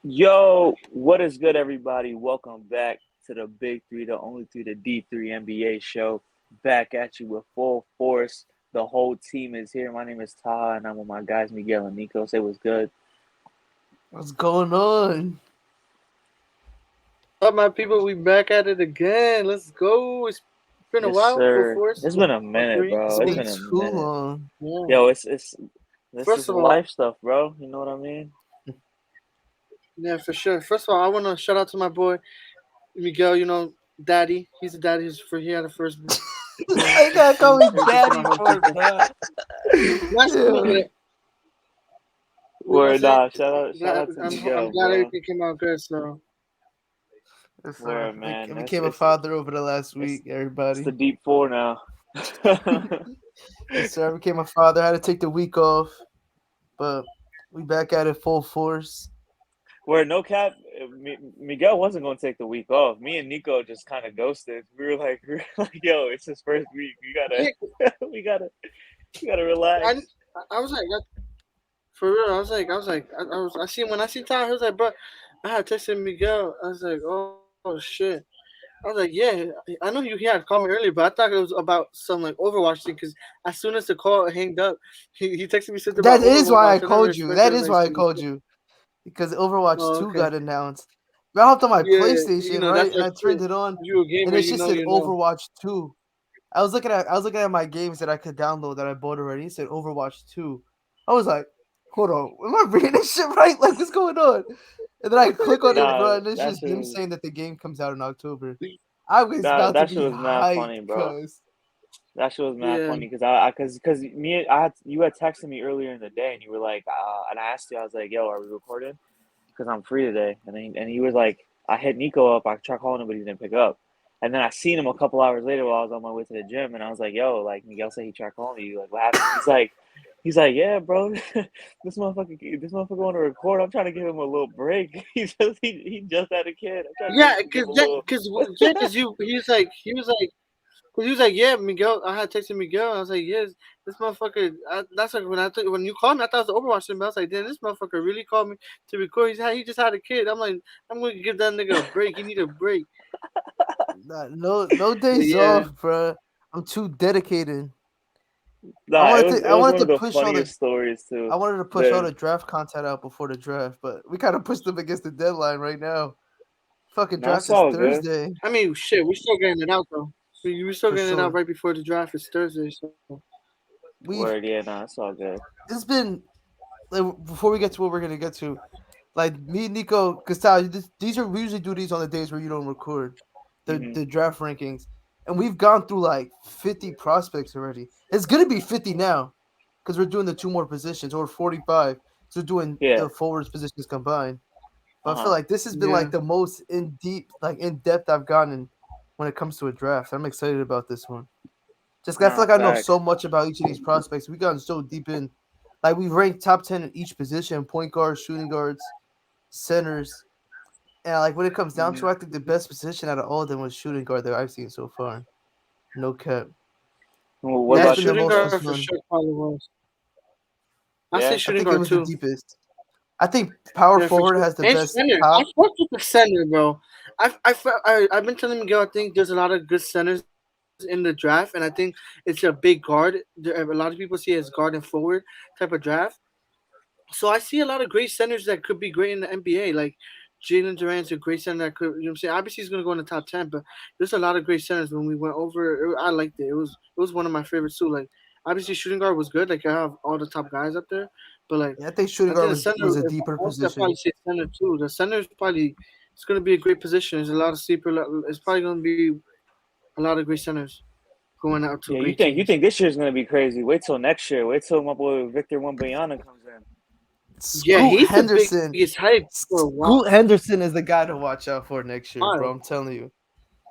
Yo, what is good, everybody? Welcome back to the Big Three, the only three, the D3 NBA show. Back at you with full force. The whole team is here. My name is Taha, and I'm with my guys, Miguel and Nico. Say what's good. What's going on? Up, my people? We back at it again. Let's go. It's been a Yes, while. Full sir. force. It's been a All minute, three. bro. It's It's been been a too minute. long. Yeah. Yo, it's this First is of all, life stuff, bro. You know what I mean? yeah, for sure. First of all, I want to shout out to my boy Miguel. Daddy. He's a daddy. He had a firstborn. I gotta call me Everything to my daddy whole for it, people. bro. Nice to Yeah. meet you. Word, Say, nah. Shout out to I'm Miguel, glad bro. everything came out good. So Yes, sir. Word, I man. became a father over the last It's week, it's the everybody. deep four now. Yes, sir. I became a father. I had to take the week off, but we back at it full force. Where no cap, Miguel wasn't going to take the week off. Me and Nico just kind of ghosted. We were like, yo, it's his first week. We yeah, gotta, we gotta I, relax. I was like, for real. I seen when I seen Tyler. He was like, bro, I had texted Miguel. I was like, oh shit. I was like, yeah, I know he had called me earlier, but I thought it was about some like Overwatch thing. Because as soon as the call hanged up, he texted me something about That is why I Overwatch. I never called you. expected That it. is Like, why I called you because Overwatch oh, 2 okay, got announced. I hopped on my yeah, PlayStation, that's right, and what I turned it on, you a and gamer, it just said you know. Overwatch 2. I was looking at my games that I could download that I bought already. It said Overwatch 2. I was like, hold on, am I reading this shit right? Like, what's going on? And then I click on it, Nah, bro, and it's that just shit them was saying that the game comes out in October. I was that about to that shit be was mad hyped, funny, bro. cuz. That shit was mad Yeah, funny because me I had you had texted me earlier in the day and you were like and I asked you I was like, yo, are we recording? Because I'm free today. And he was like, I hit Nico up. I tried calling him, but he didn't pick up. And then I seen him a couple hours later while I was on my way to the gym, and I was like, "Yo, like Miguel said he tried calling you. Like, what happened?" He's like, yeah, bro. this motherfucker want to record. I'm trying to give him a little break. He just had a kid. I'm trying to yeah, give him cause a yeah, little. cause yeah, cause you he was like, yeah, Miguel. I had texted Miguel. I was like, yes, this motherfucker. That's like when you called me, I thought it was Overwatch thing, but I was like, damn, this motherfucker really called me to record. He just had a kid. I'm like, I'm gonna give that nigga a break. He need a break. No But days yeah, off, bro. I'm too dedicated. I Nah, it wanted was to it I was wanted one to of the push all the funniest stories too. I wanted to push all The the draft content out before the draft, but we kind of pushed them against the deadline right now. Fucking nah, draft it's is all good. Thursday. I mean, shit, we still getting it out though. We still For getting it out sure. right before the draft. It's Thursday, so We've Word, yeah, nah, it's all good. it's been like, before we get to what we're gonna get to, like me and Nico, because these are we usually do these on the days where you don't record Hmm. the draft rankings, and we've gone through like 50 prospects already. It's gonna be 50 now, because we're doing the two more positions, or 45. So we're doing Yeah. the forwards positions combined. But I feel Uh-huh. like this has been yeah. like the most in depth I've gotten when it comes to a draft. I'm excited about this one. Just 'cause I feel Nah, like I know so facts. much about each of these prospects. We've gotten so deep in, like we've ranked top 10 in each position: point guards, shooting guards, centers. And like when it comes down Hmm. to, it, I think the best position out of all of them was shooting guard that I've seen so far. No cap. Well, what That's Yeah, about been the you, shooting most guard Nico? for fun. sure probably was. I say Yeah. I shooting think it guard was the too. deepest. I think power Yeah, for forward sure. has the And best center. I top. fucked with the center, bro. I've been telling Miguel I think there's a lot of good centers in the draft, and I think it's a big guard. A lot of people see it as guard and forward type of draft. So I see a lot of great centers that could be great in the NBA. Like Jalen Durant's a great center that could, what I'm saying. Obviously, he's gonna go in the top 10, but there's a lot of great centers. When we went over, I liked it. It was one of my favorites too. Like obviously, shooting guard was good. Like I have all the top guys up there, but like Yeah, I think shooting I think guard the center. was a If deeper honestly, I probably position. say center too. The center is probably it's gonna be a great position. There's a lot of sleeper. It's probably gonna be a lot of great centers going out to Yeah, you great think you teams. think this year's gonna be crazy. Wait till next year. Wait till my boy Victor Wembanyama comes in. Yeah, Scoot he's the Henderson. biggest hype for a while. Scoot Henderson is the guy to watch out for next year, bro. I'm telling you.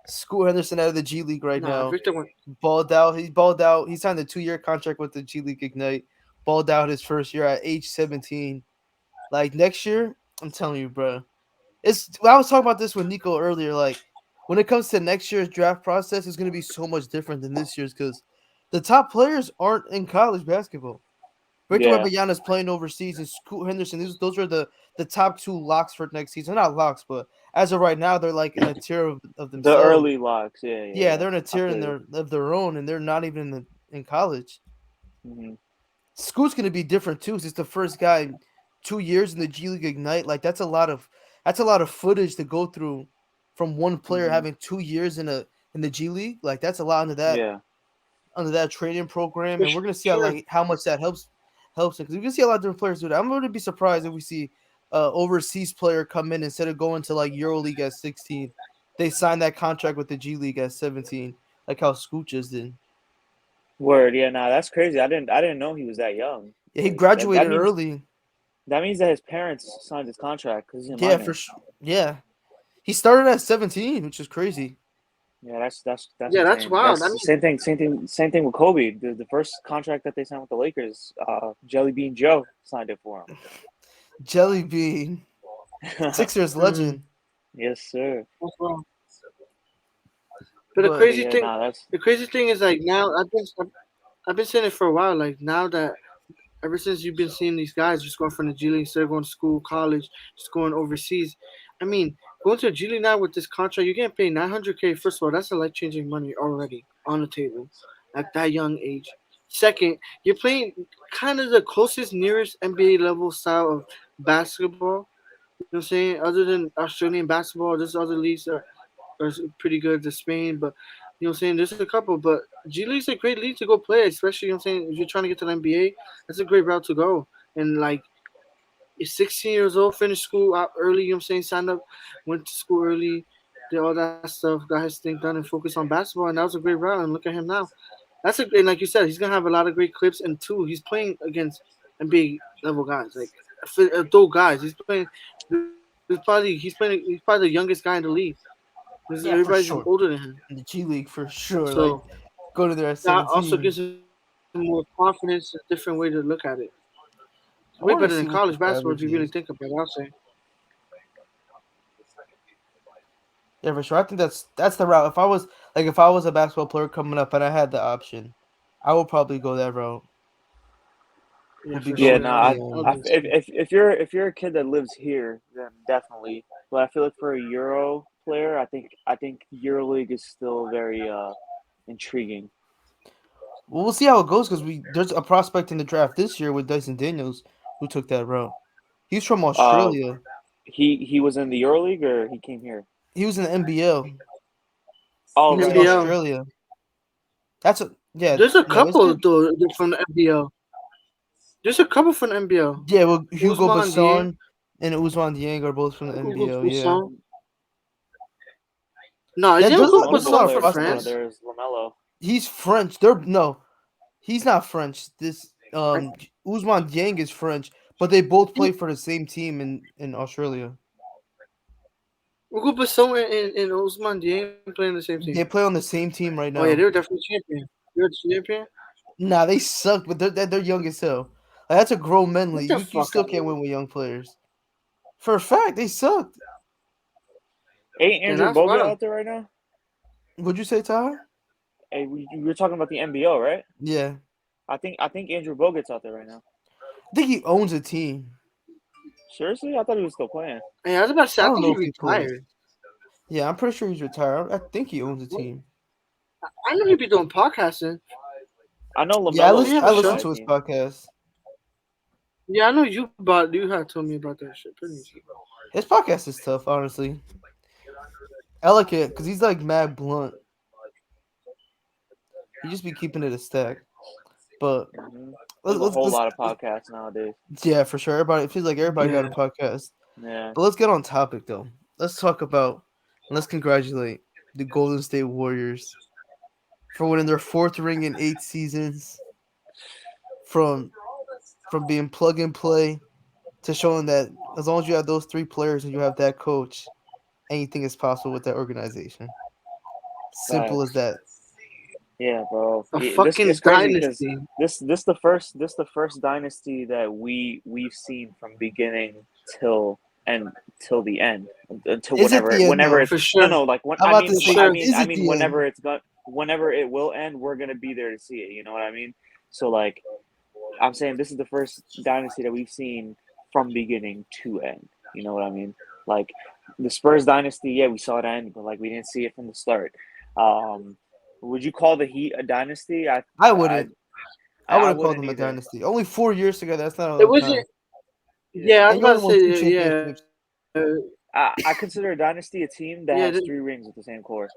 Scoot Henderson out of the G League right Nah, now. Victor went. Balled out. He balled out. He signed a 2-year contract with the G League Ignite. Balled out his first year at age 17. Like next year, I'm telling you, bro. I was talking about this with Nico earlier. Like when it comes to next year's draft process, it's gonna be so much different than this year's because the top players aren't in college basketball. Victor Yeah. Wembanyama's playing overseas, and Scoot Henderson. Those are the top two locks for next season. Not locks, but as of right now, they're like in a tier of The themselves. early locks. Yeah, yeah, Yeah, yeah. they're in a I tier feel you. of their own, and they're not even in college. Hmm. Scoot's gonna be different too. 'Cause it's the first guy 2 years in the G League Ignite. Like that's a lot of footage to go through from one player Hmm. having 2 years in the G League. Like that's a lot Yeah. under that training program, For and we're gonna see sure. how much that helps him because we can see a lot of different players do that. I'm gonna be surprised if we see overseas player come in instead of going to like EuroLeague at 16. They sign that contract with the G League at 17, like how Scoot just did. Word. Yeah. Nah, that's crazy. I didn't know he was that young. Yeah, he Like that graduated means early. that his parents signed his contract because he's a Yeah, for minor. sure. Yeah, he started at 17, which is crazy. Yeah, that's Yeah, that's insane. wild. I That's the mean, same thing with Kobe. The first contract that they signed with the Lakers, Jelly Bean Joe signed it for Jelly Bean, him. Sixers mm, legend. Yes, sir. that's wild. But But But yeah, nah, that's the crazy thing is like now I've been saying it for a while. Like now that ever since you've been seeing these guys just going from the G League instead of going to school, college, just going overseas. I mean, going to the G League now with this contract, you're getting paid 900K. First of all, that's a life changing money already on the table at that young age. Second, you're playing kind of the closest, nearest NBA level style of basketball. You know what I'm saying? Other than Australian basketball, there's other leagues that are pretty good to Spain, but you know what I'm saying? There's a couple, but G League's a great league to go play, especially you know what I'm saying, if you're trying to get to the NBA, that's a great route to go. And like you're 16 years old, finished school out early, you know what I'm saying, signed up, went to school early, did all that stuff, got his thing done and focused on basketball, and that was a great route, and look at him now. And like you said, he's gonna have a lot of great clips, and two, he's playing against NBA level guys, like adult guys. He's probably the youngest guy in the league. yeah, for Everybody's sure. older than him. In the G League for sure. So Like go to there at that also gives 17. him more confidence, a different way to look at it. It's I way want to better see than what college his basketball if average you really is. think about it, I'll say. Yeah, for sure. I think that's the route. If I was a basketball player coming up and I had the option, I would probably go that route. Yeah, Would be for go yeah. with sure. No, I NBA was I only. gonna say. if you're a kid that lives here, then definitely. But I feel like for a Euro player, I think EuroLeague is still very intriguing. Well, we'll see how it goes because there's a prospect in the draft this year with Dyson Daniels who took that route. He's from Uh, Australia. he was in the EuroLeague or he came here. He was in the NBL. Oh, He's in right, right. NBL. Australia. That's a yeah. There's a No, it's couple good. though from the NBL. There's a couple from the NBL. Yeah, well, Hugo Usman Dieng, Basson and Usman Dieng are both from the Hugo NBL. Yeah, Busson. No, I isn't that think the those most Hugo are those notable are Busson player from from over prospects. France? there is Lamelo. He's French. They're no, he's not French. This I, Usman Yang is French, but they both play for the same team in Australia. Hugo Busson and Usman Dieng playing the same team. They play on the same team right Oh yeah, they were now. definitely champion. They were champion. Nah, they suck, but they're young as hell. Like, that's a grown men Get league. the You fuck still out of can't here. win with young players. For a fact, they sucked. Ain't Yeah, Andrew that's Bogut wild. out there right now? Would you say, Taha? Hey, we were talking about the NBL, right? Yeah, I think Andrew Bogut's out there right now. I think he owns a team. Seriously, I thought he was still playing. Hey, I was about to say, I I don't think know he if he plays. retired. Yeah, I'm pretty sure he's retired. I think he owns a What? team. I know he be doing podcasting. I know Yeah, Did he Lamelo's have I a playing listen for show? to that his team. podcast. Yeah, I know you had told me about that shit. Pretty easy. His podcast is tough, honestly. I like it because he's like mad blunt. He just be keeping it a stack. But There's a whole let's lot of podcasts nowadays. yeah, for sure. Everybody, it feels like everybody got a Yeah. podcast. Yeah. But let's get on topic though. Let's talk about and let's congratulate the Golden State Warriors for winning their fourth ring in 8 seasons. From being plug and play to showing that as long as you have those three players and you have that coach, anything is possible with that organization. Simple as Facts. that. Yeah, bro. A This fucking it's crazy because dynasty. this the first dynasty that we've seen from beginning till and till the end until Is it the end whenever though? it's For no sure. no like when I'm about to For say, sure. is it the end? whenever it will end, we're gonna be there to see it. You know what I mean? So like I'm saying this is the first dynasty that we've seen from beginning to end. You know what I mean? Like the Spurs dynasty, yeah, we saw it end, but like we didn't see it from the start. Um, would you call the Heat a dynasty? I I, wouldn't. I I wouldn't call wouldn't them a either. dynasty. Only 4 years together. That's not a It long time. wasn't. Yeah, I was And you about only to won two say. Yeah, championships. I consider a dynasty a team that yeah. has three rings with the same core.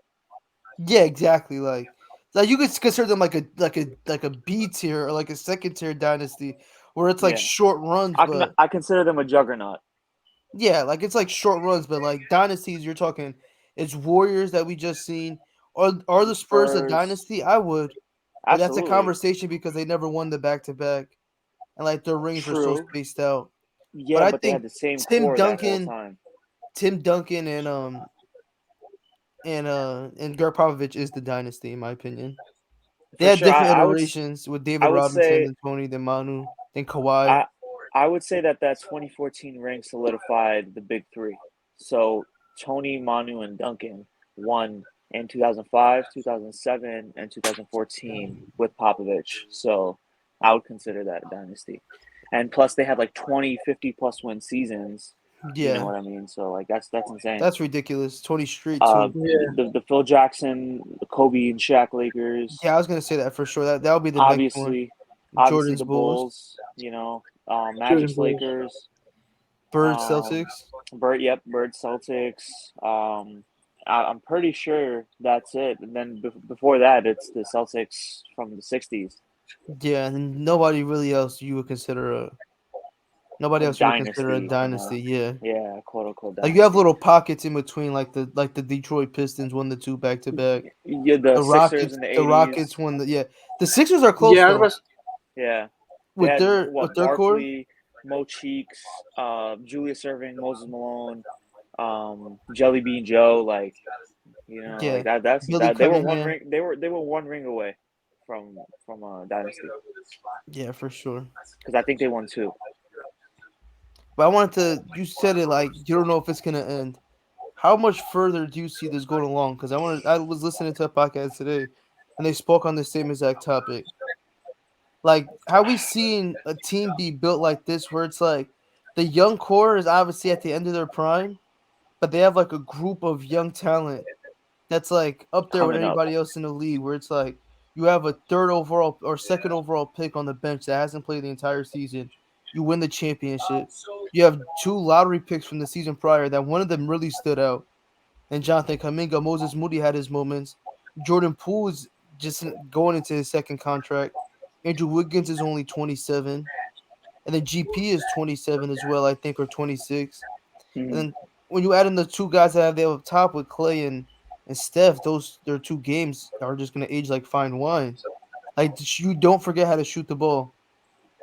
Yeah, exactly. Like you could consider them like a B tier or like a second tier dynasty, where it's like Yeah, short runs, but I consider them a juggernaut. yeah, like it's like short runs, but like dynasties, you're talking it's Warriors that we just seen. Are The the Spurs a Spurs, dynasty? I would, but that's a absolutely conversation because they never won the back to back, and like their rings were so true. spaced out. But Yeah, I but they think had the same Tim core that whole Duncan, time. Tim Duncan, and Greg Popovich is the dynasty in my opinion. They For had sure, different iterations with I David would Robinson, say then Tony, then Manu, then Kawhi. I I would say that that 2014 ring solidified the big three. So Tony, Manu, and Duncan won in 2005, 2007, and 2014 with Popovich. So I would consider that a dynasty. And plus they had like 20, 50 plus win seasons. You know Yeah, what I mean? So like that's insane. that's ridiculous. Tony Street too. Yeah. The Phil Jackson, the Kobe and Shaq Lakers, Yeah, I was gonna say that for sure. That would be the next one. obviously, Jordan's the Bulls, Bulls, you know, Jordan Magic's Bulls. Lakers, Bird um, Celtics. Bird Celtics. I'm pretty sure that's it. And then before that, it's the Celtics from the '60s, Yeah, and nobody really else you would consider a nobody a else you would consider a dynasty from dynasty. a Yeah, yeah, quote unquote like you have dynasty. little pockets in between, like the Detroit Pistons won the two back to back. Yeah, the The Sixers Rockets, in the the Rockets '80s. won the yeah. The Sixers are close Yeah, I was though about Yeah, they with had their what core. Barkley, Mo Cheeks, Julius Erving, Moses Malone, Jelly Bean Joe. Like you know, like Yeah, that. That's Billy that. They were one Cunningham. ring. They were one ring away from a dynasty Yeah, for sure. because I think they won two. But I wanted to. You said it like you don't know if it's gonna end. How much further do you see this going along? Because I was listening to a podcast today, and they spoke on the same exact topic. Like how we seen a team be built like this, where it's like the young core is obviously at the end of their prime, but they have like a group of young talent that's like up there with Coming up. anybody else in the league. Where it's like you have a third overall or second overall pick on the bench that hasn't played the entire season. You win the championship. You have two lottery picks from the season prior that one of them really stood out and Jonathan Kaminga. Moses Moody had his moments. Jordan Poole is just going into his second contract. Andrew Wiggins is only 27. And then GP is 27 as well, I think, or 26. And Mhm. then when you add in the two guys that have there up top with Clay and Steph, those their two games are just gonna age like fine wine. Like you don't forget how to shoot the ball.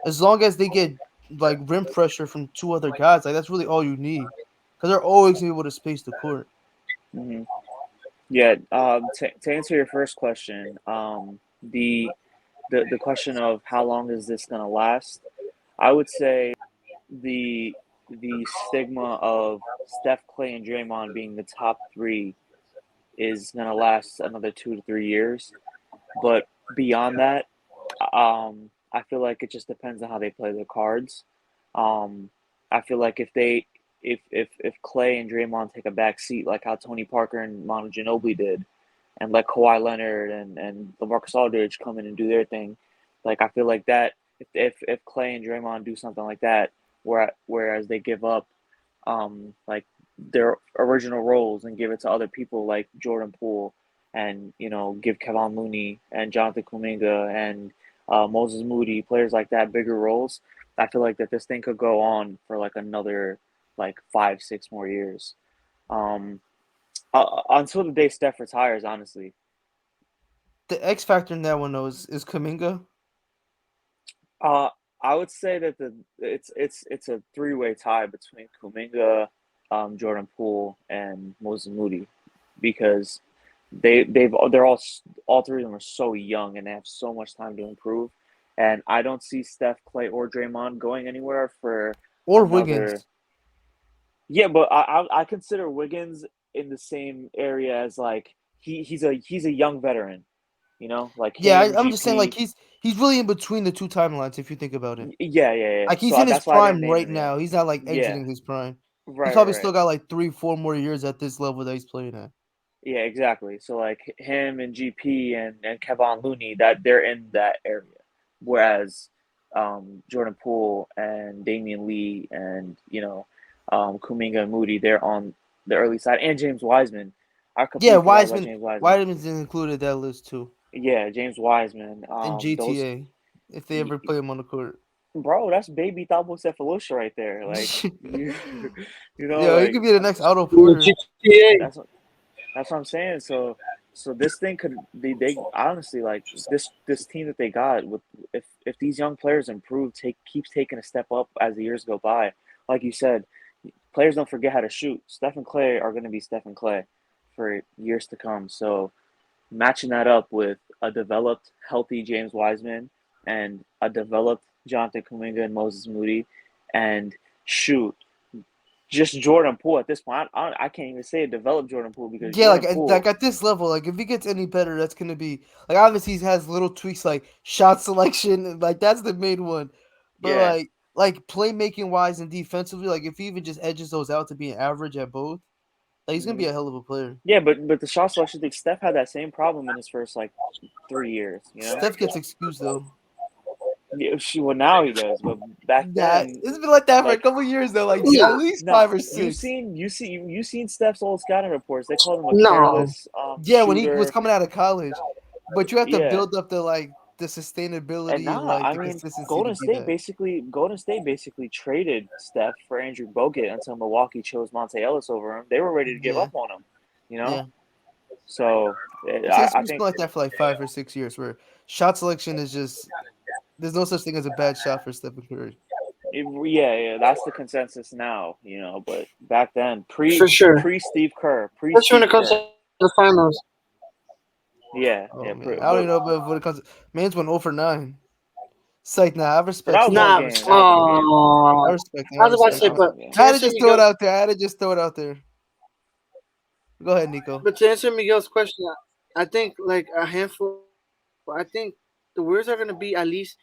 As long as they get like rim pressure from two other guys, like that's really all you need. Because they're always gonna be able to space the court. Mhm. Yeah. To answer your first question, the question of how long is this gonna last? I would say the stigma of Steph, Clay, and Draymond being the top three is gonna last another 2 to 3 years. But beyond that, I feel like it just depends on how they play their cards. Um, I feel like if Clay and Draymond take a back seat like how Tony Parker and Manu Ginobili did, and let Kawhi Leonard and LaMarcus Aldridge come in and do their thing, like I feel like that if Clay and Draymond do something like that, whereas they give up like their original roles and give it to other people like Jordan Poole and give Kevon Looney and Jonathan Kuminga and Moses Moody, players like that, bigger roles. I feel like that this thing could go on for like another like 5, 6 more years, until the day Steph retires. Honestly, The X factor in that one though is Kaminga. uh, I would say that it's a three-way tie between Kuminga, Jordan Poole, and Moses Moody, because they're all three of them are so young and they have so much time to improve, and I don't see Steph, Clay, or Draymond going anywhere for Or another. Wiggins. Yeah, but I consider Wiggins in the same area as like he's a young veteran. Like Yeah, him, I'm just saying, like GP. he's really in between the two timelines. If you think about it, Yeah, yeah, yeah. like he's So in his that's why I didn't prime name right him yet. now. He's not like Yeah, exiting his prime. He's right, probably right. still got like 3, 4 more years at this level that he's playing at. Yeah, exactly. So like him and GP and Kevon Looney, that they're in that area, whereas Jordan Poole and Damian Lee and Kuminga and Moody, they're on the early side, and James Wiseman. I Yeah, completely forgot about Wiseman. James Wiseman. Wiseman's included that list too. Yeah, James Wiseman. And Those, GTA, if they ever play him on the court. bro, that's baby Thabo Cephalosha right there. Like you, Yeah, he like could be the next Otto Yeah, Porter. GTA. that's That's what I'm saying. So this thing could they honestly like this team that they got with if these young players improve, keeps taking a step up as the years go by. Like you said, players don't forget how to shoot. Steph and Clay are going to be Steph and Clay for years to come. So matching that up with a developed, healthy James Wiseman and a developed Jonathan Kuminga and Moses Moody, and shoot, just Jordan Poole at this point. I can't even say develop Jordan Poole because Yeah, like Jordan Poole, like at this level, like if he gets any better, that's gonna be like obviously he has little tweaks like shot selection, like that's the main one. But yeah. like playmaking wise and defensively, like if he even just edges those out to be an average at both, like he's gonna Hmm. be a hell of a player. Yeah, but the shot selection thing, Steph had that same problem in his first like 3 years. Steph gets excused though. Yeah, well now he does, but back Nah, then, it's been like that for a like couple years though, like at Nah, least nah, 5 or 6. you seen Steph's old scouting reports. They called him a no. careless Yeah, when he was shooter. coming out of college, but you have to Yeah, build up the and sustainability and nah, like I the mean consistency to be that. Golden State basically traded Steph for Andrew Bogut until Milwaukee chose Monte Ellis over him. They were ready to give Yeah, up on him, you know. yeah. So It's I been think like that for like 5 or 6 years, where shot selection is just there's no such thing as a bad shot for Stephen Curry. Yeah, yeah, that's the consensus now, But back then, For sure. pre Steve Kerr, pre Especially when Steve it comes Kerr. to the finals. Yeah, Oh yeah, man, I don't but even know about when it comes. Man's went 0 for 9. It's like nah, I but respect that was one Steph. Nah, game. That was one game. I I respect him. I was about to respect say, That him. was but one game. to I had to answer just throw it Miguel, out there. I had to just throw it out there. Go ahead, Nico. but to answer Miguel's question, I think like a handful. I think the Warriors are going to be at least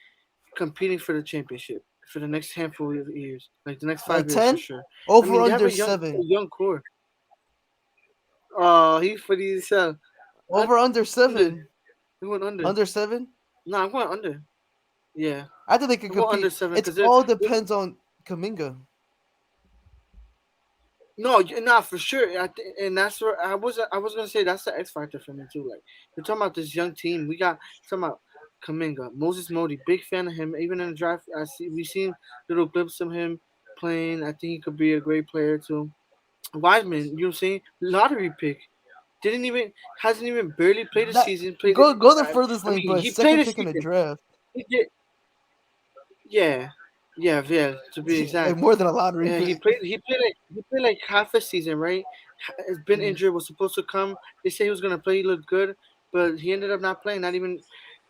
competing for the championship for the next handful of years, like the next Like 5 years for 10, sure. I over mean, they have under a 7, young core. Oh, he for himself. over under Under. 7, I'm going under. under 7. No, I'm going under. Yeah, I think they could I'm going under compete. 7 It's because all depends on Kaminga. no, not for sure. And that's where I was gonna say that's the X factor for me too. Like we're talking about this young team. We got talking about Kaminga, Moses Modi. Big fan of him. Even in the draft, we've seen little clips of him playing. I think he could be a great player too. Wiseman, you know what I'm saying? Lottery pick. Didn't even hasn't even barely played a That season. Played. go the I, furthest I lane, mean, bro. he played Second a pick in the season. draft, He did. Yeah, yeah. To be like exact. more than a lottery He pick. played. He played like half a season, right? Has been Mm. injured. Was supposed to come. They say he was gonna play. He looked good, but he ended up not playing. Not even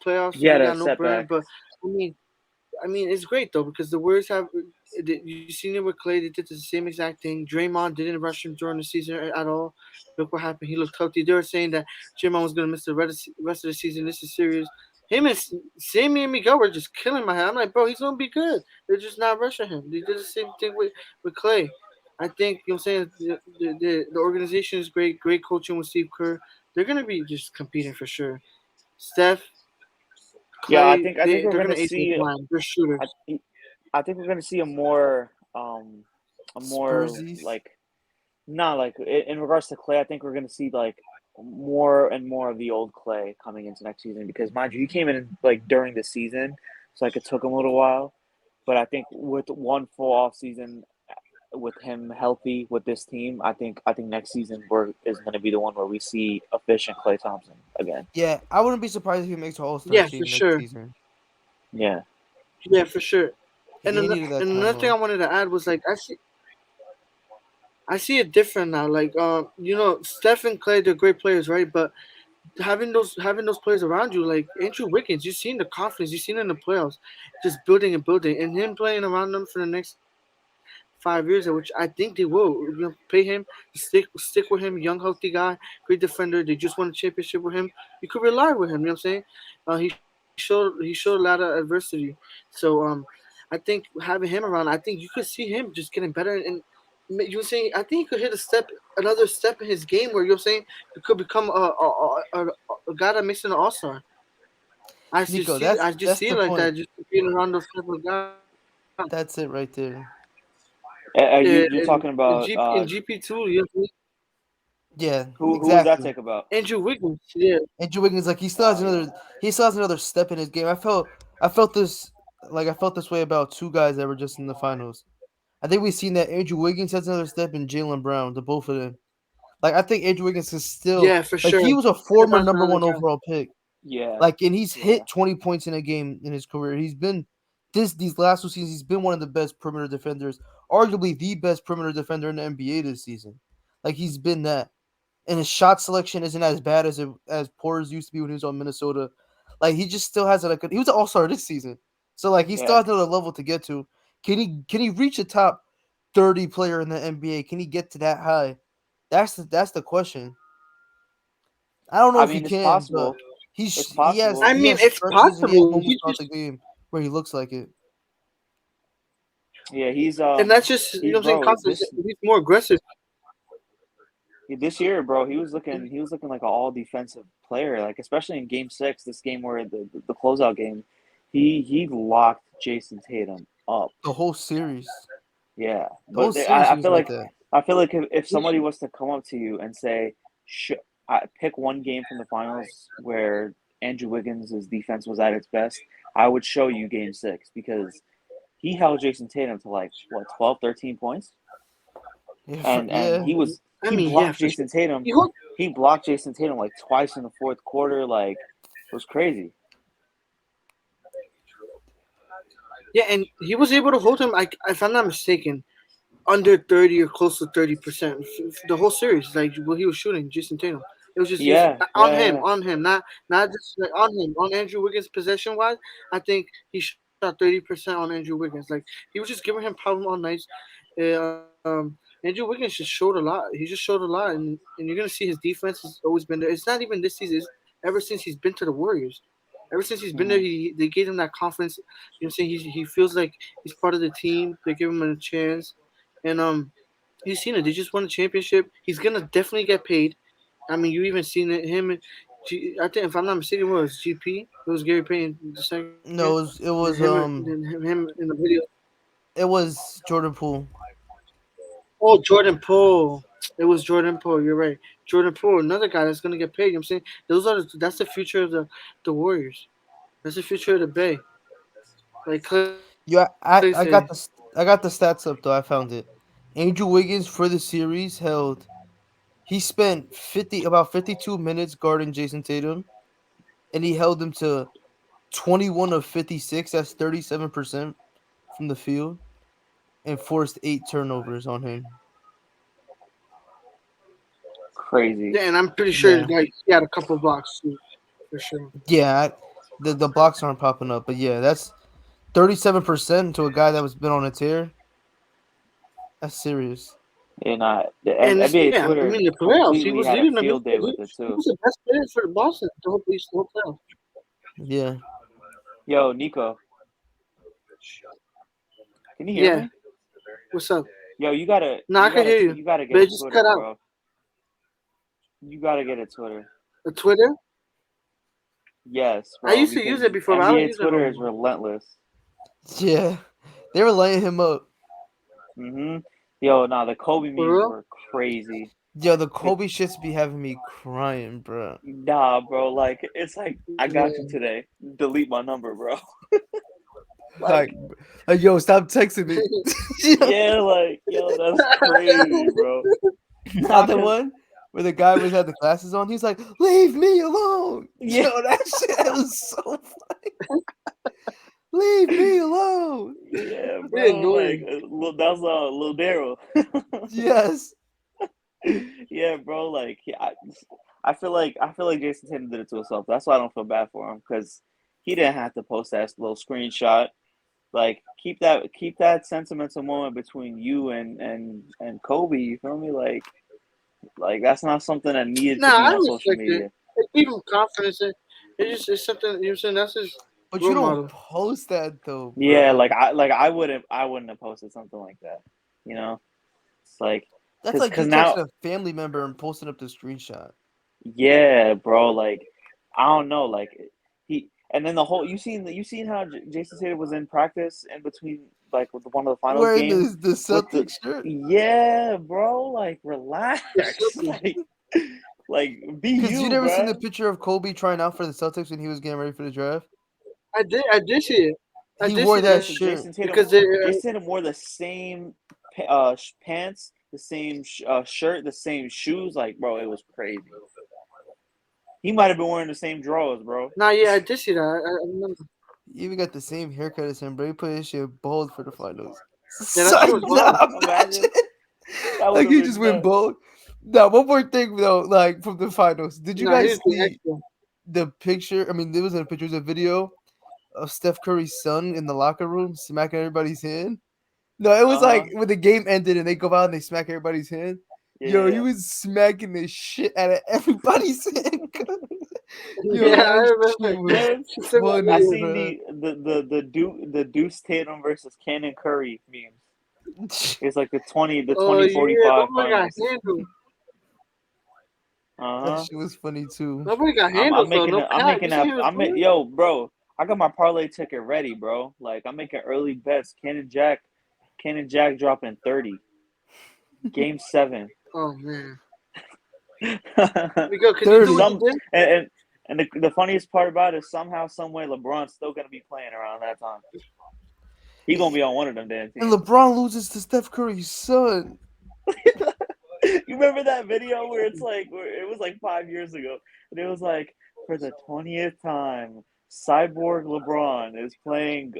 playoffs. He So had he a got no burn. setback. But I mean, it's great though because the Warriors have. You seen it with Clay. They did the same exact thing. Draymond didn't rush him during the season at all. Look what happened. He looked healthy. They were saying that Draymond was gonna miss the rest of the season. This is serious. Him and Sammy and Miguel were just killing my head. I'm like, bro, he's gonna be good. They're just not rushing him. They did the same thing with Clay. I think you know what I'm saying the organization is great. Great coaching with Steve Kerr. They're gonna be just competing for sure. Steph, Yeah, Clay, I think we're they're gonna gonna ace their see. prime. They're shooters. I I think we're gonna see a more Spursies. like not like in regards to Clay. I think we're gonna see like more and more of the old Clay coming into next season because mind you, he came in like during the season, so like it took him a little while. But I think with one full off season, with him healthy with this team, I think next season is going to be the one where we see efficient Clay Thompson again. Yeah, I wouldn't be surprised if he makes an All Star Yeah, for team next sure. season. Yeah, Yeah, for sure. He needed that And time another thing I off. wanted to add was like I see it different now. Like Steph and Clay, they're great players, right? But having those players around you, like Andrew Wiggins, you've seen the confidence, you've seen it in the playoffs, just building and building, and him playing around them for the next 5 years, which I think they will. Pay him, stick with him, young healthy guy, great defender. They just won a championship with him. You could rely with him. You know what I'm saying? He showed a lot of adversity. So I think having him around, I think you could see him just getting better. And you were saying, I think he could hit another step in his game where you're saying he could become a guy that makes it an all star. Nico, I just that's see the it like point. that, just being around those type of guys. That's it right there. You're talking about In GP two, you have Yeah, who was that exactly. take about? Andrew Wiggins. Yeah, Andrew Wiggins, like he still has another step in his game. I felt this I felt this way about two guys that were just in the finals. I think we've seen that Andrew Wiggins has another step in Jalen Brown, the both of them. Like I think Andrew Wiggins is still yeah, for like sure. he was a Step former on number another one guy. overall pick. Yeah, Like and he's yeah. hit 20 points in a game in his career. He's been these last 2 seasons, he's been one of the best perimeter defenders, arguably the best perimeter defender in the NBA this season. Like he's been that. And his shot selection isn't as bad as poor as used to be when he was on Minnesota. Like he just still has he was an all-star this season. So like he still Yeah. has another level to get to. Can he reach a top 30 player in the NBA? Can he get to that high? That's the question. I don't know I if he mean, it's can, but possible. It's he has possible. I he mean, has it's stretches and he has possible. moments He throughout the just game where he looks like it. Yeah, and that's just he's what I'm saying. bro. Confidence. He's more aggressive. This year, bro, he was looking like an all defensive player. Like especially in Game 6, this game where the closeout game, he locked Jason Tatum up. The whole series. Yeah, The whole but series he I was feel like like that. if somebody was to come up to you and say, pick one game from the finals where Andrew Wiggins' defense was at its best, I would show you Game 6 because he held Jason Tatum to like what 12, 13 points, Yeah, and yeah. I he mean, yeah, blocked for sure. Jason Tatum. He hold, He blocked Jason Tatum like twice in the fourth quarter. Like it was crazy. yeah, and he was able to hold him. Like, if I'm not mistaken, under 30 or close to 30% the whole series. Like what he was shooting, Jason Tatum. It was just he was Yeah, yeah, yeah. on him, not just like on him, on Andrew Wiggins possession wise. I think he shot 30% on Andrew Wiggins. Like he was just giving him problem all nights. Andrew Wiggins just showed a lot. He just showed a lot, and you're gonna see his defense has always been there. It's not even this season. It's ever since he's been to the Warriors. Ever since he's been there, Hmm. they gave him that confidence. You know, what I'm saying he feels like he's part of the team. They give him a chance, and he's seen it. They just won a championship. He's gonna definitely get paid. I mean, you even seen it. I think if I'm not mistaken, it was GP. It was Gary Payton the second. No, Then him in the video. it was Jordan Poole. Oh, Jordan Poole. It was Jordan Poole. You're right. Jordan Poole, another guy that's gonna get paid. You know what I'm saying that's the future of the Warriors. That's the future of the Bay. Like Clay say. Yeah, I got the stats up though. I found it. Andrew Wiggins for the series held. He spent 52 minutes guarding Jason Tatum, and he held him to 21 of 56. That's 37% from the field, and forced 8 turnovers on him. Crazy. Yeah, and I'm pretty sure Yeah, like he had a couple blocks too, for sure. yeah. The blocks aren't popping up, but yeah, that's 37% to a guy that was been on a tear. That's serious. And the And it's, NBA yeah, I Twitter mean the playoffs. He completely was had a leading them. field day with it He too. was the best player for Boston the whole playoffs. Yeah. Yo, Nico, can you hear Yeah. me? What's up? Yo, you gotta No, I you can gotta hear you, you gotta but get it a just Twitter, cut out. bro. You gotta get a Twitter. The Twitter. Yes, I bro, used to use because it before, but I don't NBA use it no Twitter is more. relentless. Yeah. They were laying him up. Hmm. Yo, nah, the Kobe For memes real? were crazy. Yo, the The, Kobe shits be having me crying, bro. nah, bro, like it's like I got you Yeah. today. Delete my number, bro. Like, Like, yo, stop texting me. yeah, like yo, that's crazy, bro. Not Nah, the cause one where the guy was had the glasses on. He's like, "Leave me alone." yeah, Yo, that shit that was so funny. Leave me alone. yeah, Pretty bro. Like, annoying. that's little Daryl. Yes. Yeah, bro. Like, yeah, I feel like Jason Tatum did it to himself. That's why I don't feel bad for him because he didn't have to post that little screenshot. Like keep that sentimental moment between you and Kobe. You feel me? Like that's not something that needed to Nah, be I on social respect it. media. It gave him confidence. It's something, you know what I'm saying? That's his But you role don't model. post that though, Yeah, bro. I wouldn't have posted something like that. You know, it's like That's cause like cause you now texting a family member and posting up the screenshot. yeah, bro. Like I don't know. Like he and then the whole you seen how Jason Tatum was in practice in between like with one of the finals Wearing games the with the Celtics shirt. yeah, bro. Like relax. It's simple. Like be Cause you you, never seen the bro. picture of Kobe trying out for the Celtics when he was getting ready for the draft. I did see it. I He did wore see that that Jason shirt. Jason Tatum because they, Jason Tatum wore the same pants, the same shirt, the same shoes. Like, bro, it was crazy. He might have been wearing the same drawers, bro. nah, yeah, I did see that. I remember. He even got the same haircut as him, bro. He put his shit bald for the finals. Yeah, that shit Son, was nah, bald. imagine. Imagine that would Like have he been just went nuts. bald. Now, one more thing though, like from the finals. Did you Nah, he guys was the see extra. the picture? I mean, there wasn't a picture, it was a video of Steph Curry's son in the locker room smacking everybody's hand. No, it was Uh like huh. when the game ended and they go out and they smack everybody's hand. Yo, he Yeah. was smacking the shit out of everybody's hand. Yo, Yeah, I that remember. shit was Then She sent me a I funny, video. seen bro. the Deuce Tatum versus Cannon Curry memes. It's like the Oh twenty forty yeah, five nobody got finals. handled. Uh That huh. shit was funny too. Nobody got I'm handled though. making No a, I'm cap. You making see that him in blue? yo, bro. I got my parlay ticket ready, bro. Like I'm making early bets. Cannon Jack dropping 30. Game 7. Oh man. Miguel, can you do what 30. you Some did? and the funniest part about it is somehow, some way, LeBron's still gonna be playing around that time. He gonna be on one of them damn And teams. LeBron loses to Steph Curry's son. You remember that video where it's like where it was like 5 years ago, and it was like for the 20th time, Cyborg LeBron is playing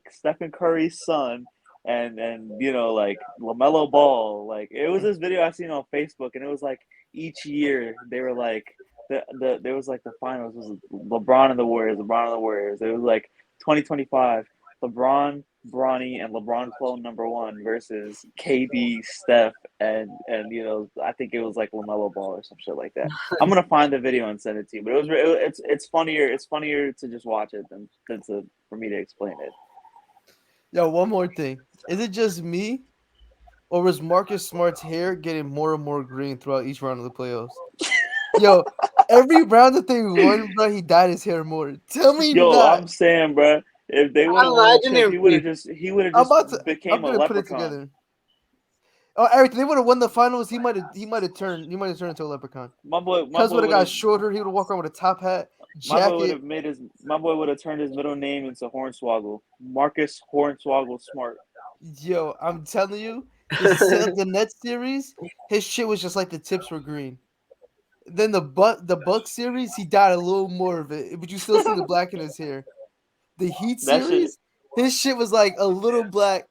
Stephen Curry's son, and like LaMelo Ball. Like it was this video I seen on Facebook, and it was like each year they were like there was like the finals was LeBron and the Warriors, LeBron and the Warriors. It was like 2025, LeBron, Bronny, and LeBron clone number one versus KD, Steph, and I think it was like LaMelo Ball or some shit like that. I'm gonna find the video and send it to you. But it's funnier. It's funnier to just watch it than for me to explain it. Yo, one more thing. Is it just me, or was Marcus Smart's hair getting more and more green throughout each round of the playoffs? Yo, every round that they won, bro, he dyed his hair more. Tell me Yo, not. I'm saying, bro, if they would I have won a imagine chip, him be. he would have I'm just about to. I'm became a gonna put it leprechaun. together. Oh, Eric, they would have won the finals. He might have turned into a leprechaun. My boy, my Cuz boy would have would got have shorter. He would have walked around with a top hat, jacket. my boy would have turned his middle name into Hornswoggle, Marcus Hornswoggle Smart. Yo, I'm telling you, the Nets series, his shit was just like the tips were green. Then the Buck series, he dyed a little more of it, but you still see the black in his hair. The Heat That shit, series, his shit was like a little black,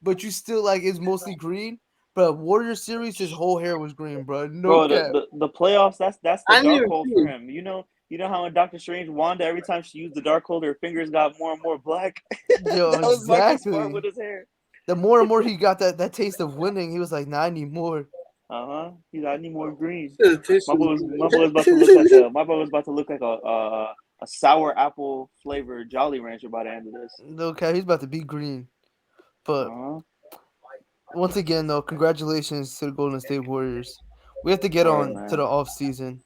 but you still like it's mostly green. But Warrior series, his whole hair was green, bro. No bro. cap. The playoffs. That's the I didn't dark even hole see for it. him. You know how in Doctor Strange, Wanda every time she used the dark hole, her fingers got more and more black. Yo, That was Marcus Smart exactly. with his hair. The more and more he got that taste of winning, he was like, nah, I need more. Uh huh. He's I need more green. The taste was My boy was about to look like a my boy was about to look like a sour apple flavored Jolly Rancher by the end of this. No cap, he's about to be green. But Uh huh. once again, though, congratulations to the Golden State Warriors. We have to get Word, on to the man. off season.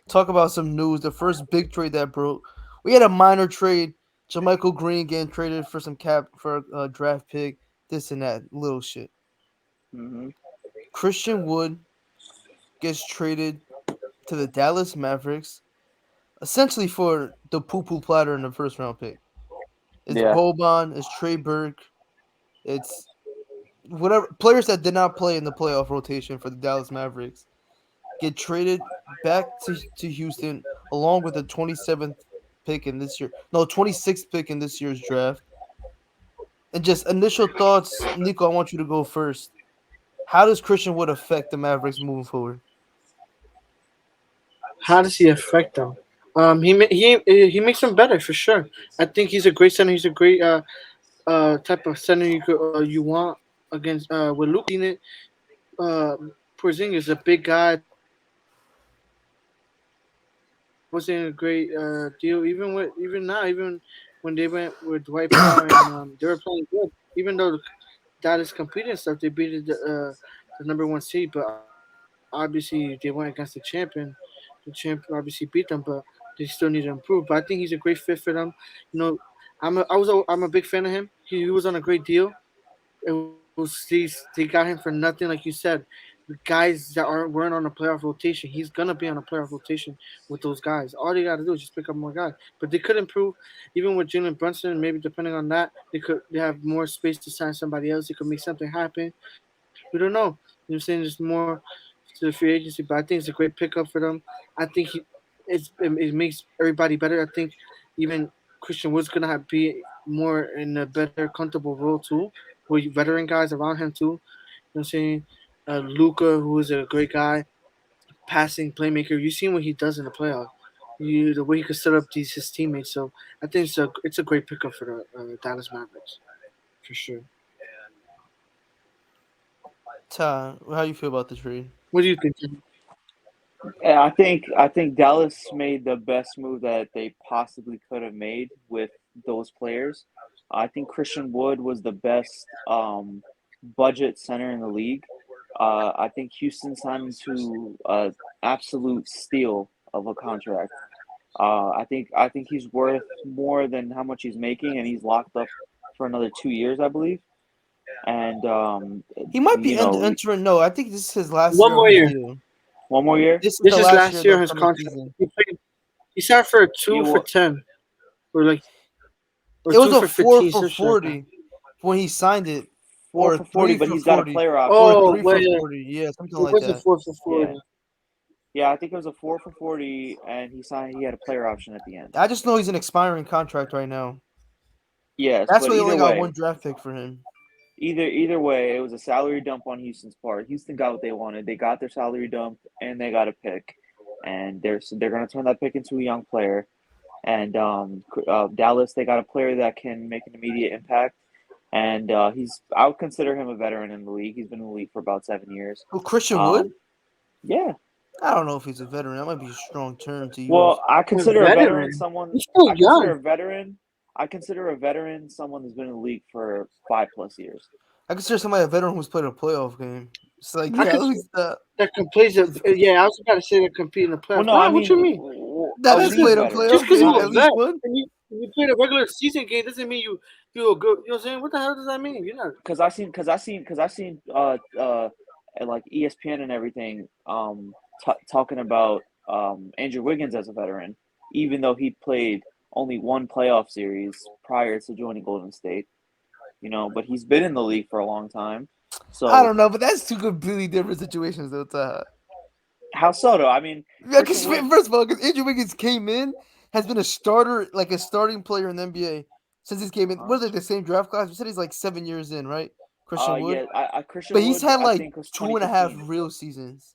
Talk about some news. The first big trade that broke. We had a minor trade. Jermichael Green getting traded for some cap for a draft pick. This and that little shit. Mhm. Christian Wood gets traded to the Dallas Mavericks, essentially for the poo poo platter in the first round pick. It's Yeah. Boban, it's Trey Burke, it's whatever players that did not play in the playoff rotation for the Dallas Mavericks get traded back to Houston along with the 27th pick in this year. No, 26th pick in this year's draft. And just initial thoughts, Nico, I want you to go first. How does Christian Wood affect the Mavericks moving forward? How does he affect them? He makes them better for sure. I think he's a great center. He's a great type of center you want against with Luke in it. Uh, Porzingis is a big guy. That wasn't a great deal. Even now, even when they went with Dwight Powell and they were playing good. Even though Dallas competed and stuff, they beat the number one seed. But obviously, they went against the champ obviously beat them, but they still need to improve. But I think he's a great fit for them. You know, I'm a big fan of him. He was on a great deal. They got him for nothing, like you said. The guys that weren't on a playoff rotation, he's gonna be on a playoff rotation with those guys. All they gotta do is just pick up more guys. But they could improve, even with Jalen Brunson. Maybe depending on that, they have more space to sign somebody else. They could make something happen. We don't know. You know what I'm saying? There's more to the free agency, but I think it's a great pickup for them. I think it makes everybody better. I think even Christian Wood's gonna be more in a better, comfortable role too, with veteran guys around him too. You know what I'm saying? Luca, who is a great guy, passing playmaker. You've seen what he does in the playoff. The way he could set up his teammates. So I think it's a great pickup for the Dallas Mavericks for sure. Ta, how you feel about the trade? What do you think, Jimmy? Yeah, I think Dallas made the best move that they possibly could have made with those players. I think Christian Wood was the best budget center in the league. I think Houston signed him to absolute steal of a contract. I think he's worth more than how much he's making, and he's locked up for another 2 years, I believe. And He might be you know, entering. No, I think this is his last One year of more his year. deal. one more year. This is This the is last year last of the year on his upcoming contract. season. He signed for a two You for wa- 10, or like or It was two a for four 15, for something like that. 40 when he signed it, four or for 40, three but for he's got a 40, player option or Oh, three for wait, yeah. 40. Yeah, something It like was a that. 4 for 40. Yeah, yeah. I think it was a 4 for 40, and he signed. He had a player option at the end. I just know he's an expiring contract right now. Yes, That's but why they either only got one way, draft pick for him. either way, it was a salary dump on Houston's part. Houston got what they wanted. They got their salary dump, and they got a pick, and they're going to turn that pick into a young player. And Dallas, they got a player that can make an immediate impact. And I would consider him a veteran in the league. He's been in the league for about 7 years. Well, Christian Wood? Um, yeah. I don't know if he's a veteran. That might be a strong term to use. Well, I A consider a veteran veteran. someone. He's still I consider young. a veteran. I consider a veteran someone who's been in the league for 5 plus years. I consider somebody a veteran who's played a playoff game. It's like, I yeah, could who's that? that complains. Yeah, I was about to say that compete in the Well, playoffs. no, I Why? What mean you mean? That a has Just league because played a veteran. playoff just because game, you Not a at least vet one. and you played a regular season game doesn't mean you a good. You know what I'm saying? What the hell does that mean? You're not. because I seen like ESPN and everything talking about Andrew Wiggins as a veteran, even though he played only one playoff series prior to joining Golden State. But he's been in the league for a long time. I So don't know, but that's two completely different situations, though, Taha. how so though? I mean, Yeah, Christian because Wood. first of all, because Andrew Wiggins came in, has been a starter, like a starting player in the NBA since he came in. Huh? What is it, the same draft class? You said he's like 7 years in, right? Christian Wood, Yeah, Christian but he's Wood, had I like think was 2.5 2015. real seasons.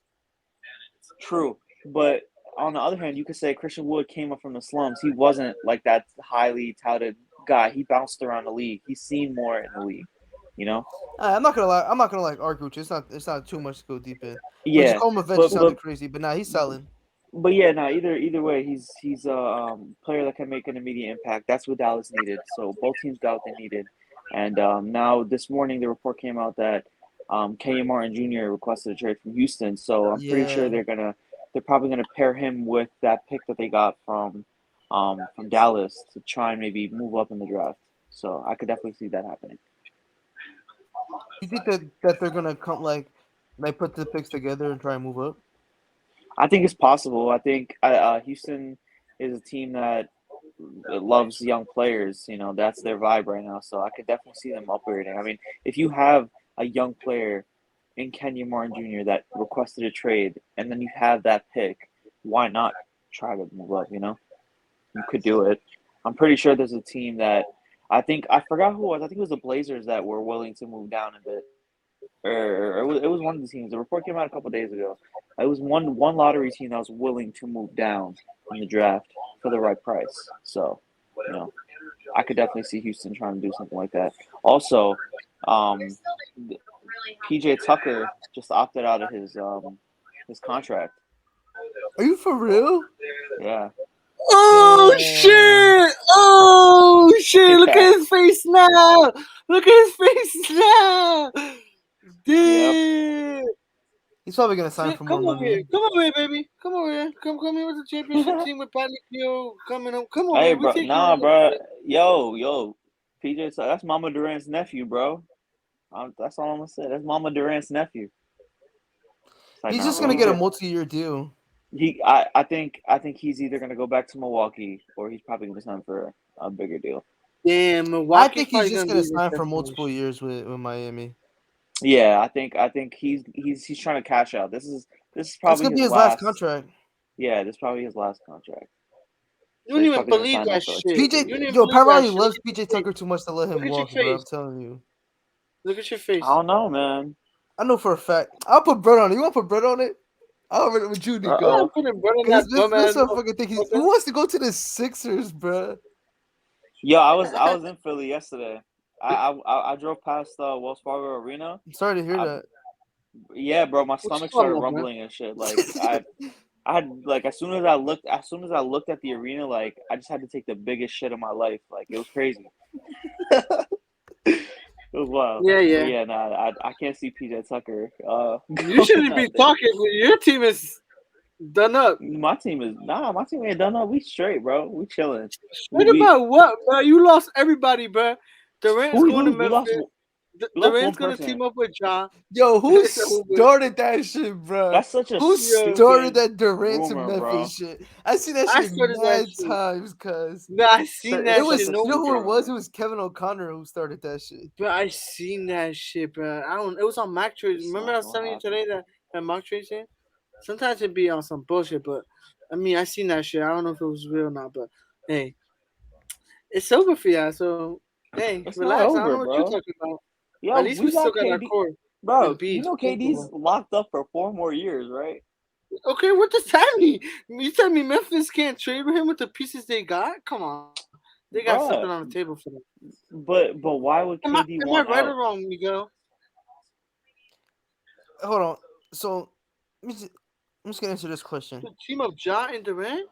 True, but on the other hand, you could say Christian Wood came up from the slums. He wasn't like that highly touted guy. He bounced around the league. He's seen more in the league. You know? I'm not gonna lie. I'm not gonna like argue with you. It's not too much to go deep in. But just Yeah, call him a vet just but sounded but crazy. But nah, he's selling. but yeah, no. Either way, he's a player that can make an immediate impact. That's what Dallas needed. So both teams got what they needed, and now this morning the report came out that Kenyon Martin Jr. requested a trade from Houston. So I'm pretty sure Yeah. they're probably gonna pair him with that pick that they got from Dallas to try and maybe move up in the draft. So I could definitely see that happening. You think that they're gonna come like put the picks together and try and move up? I think it's possible. I think Houston is a team that loves young players. That's their vibe right now. So I could definitely see them upgrading. I mean, if you have a young player in Kenyon Martin Jr. that requested a trade, and then you have that pick, why not try to move up? You could do it. I'm pretty sure there's a team that I forgot who it was. I think it was the Blazers that were willing to move down a bit, or it was one of the teams. The report came out a couple of days ago. It was one lottery team that was willing to move down in the draft for the right price. So, you know, I could definitely see Houston trying to do something like that. Also, um, PJ Tucker just opted out of his contract. Are you for real? Yeah. Oh Damn. shit! Oh shit! Look Yeah. at his face now! Look at his face now! Yep. Damn! He's probably gonna sign See, for come more over here. money. Come over here, baby. Come over here. Come here with the championship team with Patty Keo coming up. Come over Hey, here. We bro. take you Nah, over. bro. Yo. PJ, that's Mama Durant's nephew, bro. That's all I'm gonna say. That's Mama Durant's nephew. It's like, He's nah, just bro. gonna He's get a good. multi-year deal. I think he's either gonna go back to Milwaukee or he's probably gonna sign for a bigger deal. Damn, I Milwaukee's think he's probably just gonna gonna be his sign for multiple destination. years with Miami. Yeah, I think he's trying to cash out. This is It's probably gonna be his his last last. contract. Yeah, this is probably his last contract. You So don't he's even probably gonna believe sign that that for like two, shit. PJ, three You don't years. even yo, believe Pat that Riley shit. Look loves at PJ your face. Tucker too much to let him Look at your walk, bro. I'm face. telling you. Look at your I face. don't know, man. I know for a fact. I'll put bread on it. You want to put bread on it? I'll put it with you, Uh I'm Nico. not oh. putting bread on Cause that this dumbass motherfucker think he's who motherfucker. wants to go to the Sixers, bro. Yo, I was in Philly yesterday. I drove past Wells Fargo Arena. I'm sorry to hear I that. Yeah, bro, my What you stomach talking started about, bro? rumbling and shit. Like I had like as soon as I looked at the arena, like I just had to take the biggest shit of my life. Like it was crazy. It was wild. Yeah, But yeah. yeah, nah, I can't see PJ Tucker You going shouldn't be out there. talking. Your team is done up. My team ain't done up. We straight, bro. We chilling. We Straight we about what, bro? You lost everybody, bro. Durant's who we going to lose? We lost Memphis. we lost one Durant's going to person. team up with Ja. Yo, who It's over. started that shit, bro? That's such a Who Yo, started stupid that Durant to rumor, bro. Memphis shit? I seen that I shit started that mad shit. times, cuz. Bro, I seen It's It that such shit. was, a No, you know who stupid it was? It rumor. was Kevin O'Connor who started that shit. bro, I seen that shit, bro. I don't. It was on Mac Trade. It's Remember not I was gonna telling you happen. today that Mac Trade thing. Sometimes it be on some bullshit, but I mean, I seen that shit. I don't know if it was real or not, but hey, it's over for y'all. So hey, It's not relax. I don't over, know what you're bro. talking about. At Yo, least we we still got got our KD. core. Bro, you Embiid, know KD's capable. locked up for 4 more years, right? Okay, what does that mean? You tell me Memphis can't trade with him with the pieces they got? Come on, they got something on the Bruh, table for them. but why would KD Am I want right or out? wrong, Miguel? Hold on. So, I'm just gonna answer this question. The team of Ja and Durant?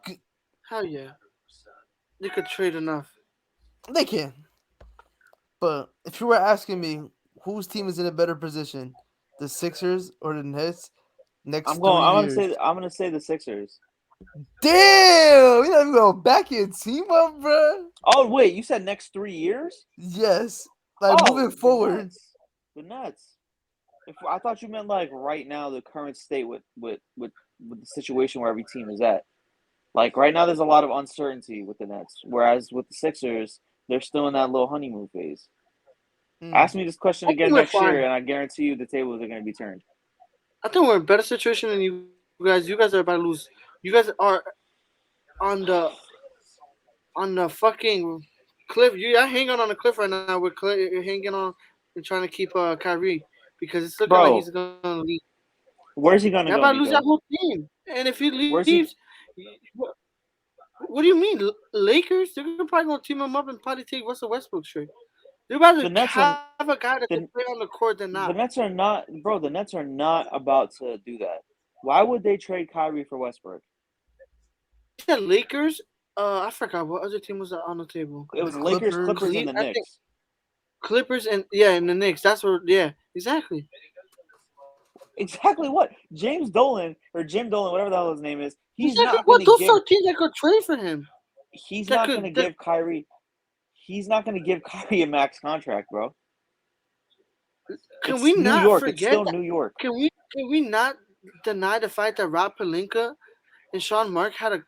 Hell yeah, they could trade enough. They can. But if you were asking me whose team is in a better position, the Sixers or the Nets, I'm next going. 3 years. I'm gonna say the Sixers. Damn! You not even gonna back your team up, bro? Oh wait, you said next 3 years? Yes. Like moving Oh, the forward. Nets. The Nets. If I thought you meant like right now, the current state with the situation where every team is at. Like right now, there's a lot of uncertainty with the Nets, whereas with the Sixers, they're still in that little honeymoon phase. Mm. Ask me this question I think again we're next year, fine. and I guarantee you the tables are going to be turned. I think we're in a better situation than you guys. You guys are about to lose. You guys are on the fucking cliff. You are hanging on the cliff right now. You're hanging on and trying to keep Kyrie because it's looking like he's Bro, gonna leave. where's he You're going to about to go, lose that Nico? whole team. And if he Where's leaves, he? what do you mean, Lakers? They're probably gonna team him up and probably take Russell Westbrook straight. They're about The to Nets have are a guy that can the play on the court than not. the Nets are not, bro. The Nets are not about to do that. Why would they trade Kyrie for Westbrook? You said Lakers. I forgot what other team was on the table. It The was Lakers, Clippers. Clippers, and the I think Knicks. Clippers and the Knicks. That's what. Yeah, exactly. Exactly what James Dolan or Jim Dolan, whatever the hell his name is. He's Exactly not going what to those give. are teams that could trade for him. He's That not going to could. That, give Kyrie. He's not going to give Kyrie a max contract, bro. can It's we New not York. It's forget still that? New York. Can we not deny the fact that Rob Pelinka and Sean Mark had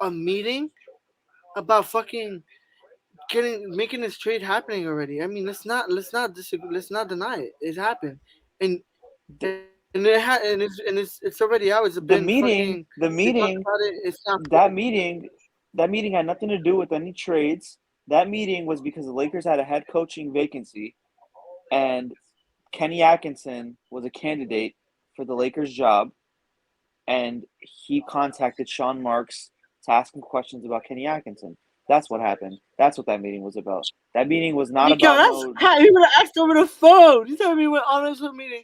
a meeting about fucking making this trade happening already? I mean, let's not disagree. Let's not deny it. It happened, and The, it's already out. It's been the fucking. meeting, They the talked about meeting, it. It's not finished. that meeting, that meeting had nothing to do with any trades. That meeting was because the Lakers had a head coaching vacancy, and Kenny Atkinson was a candidate for the Lakers job, and he contacted Sean Marks to ask him questions about Kenny Atkinson. That's what happened. That's what that meeting was about. That meeting was not Nico, about that's no. he would have asked over the phone. You telling me he went on this meeting?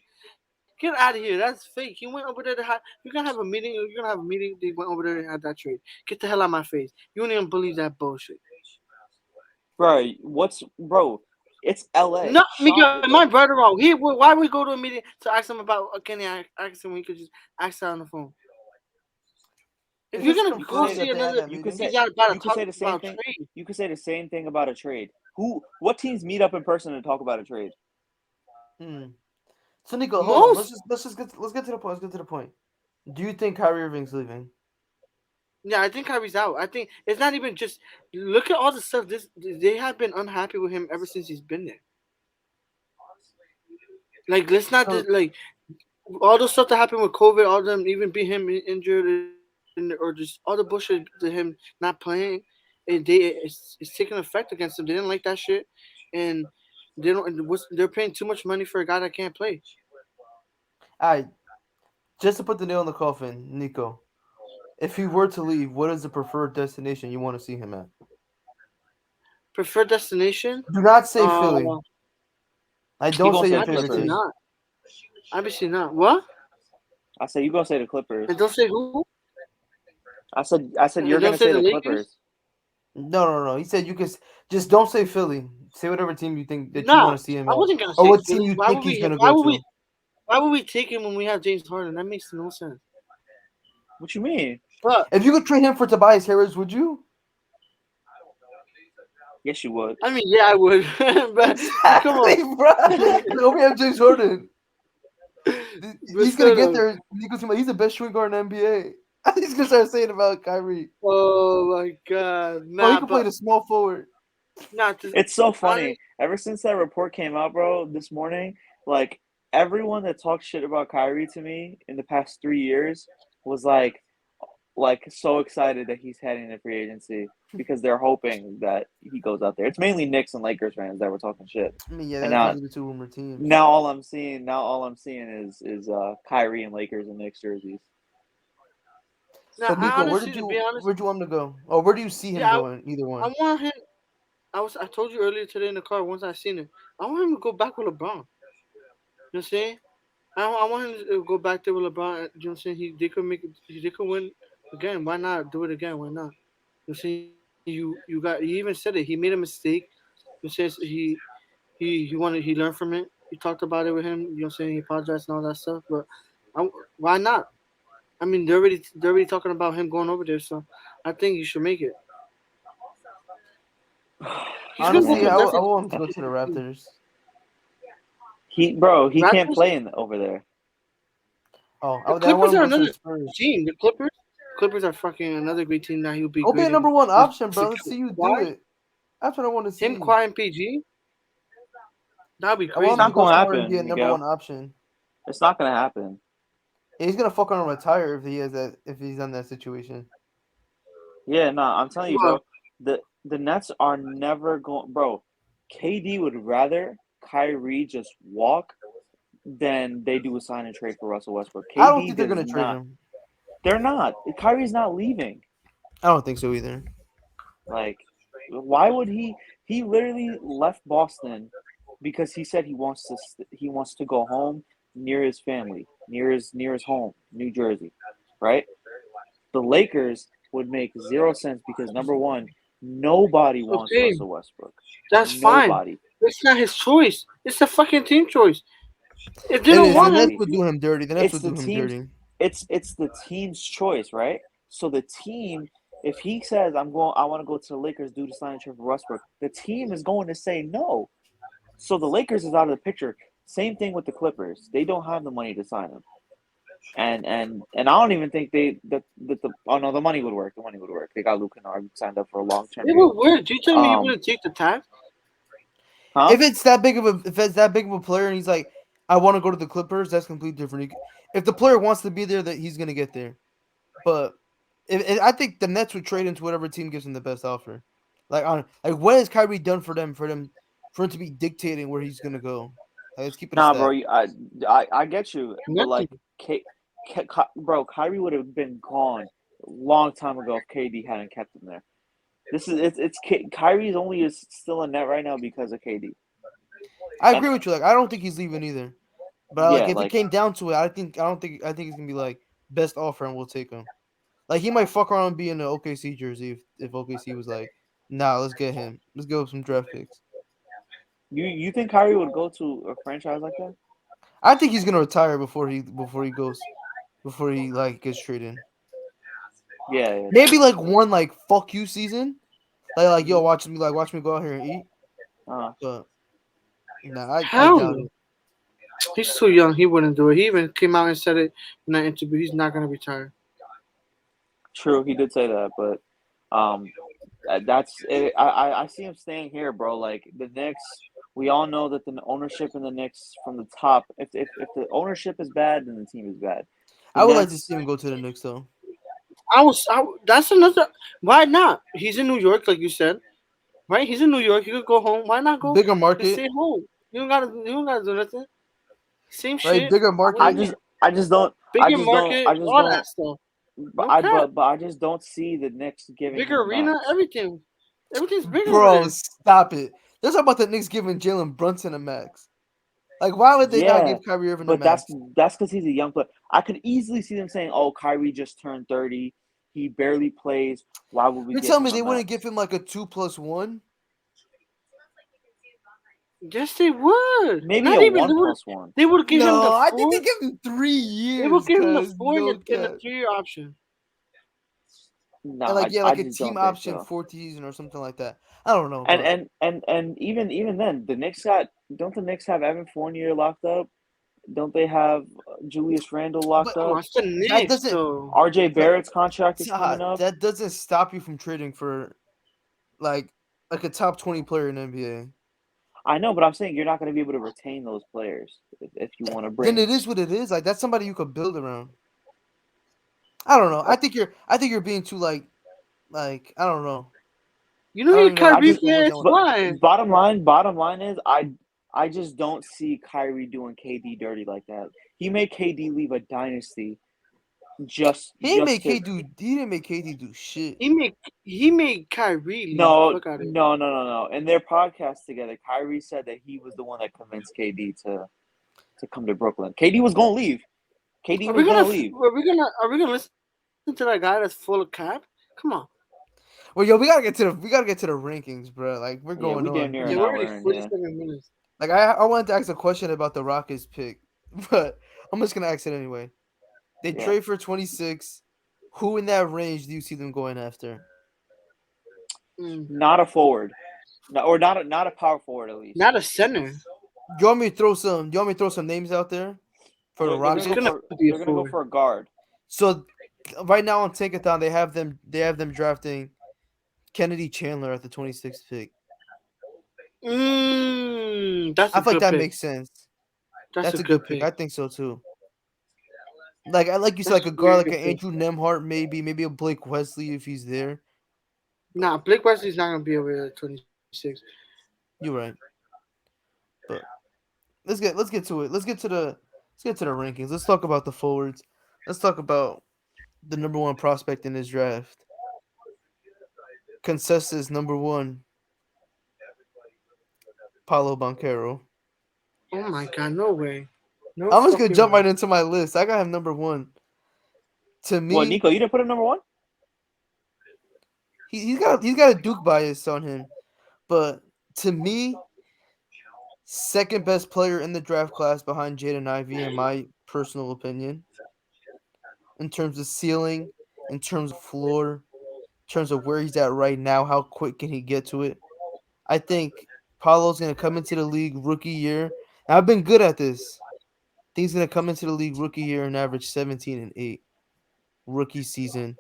Get out of here. That's fake. He went over there to have. You're gonna have a meeting. You're gonna have a meeting. They went over there and had that trade. Get the hell out of my face. You don't even believe that bullshit. Bro? It's L.A. No, Sean, Miguel, my brother wrong. Why would we go to a meeting to ask him about Kenny? Ask him when we could just ask her on the phone. If It's you're just gonna you could go say confirmed see that. that they had another, that You could meeting. say. he's out about to You could talk say the same about thing. trade. You could say the same thing about a trade. What teams meet up in person to talk about a trade? Hmm. So Nico, hold on. Most, Let's get to the point. Let's get to the point. Do you think Kyrie Irving's leaving? yeah, I think Kyrie's out. I think it's not even just look at all the stuff. They have been unhappy with him ever since he's been there. Like let's not So like all the stuff that happened with COVID, all them even be him injured or just all the bullshit to him not playing, it's taking effect against them. They didn't like that shit, and they're paying too much money for a guy that can't play. I just to put the nail in the coffin, Nico. If he were to leave, what is the preferred destination you want to see him at? Preferred destination? Do not say Uh, Philly. I He don't gonna say say your the favorite obviously team. Clippers. not. Obviously not. What? I said you gonna say the And Clippers. don't say who? I said And you're don't gonna say say the the Lakers. Clippers. No. He said you could just don't say Philly. Say whatever team you think that you Nah, want to see him I at, wasn't gonna or say what team Philly. you think he's gonna go to. Why would we take him when we have James Harden? That makes no sense. What you mean? But If you could trade him for Tobias Harris, would you? Yes, you would. I mean, yeah, I would. But come Exactly, on. bro. Like, we have James Harden. But He's gonna still, get though. there. He's the best shooting guard in the NBA. He's gonna start saying about Kyrie. Oh my god, Bro, he nah, can play but the small forward. nah. Just It's so honest, funny. Ever since that report came out, bro, this morning, like everyone that talked shit about Kyrie to me in the past 3 years was like so excited that he's heading to free agency because they're hoping that he goes out there. It's mainly Knicks and Lakers fans that were talking shit. I mean, yeah, And those now are the two rumored teams. now all I'm seeing is Kyrie and Lakers and Knicks jerseys. So nah. I Nico, honestly, to be honest, where'd you want him to go, or where do you see him yeah, going? Either I one. want him. I told you earlier today in the car. Once I seen him, I want him to go back with LeBron. You know what I'm saying? I want him to go back there with LeBron. You know what I'm saying? They could they could win again. Why not do it again? Why not? You know what I'm saying? You got. You even said it. He made a mistake. You says he learned from it. He talked about it with him. You know what I'm saying? He apologized and all that stuff. But why not? I mean, they're already talking about him going over there. So I think you should make it. He's gonna go Honestly, to Man, I that's want him to go to the Raptors. he can't Raptors. play in over there. Oh, The I want Clippers him are to go to the another Spurs. team. The Clippers are fucking another great team that he'll be Go be a great in. number one With option, bro. Let's see you do Kawhi, it. That's what I want to him, see. Kawhi, and PG, that'd be I want It's him to not crazy. go gonna somewhere and be a happen, number Miguel. one option. It's not gonna happen. Yeah, he's gonna fuck on and retire if he has that. If he's in that situation. Yeah, no, I'm telling you, Well, bro. The Nets are never going, bro. KD would rather Kyrie just walk than they do a sign and trade for Russell Westbrook. I don't KD think they're does gonna trade not. him. They're not. Kyrie's not leaving. I don't think so either. Like, why would he? He literally left Boston because he said he wants to go home near his family, near his home, New Jersey, right? The Lakers would make zero sense because number one, nobody wants okay, Russell Westbrook. that's fine. Nobody. It's not his choice. It's a fucking team choice. If they It don't is. The want Nets him, Exactly. would do him dirty. The Nets It's would the do him team's dirty. it's the team's choice, right? So the team, if he says I want to go to the Lakers due to signing trade for Westbrook, the team is going to say no. So the Lakers is out of the picture. Same thing with the Clippers. They don't have the money to sign him. And I don't even think oh no, the money would work. The money would work. They got Luke Kennard signed up for a long term it deal. would work. Do you tell me he Um, wouldn't take the tax? huh? If it's that big of a player, and he's like, I want to go to the Clippers, that's completely different. If the player wants to be there, that he's gonna get there. But I think the Nets would trade into whatever team gives him the best offer. Like what has Kyrie done for them for him to be dictating where he's gonna go? Like, let's keep it a Nah, bro. stat. I get you, but Nothing. like, bro, Kyrie would have been gone a long time ago if KD hadn't kept him there. Kyrie's only is still in net right now because of KD. I And agree with you. Like, I don't think he's leaving either. But like, yeah, if it like came down to it, I think it's gonna be like best offer, and we'll take him. Like, he might fuck around and be in the OKC jersey if OKC was like, nah, let's get him. Let's go with some draft picks. you think Kyrie would go to a franchise like that? I think he's gonna retire before he like gets traded. Yeah, yeah, Maybe true. like one like fuck you season. Like yo, Mhm. watch me go out here and eat. Uh, But nah, I Hell doubt no. it. He's too young. He wouldn't do it. He even came out and said it in that interview. He's not gonna retire. true, he did say that, but that's it. I see him staying here, bro. Like the Knicks, we all know that the ownership in the Knicks from the top. If the ownership is bad, then the team is bad. The I would like to Nets, see him go to the Knicks though. That's another. Why not? He's in New York, like you said, right? He's in New York. He could go home. Why not go Bigger and market, stay home? You don't gotta do nothing. Same right? shit. Bigger I market. just I just don't I Bigger just don't market, I just all don't that stuff. but No cap. I just don't see the Knicks giving Bigger him the arena, max. everything. Everything's bigger over Bro, there. stop it. They're talking about the Knicks giving Jalen Brunson a max. Like, why would they not Yeah, give Kyrie Irving a but max? that's because he's a young player. I could easily see them saying, "Oh, Kyrie just turned 30. He barely plays. Why would we You're give telling me him a they wouldn't give max?" him like a 2+1? Yes, they would. Maybe Not a even one plus one. they would give him No, the I think they four. give him 3 They would years, give him the cuz four no and the cap. 3 year option. No, And like, yeah, I like a just team don't think option so. fourth season or something like that. I don't know, And but and and and even then, the Knicks got don't the Knicks have Evan Fournier locked up? Don't they have Julius Randle but locked Come on, up? it's the that Knicks doesn't though. R.J. but Barrett's contract is coming up. that doesn't stop you from trading for like like a top 20 player in NBA. I know, but I'm saying you're not going to be able to retain those players if you want to Then bring. it is what it is. Like, that's somebody you could build around. I don't know. I think you're being too like I don't know. You know I don't he even know how to I Kyrie put just, the words fan I is want to but put. fine. bottom line is I just don't see Kyrie doing KD dirty like that. He made KD leave a dynasty just to He didn't make KD do shit. He made Kyrie leave. no Fuck out of here. no no no no. In their podcast together, Kyrie said that he was the one that convinced KD to come to Brooklyn. KD was gonna leave. KD Are we was gonna gonna leave. are we gonna listen to that guy that's full of cap? Come on. Well, yo, we gotta get to the rankings, bro. Like, we're Yeah, going we damn on. near Yeah, an we're already hour in. Yeah, 47 minutes. Like, I wanted to ask a question about the Rockets pick, but I'm just gonna ask it anyway. They yeah. trade for 26. Who in that range do you see them going after? Mm. Not a forward, no, or not a power forward at least. Not a center. You want me to throw some? You want me to throw some names out there for the They're gonna It's go gonna Rockets? for be a they're gonna go forward. for a guard. So right now on Tankathon, they have them drafting Kennedy Chandler at the 26th pick. That's I a feel like good that pick. makes sense. That's a That's a good good pick. pick. I think so too. Like, I like you said, That's like a a guard, very like good an pick. Andrew Nemhart, maybe a Blake Wesley if he's there. But Nah, Blake Wesley's not gonna be over there at 26. you're right. But let's get to it. Let's get to the rankings. Let's talk about the forwards. Let's talk about the number one prospect in this draft. Consensus number one, Paulo Banchero. Oh my god, no way. No I'm just gonna fucking jump way. right into my list. I got him number one. To What, me, Nico? You didn't put him number one? he's got a Duke bias on him, but to me, second best player in the draft class behind Jaden Ivey, in my personal opinion, in terms of ceiling, in terms of floor, in terms of where he's at right now, how quick can he get to it? I think Paulo's gonna come into the league rookie year. And I've been good at this. I think he's gonna come into the league rookie year and average 17 and 8 rookie season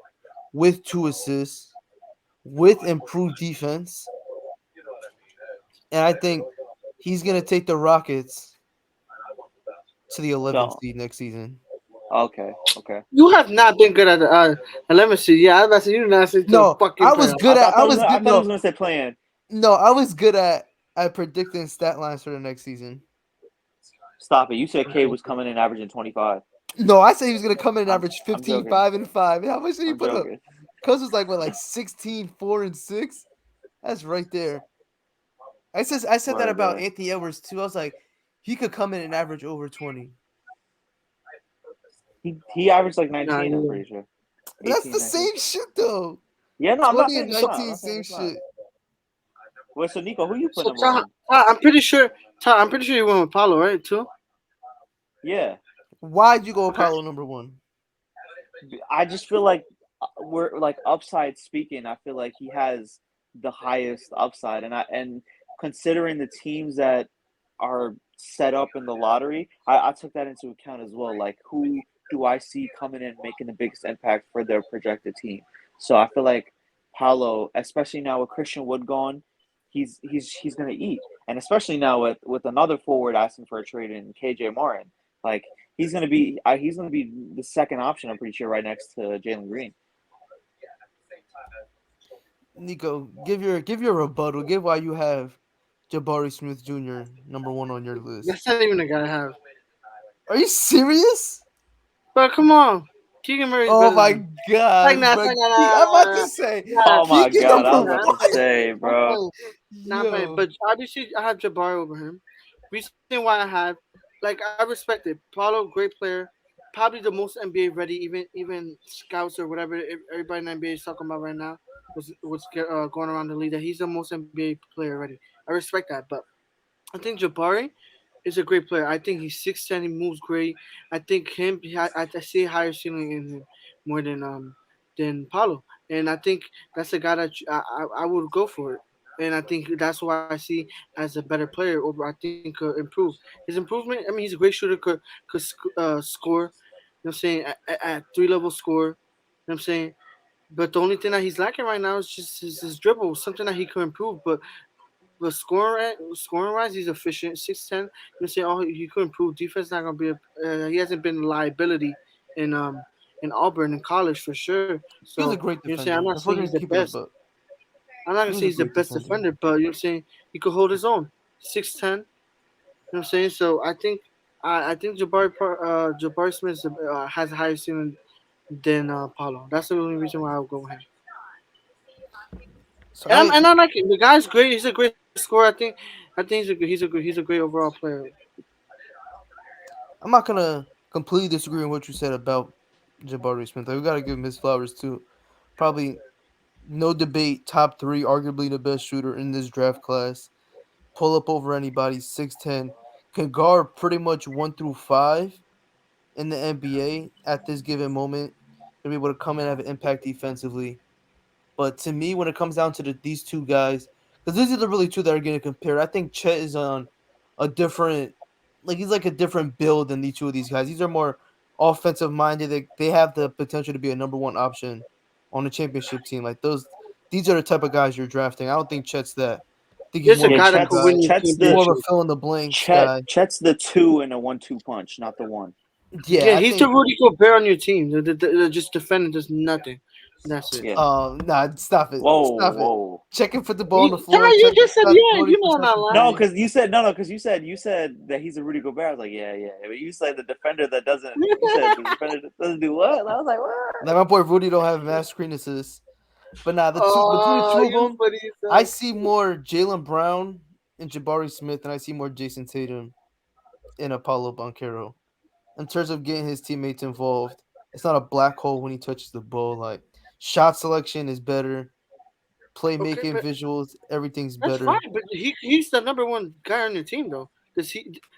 with 2 assists, with improved defense. And I think he's gonna take the Rockets to the 11th No. seed next season. Okay. Okay. You have not been good at the 11 seed. Yeah, I was about to say you not say to the No, fucking playoffs. I thought he was gonna say playing. no, I was good at predicting stat lines for the next season. Stop it. You said K Okay. was coming in averaging 25. No, I said he was gonna come in and average I'm 15, joking. 5 and 5. How much did he I'm put up? joking. Cousins like what, like 16, 4, and 6? That's right there. I said that Right, about right. Anthony Edwards too. I was like, he could come in and average over 20. He averaged like Nah, 19. I'm yeah. pretty sure. But that's 18, the 19. same shit though. Yeah, no, I'm not 20 saying and it's not. I'm 19, not saying same it's not. shit. Wait, so Nico, who you put So number one? I'm pretty sure you went with Paulo, right? Too. Yeah, Why'd you go Okay. Apollo number one? I just feel like we're like upside speaking. I feel like he has the highest upside, and considering the teams that are set up in the lottery, I took that into account as well. Like, who do I see coming in making the biggest impact for their projected team? So I feel like Paulo, especially now with Christian Wood gone, he's gonna eat, and especially now with another forward asking for a trade in KJ Martin, like. He's gonna be the second option. I'm pretty sure right next to Jalen Green. Nico, give your rebuttal. Give why you have Jabari Smith Jr. number one on your list. That's not even a guy I have. Are you serious? But come on, Keegan Murray's Oh better than my him. Like, god, nah, bro. nah, nah, I'm about nah, to say nah, nah, Oh my Keegan god, I number was nah, about I'm to one. playing. say, I'm bro. playing. Nah, I'm playing. Yo, But obviously, I have Jabari over him. Reason why I have, like, I respect it. Paulo, great player, probably the most NBA ready. Even scouts or whatever everybody in the NBA is talking about right now was going around the league that he's the most NBA player ready. I respect that, but I think Jabari is a great player. I think he's 6'10". He moves great. I think I see a higher ceiling in him more than Paulo, and I think that's a guy that I would go for it. And I think that's why I see as a better player over. I think could improve his improvement. I mean, he's a great shooter. Could score. You know what I'm saying at 3 level score. You know what I'm saying. But the only thing that he's lacking right now is just his dribble, something that he could improve. But scoring wise, he's efficient. 6'10". You say, oh, he could improve. Defense not gonna be. He hasn't been a liability in um in Auburn in college for sure. he was So a great you know, saying I'm defender. not If we're saying he's gonna the keep it a best. buck, I'm not he gonna was say a he's the great best defender. defender, but you know, saying he could hold his own. 6'10". You know what I'm saying? So I think Jabari Smith has a higher ceiling than Paulo. That's the only reason why I would go with him. So I And I like it. The guy's great. He's a great scorer. I think he's a great overall player. I'm not gonna completely disagree with what you said about Jabari Smith. Like, we gotta give him his flowers too. Probably no debate, top three, arguably the best shooter in this draft class. Pull up over anybody, 6'10", can guard pretty much 1 through 5 in the NBA at this given moment. To be able to come in and have an impact defensively. But to me, when it comes down to these two guys, because these are the really two that are getting compared, I think Chet is on a different, like he's like a different build than the two of these guys. These are more offensive minded. They have the potential to be a number one option on a championship team. Like these are the type of guys you're drafting. I don't think Chet's that. I think he's Just more a of Yeah, a guy that two could guy. win you a Chet's He's the more of a championship. fill in the blanks guy. Chet's the two in a 1-2 punch, not the one. Yeah, Yeah, I he's the think. Rudy Gobert on your team. Just defending does nothing. That's it. Yeah. Nah, stop it, Whoa, stop it. whoa. Check and put the ball on the Ty, floor. you Check the just said shot yeah. You know I'm 40% not from No, lying. three. because you said that he's a Rudy Gobert. I was like, yeah. But you said the defender that doesn't. You said the defender that doesn't do what? And I was like, what? Like my boy Rudy don't have mass screen assists. But nah, the two between the Oh, two of you them, funny I son. see more Jalen Brown and Jabari Smith, and I see more Jason Tatum and Apollo Banchero. In terms of getting his teammates involved, it's not a black hole when he touches the ball. Like shot selection is better, Okay, playmaking, but visuals, everything's that's fine. better. But he's the number one guy on your team though. Cause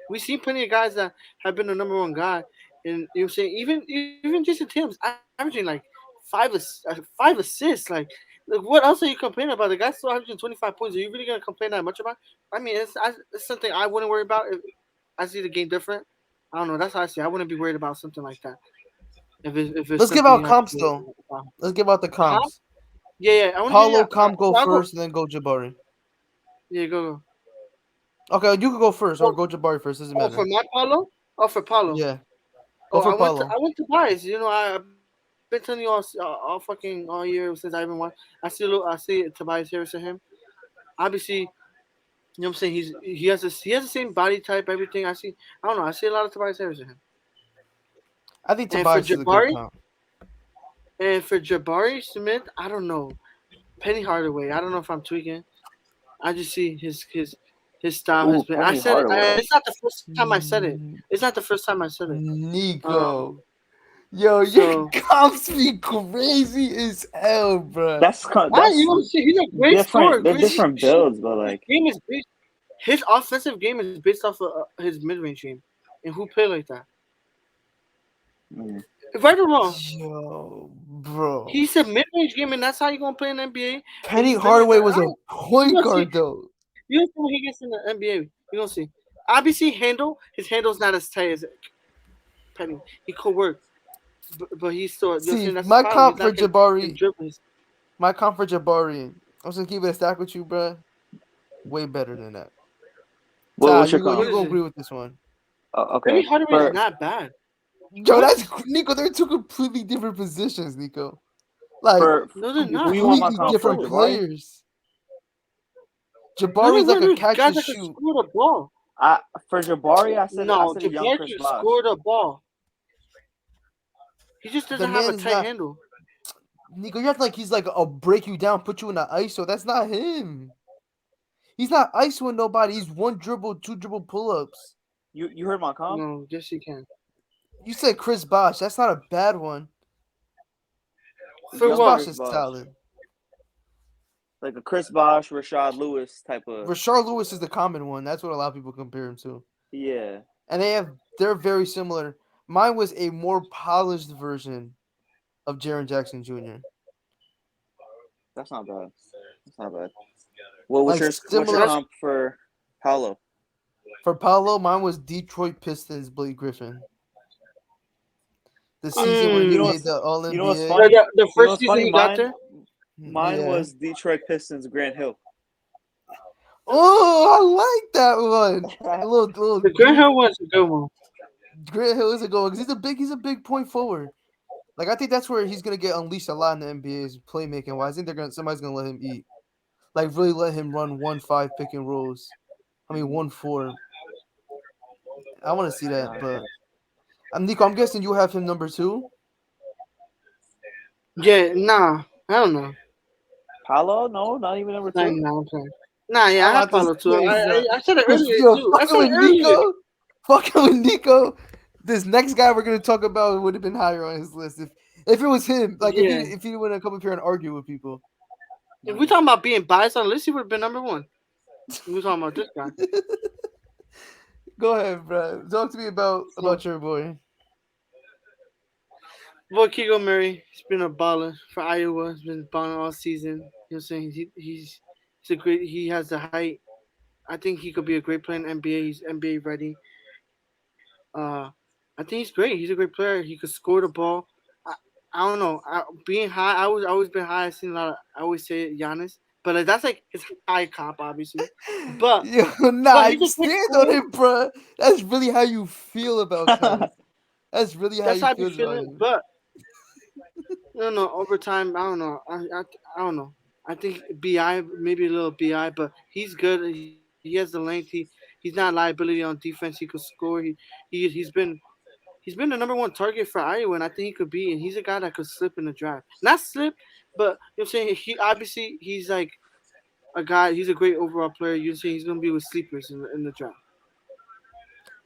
we seen plenty of guys that have been the number one guy, and you know what I'm saying even Jason Tatum's averaging like five assists. Like what else are you complaining about? The guy's still averaging 25 points. Are you really gonna complain that much about? I mean, it's something I wouldn't worry about. If I see the game different. I don't know. That's how I see. I wouldn't be worried about something like that. If it's Let's give something out you have to comps do. though. Let's give out the Comp? comps. Yeah. I want to hear Paulo you. comp go So I'll go. first, and then go Jabari. Yeah, go. Okay, you could go first or Oh, go Jabari first. Doesn't oh, for matter. my Paulo? Oh, for Paulo. Yeah, go Oh, for I Paulo. went to Bias. You know, I've been telling you all fucking all year since I even watched. I see Tobias Harris in him. Obviously, you know what I'm saying. He has the same body type, everything. I don't know. I see a lot of Tobias Harris in him. I think And for Tobias is a good Jabari, comp. And for Jabari Smith, I don't know. Penny Hardaway, I don't know if I'm tweaking. I just see his style has Ooh, been. I Penny said it. Hardaway. It's not the first time I said it. Mm, It's not the first time I said it. Nico. Um. Yo, your So comps be crazy as hell, bruh. why you That's don't see? He's a great scorer. different. They're Great. different builds, but His like, game is based. His offensive game is based off of his mid range game, and who play like that? mm, Right or wrong? Yo, bro. He's a mid range game, and that's how you gonna play in the NBA. And Penny he's been like Hardaway that. was a You point gonna see. guard, though. You gonna see when he gets in the NBA. You gonna see. Obviously, his handle's not as tight as Penny. He could work, but he's still. You know what I'm See, saying? That's the my problem. He's comp for not can Jabari, dribble. I'm just gonna keep it a stack with you, bruh. Way better than that. what, Ty, what's your What you comp? is gonna it? agree with this one? Penny Okay, Hardaway is for not bad. Yo, What? that's Nico. They're two completely different positions, Nico. Like for No, they're who not. you want He's my completely small comp for? different forward. Jabari? players. No, they Jabari's like were a no catch guys and that could shoot. score the ball. For Jabari, I No, said a young Jabari Chris can Bosh. score the ball. He just The doesn't have man a is tight not handle. Nico. You have like he's like a break you down, put you in the ISO. That's not him. He's not ISOing nobody. He's one dribble, two dribble pull ups. You heard my comp? No, yes he can. You said Chris Bosh. That's not a bad one. For Chris Young what? Bosh Chris is Bosh, solid. like a Chris Bosh, Rashad Lewis type of. Rashard Lewis is the common one. That's what a lot of people compare him to. Yeah, And they're very similar. Mine was a more polished version of Jaren Jackson Jr. that's not bad. That's not bad. Well, Like what's your similar That's comp for Paolo? for Paolo, mine was Detroit Pistons Blake Griffin. The season where he You know mm, made what's the All you know what's NBA. funny? the You know first what's season funny? he got there. Mine Yeah. was Detroit Pistons Grant Hill. Oh, I like that one. A little The Grant Hill one's a good one. Grant Hill is a goal because he's a big point forward. Like I think that's where he's gonna get unleashed a lot in the NBA is playmaking wise. I think somebody's gonna let him eat. Like really let him run 1-5 pick and rolls. I mean 1-4. I want to see that, Nah, but Nico, I'm guessing you have him number two. Yeah, nah, I don't know. Paolo? No, not even number Nah, two. nah, I'm sorry. Nah, yeah, I I'm have about to Paulo too. say, son, I said it earlier yo, too. I fucking said it with earlier. Nico, fucking with Nico. This next guy we're gonna talk about would have been higher on his list if it was him. Like Yeah. if he wouldn't come up here and argue with people. If we talking about being biased on the list, he would have been number one. We talking about this guy. Go ahead, bro. Talk to me So, about your boy. boy, Keegan Murray, he's been a baller for Iowa. He's been balling all season. You know what I'm saying? He's a great. He has the height. I think he could be a great player in the NBA. He's NBA ready. I think he's great. He's a great player. He could score the ball. I, I don't know. Being high, I always been high. I've seen a lot. I always say Giannis, but like, that's like his high comp, obviously. But Yo, but nah, he's a great stand on scorer. him, bro. That's really how you feel about Cuz. That's really how That's you how I be feel about feeling. him. But I don't know. Over time, I don't know. I don't know. I think Bi maybe a little Bi, but he's good. He has the length. He's not liability on defense. He could score. He's been the number one target for Iowa, and I think he could be. And he's a guy that could slip in the draft. Not slip, but you know what I'm saying. He obviously he's like a guy. He's a great overall player. You're saying he's gonna be with sleepers in the draft.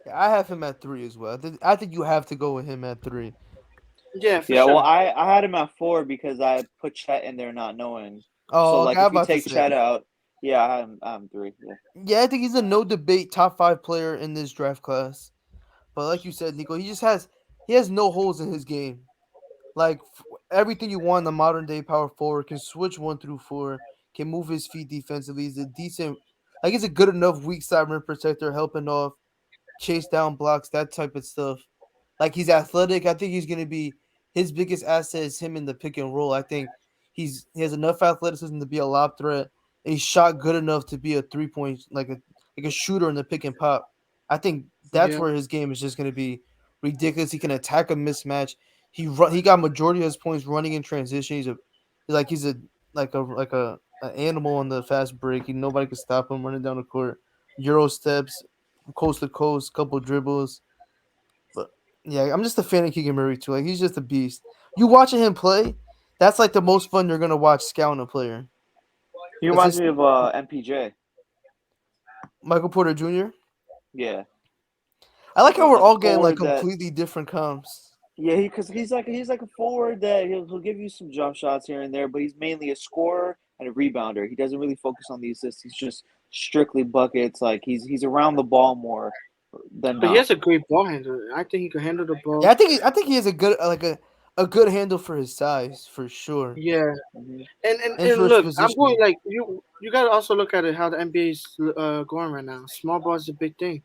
Yeah, I have him at 3 as well. I think you have to go with him at 3. Yeah, for Yeah, well, sure. I had him at four because I put Chet in there not knowing. So Oh, okay, like, I'm if you about to take Chet say. out, yeah, I have him three. Yeah. Yeah, I think he's a no debate top 5 player in this draft class. But like you said, Nico, he has no holes in his game. Like everything you want in the modern day power forward can switch 1 through 4, can move his feet defensively. He's a decent, like he's a good enough weak side rim protector, helping off, chase down blocks, that type of stuff. Like he's athletic. I think he's gonna be his biggest asset is him in the pick and roll. I think he has enough athleticism to be a lob threat. And he's shot good enough to be a 3 point like a shooter in the pick and pop. I think that's Yeah, where his game is just gonna be ridiculous. He can attack a mismatch. He got majority of his points running in transition. He's a an animal on the fast break. Nobody can stop him running down the court. Euro steps, coast to coast, couple dribbles. But Yeah, I'm just a fan of Keegan Murray too. Like he's just a beast. You watching him play, that's like the most fun you're gonna watch scouting a player. He Cause reminds his me of MPJ. Michael Porter Jr. Yeah, I like how we're like a all getting like forward that. completely different comps. Yeah, because he's like a forward that he'll give you some jump shots here and there, but he's mainly a scorer and a rebounder. He doesn't really focus on the assists. He's just strictly buckets. Like he's around the ball more than But he not. has a great ball handler. I think he can handle the Yeah, ball. I think he has a good like a good handle for his size for sure, Yeah, Hmm. and and for his look, I'm going position. like you got to also look at it how the NBA is going right now. Small ball is a big thing.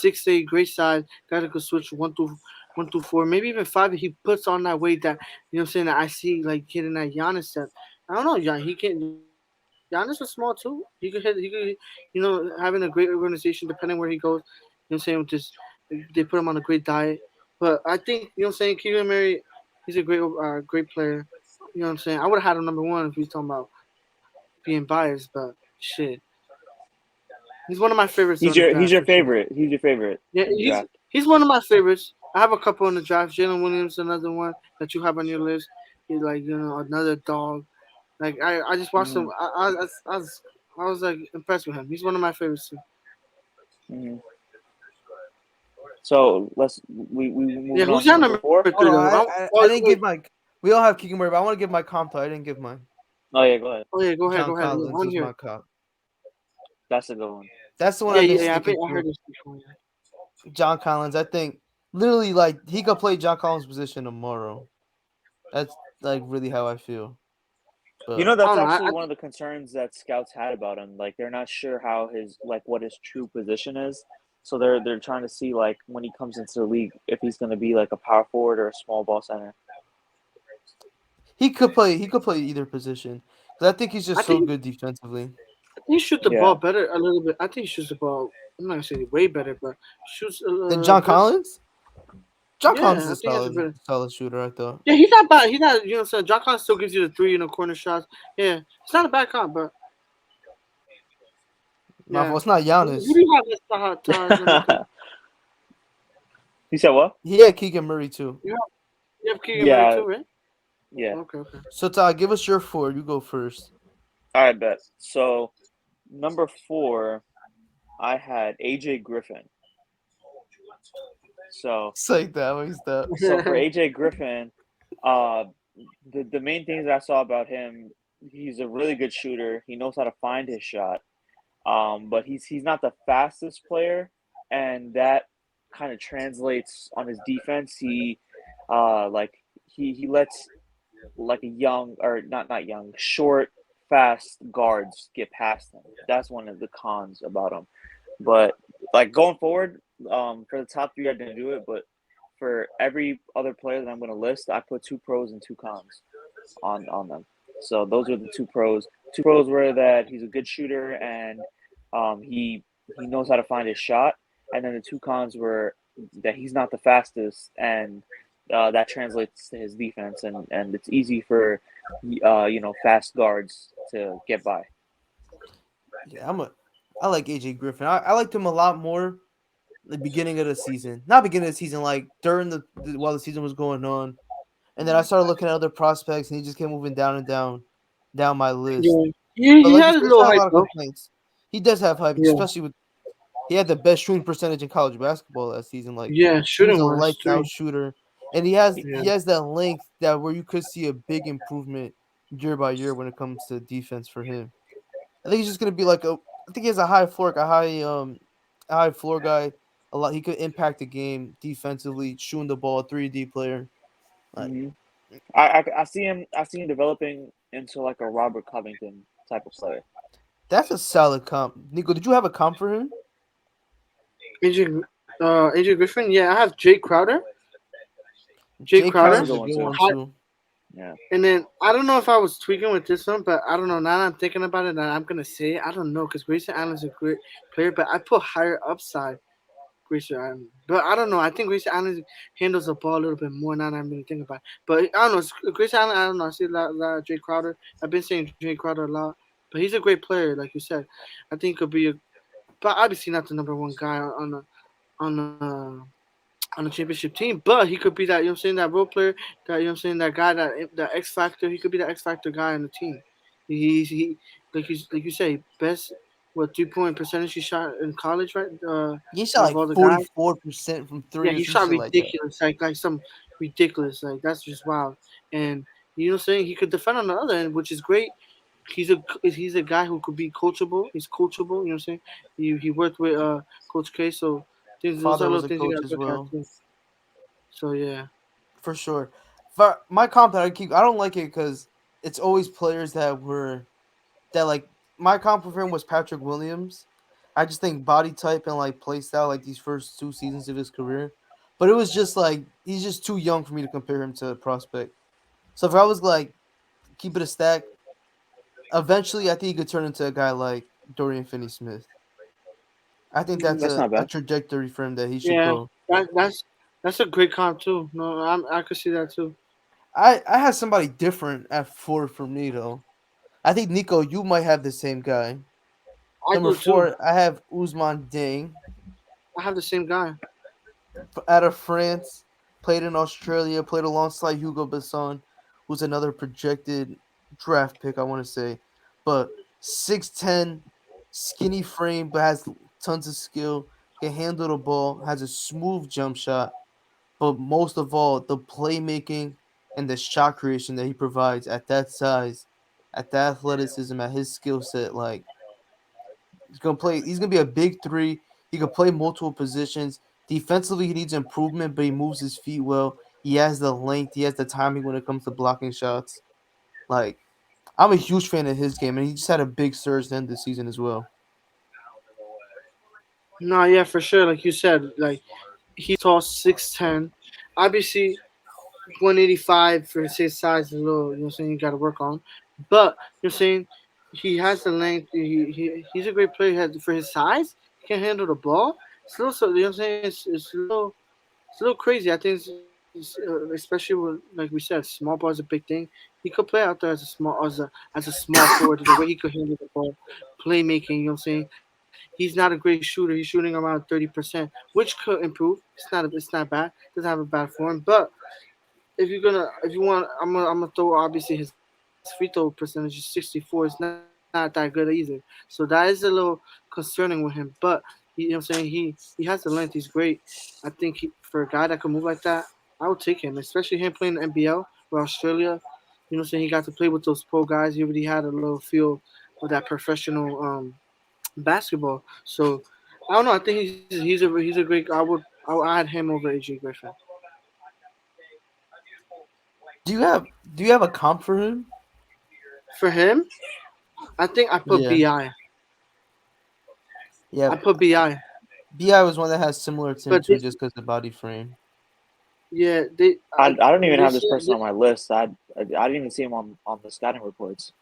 6'8", great size. Guy that could switch one through four, maybe even five. If he puts on that weight that you know what I'm saying that I see like hitting that Giannis step. I don't know, yeah, he can. Giannis is small too. He could hit. He could having a great organization depending where he goes. You know what I'm saying with this, they put him on a great diet. But I think you know what I'm saying. Keegan Murray, he's a great player. You know what I'm saying? I would have had him number one if he's talking about being biased, but shit, he's one of my favorites on the draft He's for your sure. favorite. He's your favorite Yeah, in the draft. he's one of my favorites. I have a couple in the draft. Jalen Williams, another one that you have on your list. He's like another dog. Like I just watched him. Hmm. I was like impressed with him. He's one of my favorites too. Hmm. So we Yeah, moving on who's to your number number three four. though? Hold on, I Oh didn't wait. give my. We all have Keegan Murray, but I want to give my comp. I didn't give mine. Oh yeah, go ahead. Oh yeah, go ahead, John go ahead. Yeah, I Collins want to was hear. my comp. That's a good one. That's the one Yeah, I've been yeah, yeah. sticking I heard to. this before. Yeah. John Collins. I think literally like he could play John Collins' position tomorrow. That's like really how I feel. You But know, I that's don't know. actually one of the concerns that scouts had about him. Like they're not sure how his like what his true position is. So they're trying to see like when he comes into the league if he's going to be like a power forward or a small ball center. he could play. He could play either position. 'Cause I think he's I just so think good defensively. he shoots the ball Yeah. better a little bit. I think he shoots the ball. I'm not gonna say way better, but shoots Then John better. Collins. John Collins is Yeah, a I think he has a better. solid shooter. I thought. Yeah, he's not bad. He's not. You know, so John Collins still gives you the three, corner shots. Yeah, it's not a bad comp, but My yeah. fault. It's not Who Giannis. do you have as Taha's number three? You said what? He had Keegan Murray too. You have Keegan Murray Yeah, too, right? yeah. Okay, okay. So Todd, give us your four. You go first. I bet. So number four, I had AJ Griffin. So It's like that. What is that? for AJ Griffin, uh, the main things I saw about him, he's a really good shooter. He knows how to find his shot. But he's not the fastest player, and that kind of translates on his defense. Like he lets like a young or not young, short, fast guards get past him. That's one of the cons about him. But like going forward, for the top three, I didn't do it, but for every other player that I'm going to list, I put two pros and two cons on them. So those are the two pros. Two pros were that he's a good shooter and he knows how to find his shot, and then the two cons were that he's not the fastest, and that translates to his defense, and it's easy for fast guards to get by. Yeah, I like AJ Griffin. I liked him a lot more the beginning of the season. Not beginning of the season, like during while the season was going on. And then I Mm-hmm. started looking at other prospects, and he just kept moving down and down my list. Yeah, But he like you had said, a he's little had a hype lot of though. complaints. He does have hype, Yeah, especially with he had the best shooting percentage in college basketball last season. Like yeah, he was shooting a wise lights out three. shooter, and he Yeah, has that length that where you could see a big improvement year by year when it comes to defense for him. I think he's just gonna be like a. I think he has a high floor, a high floor guy. A lot. He could impact the game defensively, shooting the ball, 3D player. Like Mm-hmm. I see him. I see him developing into like a Robert Covington type of player. that's a solid comp. Nico, did you have a comp for him? AJ AJ Griffin. Yeah, I have Jay Crowder. Jay Jay That's Crowder. a Crowder's good a one good too. one too. Yeah. And then I don't know if I was tweaking with this one, but I don't know. Now that I'm thinking about it, and I'm gonna say it, I don't know because Grayson Allen's a great player, but I put higher upside Grayson Allen. But I don't know. I think Grayson Allen handles the ball a little bit more now that I'm really thinking about it. But I don't know. Grayson Allen, I don't know. I see a lot of Jay Crowder. I've been saying Jay Crowder a lot, but he's a great player, like you said. I think he could be but obviously not the number one guy on the on a championship team. But he could be that, that role player, that, that guy, that X factor. He could be the X factor guy on the team. He like you say, best what 3 point percentage he shot in college, right? He shot Out of like all the guys, 44% from yeah, three or he some shot shit like that. ridiculous, like some ridiculous, like that's just wild. And saying he could defend on the other end, which is great. He's a guy who could be coachable. He's coachable. You know what I'm saying? He worked with Coach K, so those are Father was little a things you coach gotta as look at well, too. So yeah. for sure. For my comp that I don't like it because it's always players that like my comp for him was Patrick Williams. I just think body type and like play style, like these first 2 seasons of his career, but it was just like he's just too young for me to compare him to a prospect. So if I was like keep it a stack, eventually I think he could turn into a guy like Dorian Finney-Smith. I think that's That's Mm, not a bad. trajectory for him that he should yeah, go. that's a great comp too. No, I could see that too. I had somebody different at 4 for me though. I think Nico, you might have the same guy. I Number do too. 4, I have Usman Deng I have the same guy. out of France. Played in Australia. Played alongside Hugo Besson, who's another projected draft pick. I want to say, but 6'10", skinny frame, but has tons of skill. Can handle the ball. Has a smooth jump shot. But most of all, the playmaking and the shot creation that he provides at that size, at that athleticism, at his skill set, like he's gonna play. He's gonna be a big three. He can play multiple positions. Defensively, he needs improvement, but he moves his feet well. He has the length. He has the timing when it comes to blocking shots. Like I'm a huge fan of his game, and he just had a big surge at the end of the season as well. No, yeah, for sure. Like you said, like he's tall, 6'10". Obviously, 185 for his size is a little. You got to work on. But saying he has the length. He's a great player. For his size, he can handle the ball. It's a little, so saying it's a little crazy. I think, especially with, like we said, small ball is a big thing. He could play out there as a small forward. The way he could handle the ball, playmaking. He's not a great shooter. He's shooting around 30%, which could improve. It's not bad. Doesn't have a bad form. But if you want, I'm gonna throw obviously his free throw percentage is 64. It's not that good either. So that is a little concerning with him. But I'm saying he has the length. He's great. I think for a guy that can move like that, I would take him, especially him playing the NBL or Australia. He got to play with those pro guys. He already had a little feel of that professional basketball. So I don't know. I think he's a great. I would add him over AJ Griffin. Do you have a comp for him? For him, I think I put Yeah, Bi. yeah. I put Bi. Bi was one that has similar to him But too, just because the body frame. yeah, I don't even they have say this person on my list. I didn't even see him on the scouting reports.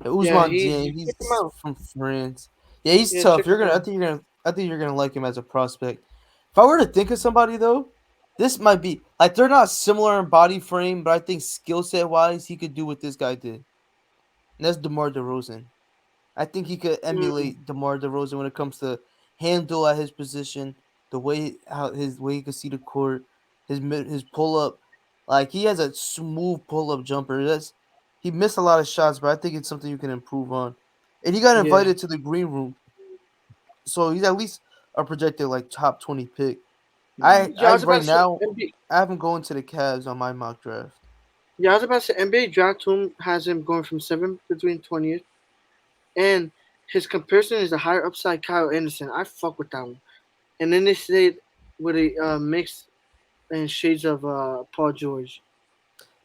Yeah, yeah, Usman he's Dieng, you check him he's out. from France. Yeah, he's Yeah, tough. check You're him gonna. out. I think you're gonna like him as a prospect. If I were to think of somebody though, this might be like they're not similar in body frame, but I think skill set wise, he could do what this guy did. And that's DeMar DeRozan. I think he could Mm, emulate DeMar DeRozan when it comes to handle at his position, the way he could see the court, his pull up, like he has a smooth pull up jumper. He missed a lot of shots, but I think it's something you can improve on. And he got yeah. invited to the green room, so he's at least a projected like top 20 pick. Mhm. Yeah, I I was about right to say now NBA. I have him going to the Cavs on my mock draft. Yeah, I was about to say NBA draft room has him going from 7th between 20th, and his comparison is a higher upside Kyle Anderson. I fuck with that one. And then they say with a mix and shades of Paul George.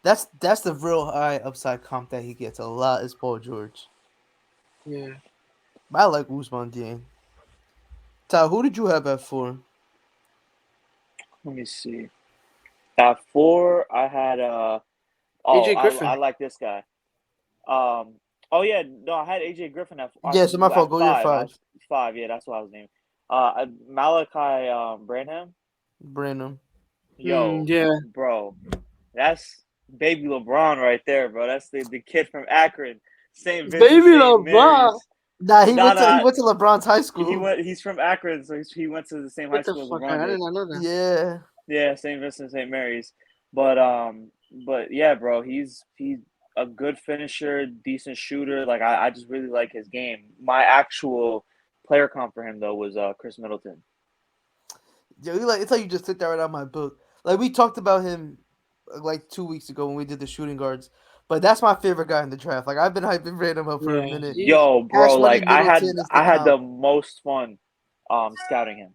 That's the real high upside comp that he gets a lot is Paul George. Yeah. But I like Usman Dieng. Ty, who did you have at 4? Let me see. At 4, I had AJ Griffin. I like this guy. Um. Oh yeah, no, I had AJ Griffin Yeah, so my fault. at Go your 5. 5. 5. Yeah, that's what I was naming. Malachi Branham. Brandon. Yo, Yeah. bro, that's baby LeBron right there, bro. That's the kid from Akron, St. Vincent Baby St. LeBron. Mary's. Nah, Nah, he nah, went to LeBron's high school. he's from Akron, so he went to the same high Get the school as fuck LeBron out. I did did. not know that. Yeah. Yeah, St. Vincent, St. Mary's. But yeah, bro, he's a good finisher, decent shooter. Like I just really like his game. My actual player comp for him though was Chris Middleton. Yeah, it's like you just took that right out of my book. Like we talked about him like 2 weeks ago when we did the shooting guards. But that's my favorite guy in the draft. Like I've been hyping Random up for a Yeah, minute. he's Yo, Cash bro, Money like Middleton is the I had comp. the most fun scouting him.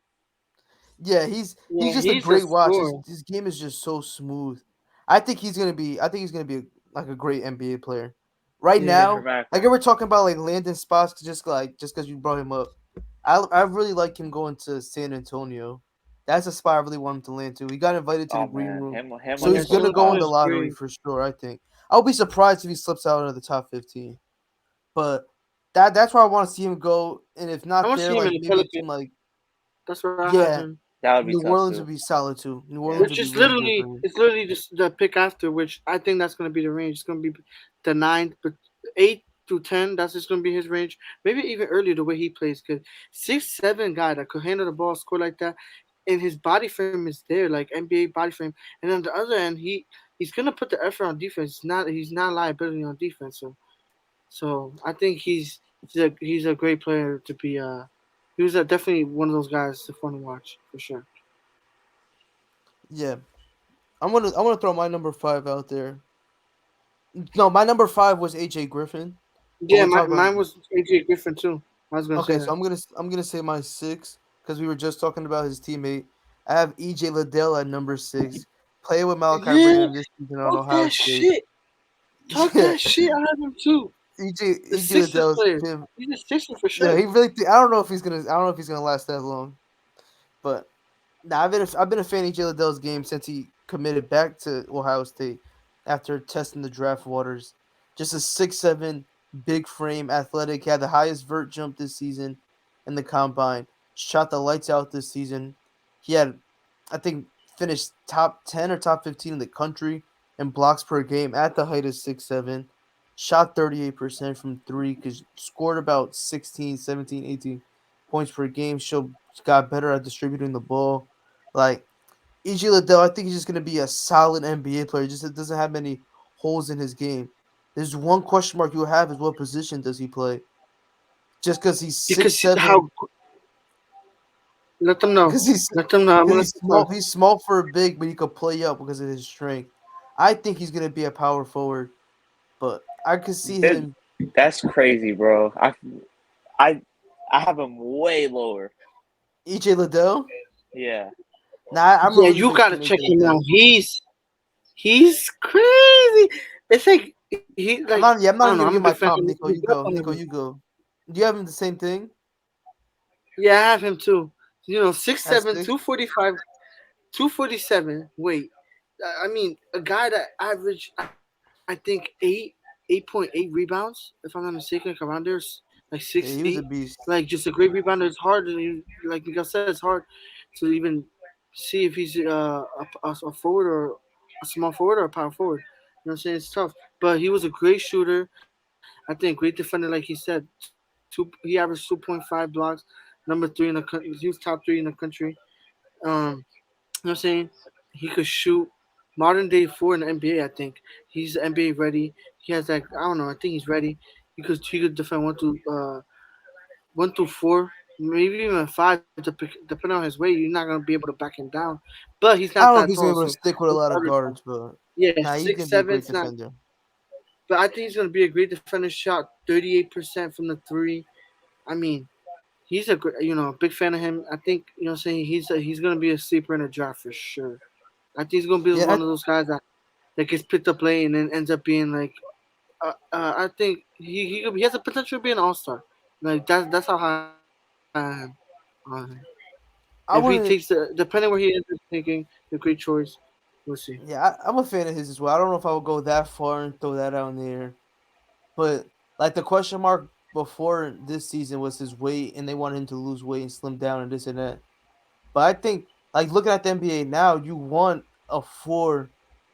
Yeah, he's yeah, just a he's a great watch. His scorer. his game is just so smooth. I think he's gonna be like a great NBA player. Right Yeah, now, Correct. like we were talking about like Landon Spots, just because you brought him up. I really like him going to San Antonio. That's a spot I really want him to land to. He got invited to the Oh green man, room, him so with yeah. he's the gonna San go in Antonio the is Mavs. lottery great. for sure. I think I'll be surprised if he slips out of the top 15. But that's where I want to see him go. And if I not want to there, see him like in the maybe a Pelicans. team like That's where I have yeah, him. That would be New tough Orleans would too. be solid too. New Yeah. Orleans would Which be is really good for literally him. it's literally just the pick after, which I think that's gonna be the range. It's gonna be the ninth, but 8 to 10. That's just gonna be his range. Maybe even earlier the way he plays, cause 6'7" guy that could handle the ball, score like that, and his body frame is there, like NBA body frame. And on the other end, he's gonna put the effort on defense. He's not a liability on defense. So I think he's a great player to be. He was definitely one of those guys to fun to watch for sure. Yeah, I'm gonna throw my number five out there. No, my number five was AJ Griffin, but Yeah, we're talking about mine was AJ Griffin too. I was gonna say okay. So that. I'm gonna say my six because we were just talking about his teammate. I have EJ Liddell at number six. Playing with Malachi Yeah, Branham this season on talk Ohio that State. shit. Talk Yeah, that shit. I have him too. The EJ Sixers Liddell's player. been He's a Sixer for yeah. sure. He really. I don't know if he's gonna. I don't know if he's gonna last that long. But nah, I've been a fan of Jalen Liddell's game since he committed back to Ohio State after testing the draft waters. Just a 6'7", big frame, athletic, had the highest vert jump this season in the combine. Shot the lights out this season. He had, I think, finished top 10 or top 15 in the country in blocks per game at the height of 6'7". Shot 38% from three, cause scored about 16, 17, 18 points per game. Showed got better at distributing the ball. Like EJ Liddell, I think he's just gonna be a solid NBA player. Just it doesn't have many holes in his game. There's one question mark you have is what position does he play? Just because he's six Because seven, how let them know. because he's Let them know. I'm because gonna let he's them small. talk. He's small for a big, but he could play up because of his strength. I think he's gonna be a power forward, but I could see That, him. that's crazy, bro. I I have him way lower. EJ Liddell. Yeah. Nah, I'm a Yeah, really you big gotta fan of check EJ him out. Liddell. He's crazy. It's like he like I'm not. Yeah, I I'm don't not know. even I'm gonna a give big my fan. comp. Nico, He's you up go. on Nico, him. you go. Do you have him the same thing? Yeah, I have him too. Six At seven, six? 245, 247. Wait, I mean a guy that averaged I think 8.8 rebounds if I'm not mistaken, like around there, like six Yeah, eight. he was a Like beast. just a great rebounder. It's hard to like Miguel said, it's hard to even see if he's a forward or a small forward or a power forward. You know what I'm saying? It's tough, but he was a great shooter. I think great defender, like he said. He averaged 2.5 blocks, number three in the country. He was top three in the country. Um, you know what I'm saying? He could shoot modern day four in the NBA. I think he's NBA ready. He has like I don't know. I think he's ready. He could defend 1 through 4, maybe even 5. Depending on his weight, you're not gonna be able to back him down. But he's not I don't know that if he's tall, gonna be able so to stick with a it's lot of harder to. guards, but Yeah, nah, he's six gonna be a seven. great It's not. defender. But I think he's gonna be a great defender. Shot 38% from the three. I mean, he's a great, big fan of him. I think what I'm saying he's gonna be a sleeper in the draft for sure. I think he's gonna be Yeah, one of those guys that gets picked up late and then ends up being like I think he has a potential to be an all star. Like that's how high I am on him. If he takes I wouldn't. depending where he ends up taking the great choice, we'll see. Yeah, I'm a fan of his as well. I don't know if I would go that far and throw that out in the air, but like the question mark before this season was his weight, and they wanted him to lose weight and slim down and this and that. But I think like looking at the NBA now, you want a four,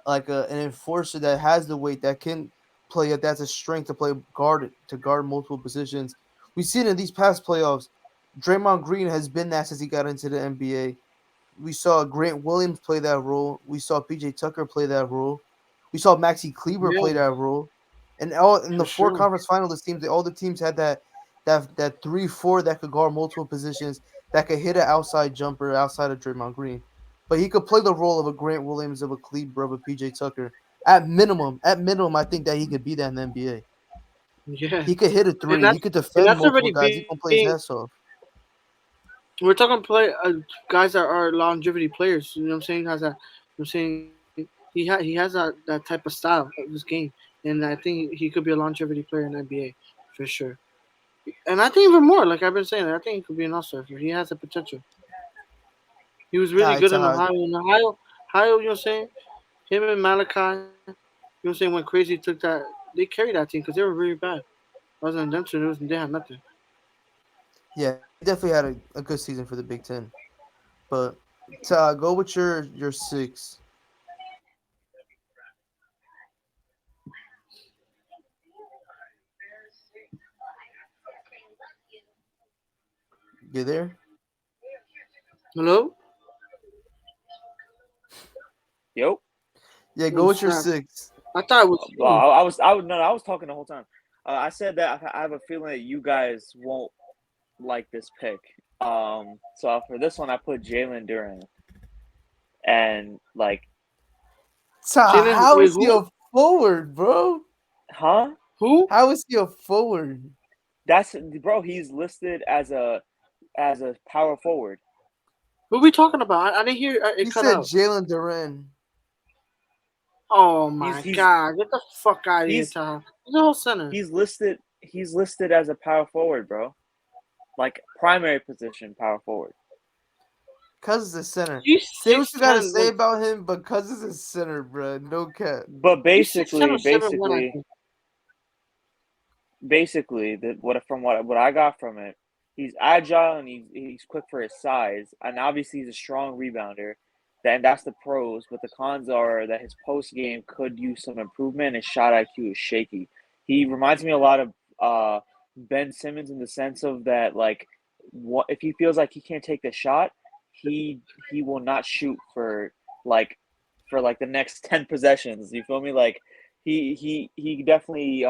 like an enforcer that has the weight that can play it. That's a strength to play guard to guard multiple positions. We've seen in these past playoffs, Draymond Green has been that since he got into the NBA. We saw Grant Williams play that role. We saw PJ Tucker play that role. We saw Maxi Kleber play Yeah, that role. And all in the for four sure. conference finals, it seems that all the teams had that 3-4 that could guard multiple positions, that could hit an outside jumper outside of Draymond Green. But he could play the role of a Grant Williams, of a Kleber, of a PJ Tucker. At minimum, I think that he could be that in the NBA. Yeah, He could hit a and three. He could defend that's multiple already guys. He being. can play his ass off. We're talking guys that are longevity players. You know what I'm saying? Has that? I'm saying he has that type of style of this game, and I think he could be a longevity player in the NBA for sure. And I think even more, like I've been saying, I think he could be an all-star. He has the potential. He was All really right, good in Taha. Ohio. Ohio, you know what I'm saying? Him and Malachi, you know what I'm saying? When Crazy took that, they carried that team because they were really bad. Other than them two, they had nothing. Yeah, he definitely had a good season for the Big Ten. But Taha, go with your six. You there? Hello? Yo. Yeah, go Oh with your snap! six. I thought it was Well, you. I was talking the whole time. I said that I have a feeling that you guys won't like this pick. So for this one, I put Jalen Duran, and like, Taha, Jalen, how wait, is he who? a forward, bro? huh? Who? How is he a forward? That's bro. He's listed as a power forward. Who we talking about? I didn't hear You it cut said out. Jalen Duran. Oh He's my he's god! Get the fuck out of here, he's Taha. He's a whole center. he's listed as a power forward, bro. Like primary position power forward. Cuz is a center. He's Say what six you gotta ten, say like about him, but Cuz is a center, bro. No cap. But he's 6'10" or 7'1", I think. basically, what from what I got from it, he's agile and he's quick for his size, and obviously he's a strong rebounder. Then that's the pros, but the cons are that his post game could use some improvement. His shot IQ is shaky. He reminds me a lot of Ben Simmons in the sense of that, like, what if he feels like he can't take the shot, he will not shoot like for the next 10 possessions. You feel me? Like he definitely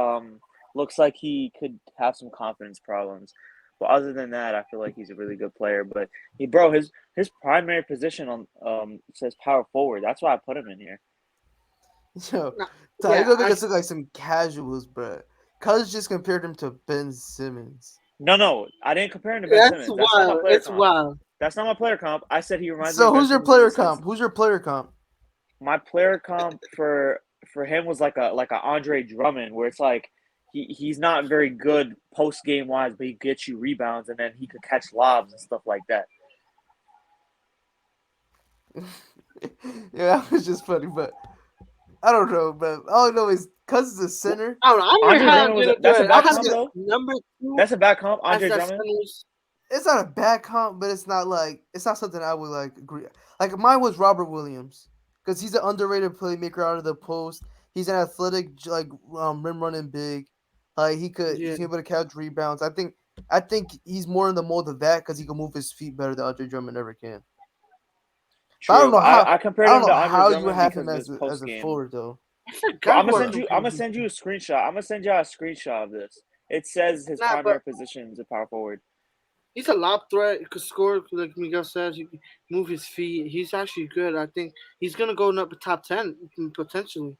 looks like he could have some confidence problems. But other than that, I feel like he's a really good player. But his primary position on says power forward. That's why I put him in here. Yo, Nah, Ty, you yeah, gonna make us look like some casuals, bro. Cuz just compared him to Ben Simmons. No, I didn't compare him to Ben that's Simmons. That's not my wild. player It's comp. wild. That's not my player comp. I said he reminds me So of Ben who's your Simmons in the player sense comp? Who's your player comp? my player comp for him was like a Andre Drummond, where it's like he's not very good post game wise, but he gets you rebounds and then he could catch lobs and stuff like that. Yeah, that was just funny, but I don't know, but all I know is Cuz is a center. I don't know. I never Andre had Drummond Jalen that's a Duran. I bad had He's comp him got, though. number two That's a bad comp, as Andre that Drummond. centers. it's not a bad comp, but it's not something I would like agree. Like mine was Robert Williams because he's an underrated playmaker out of the post. He's an athletic, rim running big. Yeah. He's able to catch rebounds. I think he's more in the mold of that because he can move his feet better than Andre Drummond ever can. But True. I I compared don't him know to Andre how you Drummond have because him of his as post a game. forward though. I Bro, forgot who I I'm compared gonna him send you to. a screenshot. I'm gonna send you a screenshot of this. It says his Nah, but primary position is a power forward. he's a lob threat. He could score, like Miguel says. He can move his feet. He's actually good. I think he's gonna go up top 10 potentially.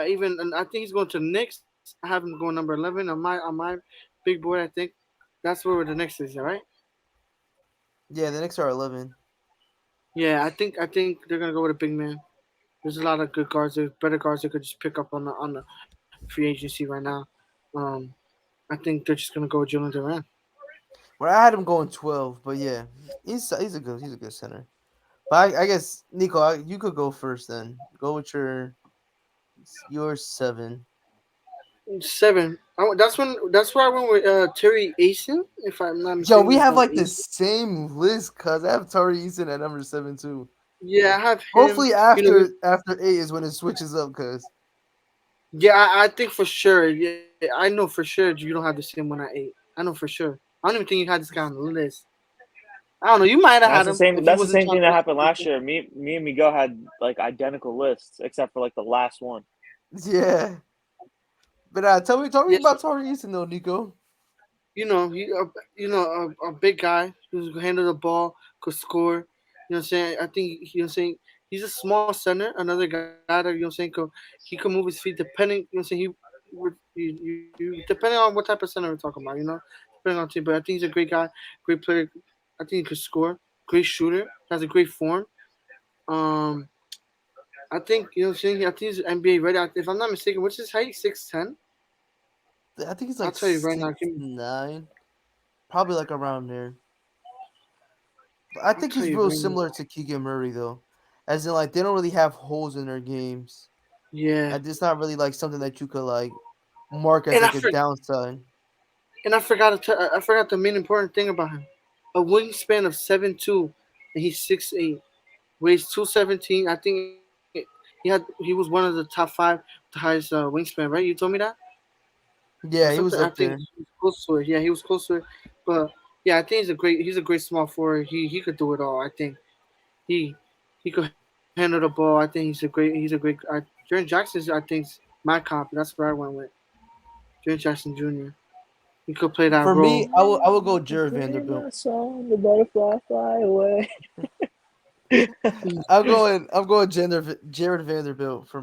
Even and I think he's going to the Knicks. I have him going number 11 on my big board. I think that's where the Knicks is. All right. Yeah, the Knicks are 11. Yeah, I think they're gonna go with a big man. There's a lot of good guards. There's better guards they could just pick up on the free agency right now. Um, I think they're just gonna go with Jalen Duran. Well, I had him going 12, but yeah, he's a good center. But I guess Nico, you could go first then. Go with your 7. Seven. That's where I went with Terry Asen, if I'm not Yo, mistaken. we It's have called like the Asen. same list, cuz I have Tari Eason at number 7 too. Yeah, I have him. Hopefully You know, after 8 is when it switches up, cuz yeah, I think for sure. Yeah, I know for sure you don't have the same one at 8. I know for sure. I don't even think you had this guy on the list. I don't know. You might have That's had the him same. if he That's the wasn't same trying thing to that go happened last to. year. Me and Miguel had like identical lists, except for like the last one. Yeah. But tell me Yes, about Tari Eason though, Nico. a big guy who's can handle the ball, could score. You know what I'm saying? I think saying he's a small center, another guy that saying he could move his feet depending. Depending on what type of center we're talking about. Depending on team. But I think he's a great guy, great player. I think he could score, great shooter, has a great form. Um, I think I think he's NBA ready. If I'm not mistaken, what's his height? 6'10". I think he's I'll like tell you right now. 6'9", probably like around there. I I'll think tell he's you real right now. similar to Keegan Murray though, as in like they don't really have holes in their games. Yeah, And it's not really like something that you could like mark as and like a downside. I I forgot the main important thing about him. A wingspan of 7'2", and he's 6'8", weighs 217. I think he was one of the top five, the highest wingspan. Right? You told me that or Yeah, he something. was I up think there. he was close to it. Yeah, he was close to it. But yeah, I think he's a great small forward. He could do it all. I think he he could handle the ball. I think he's a great. Jaren Jackson's I think my comp. That's where I went with Jaren Jackson Jr. He could play that For me, role. I will go To Jared play Vanderbilt. my song, the butterfly fly away. Jared Vanderbilt for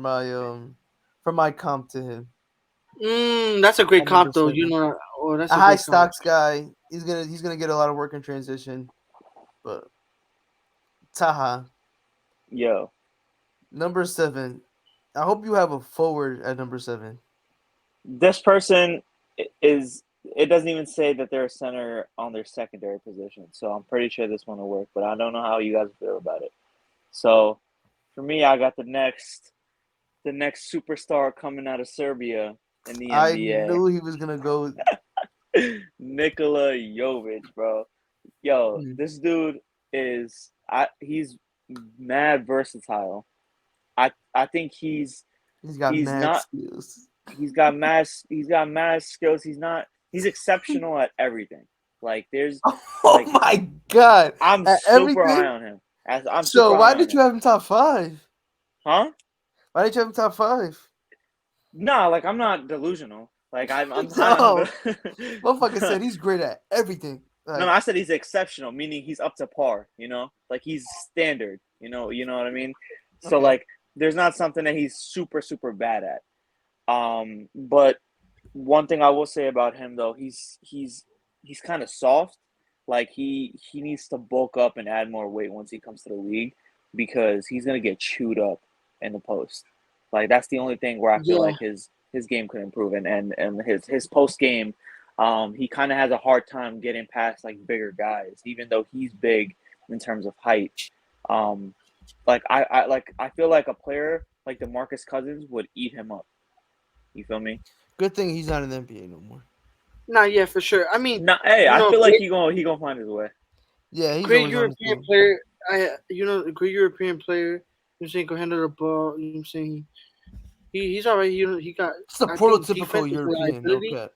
my comp to him That's a great at number comp though. 7. Oh, that's A a high great comp. stocks guy. He's gonna get a lot of work in transition. But Taha, Yo, number 7. I hope you have a forward at number 7. this person is. It doesn't even say that they're a center on their secondary position, so I'm pretty sure this one will work. But I don't know how you guys feel about it. So for me, I got the next superstar coming out of Serbia in the I NBA, knew he was gonna go. Nikola Jovic, bro. Yo, Hmm, this dude he's mad versatile. I think he's got he's mad not skills. he's got mad skills. He's exceptional at everything. Like there's Oh like my god! I'm At super high everything. on him. I'm So super why high on did you him. have him top 5? Huh? Why did you have him top 5? No, like I'm not delusional. Like I'm high on him, No, motherfucker but said he's great at everything. no, Like, I said he's exceptional, meaning he's up to par. Like he's standard. You know what I mean. So okay, like, there's not something that he's super super bad at. But one thing I will say about him though, he's kind of soft. Like he needs to bulk up and add more weight once he comes to the league because he's gonna get chewed up in the post. Like that's the only thing where I feel Yeah, like his game could improve and his post game, he kind of has a hard time getting past like bigger guys, even though he's big in terms of height. Um, I feel like a player like DeMarcus Cousins would eat him up. You feel me? good thing he's not in the NBA no more. nah, yeah, for sure. I mean, No, hey, you I know, feel like great, he gonna find his way. Yeah, he's great always on his European team. player. A great European player. Saying go handle the ball. I'm saying he's alright. He got. It's the I think prototypical defensive European, no reliability. cap.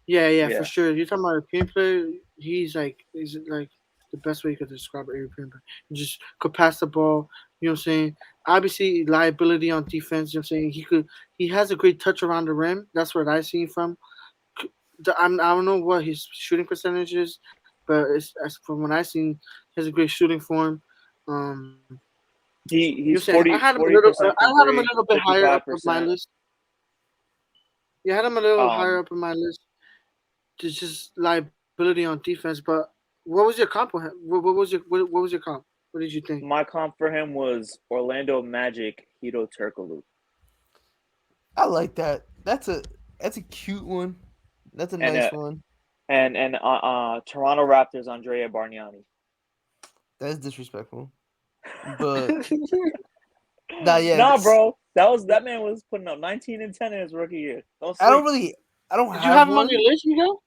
Yeah, for Yeah, sure. You're talking about a European player. He's like the best way you could describe a European player. He just could pass the ball. You know what I'm saying? Obviously, liability on defense. You know what I'm saying? He has a great touch around the rim. That's what I see from. I don't know what his shooting percentage is, but from what I seen, he has a great shooting form. Um, you know what I'm he's saying? 40% I from had him a three, little bit fifty higher five up on my percent. list. Yeah, I had him a little higher Um, up on my list. Just liability on defense. But what was your comp? What was your comp? What did you think? my comp for him was Orlando Magic Hito Turkoglu, I like that. That's a cute one. That's a and nice one. Toronto Raptors Andrea Bargnani. That's disrespectful. But nah, yeah. Nah, bro, that man was putting up 19 and 10 in his rookie year. Don't I don't sleep. really. I don't Did you have have him on your one. list, Miguel?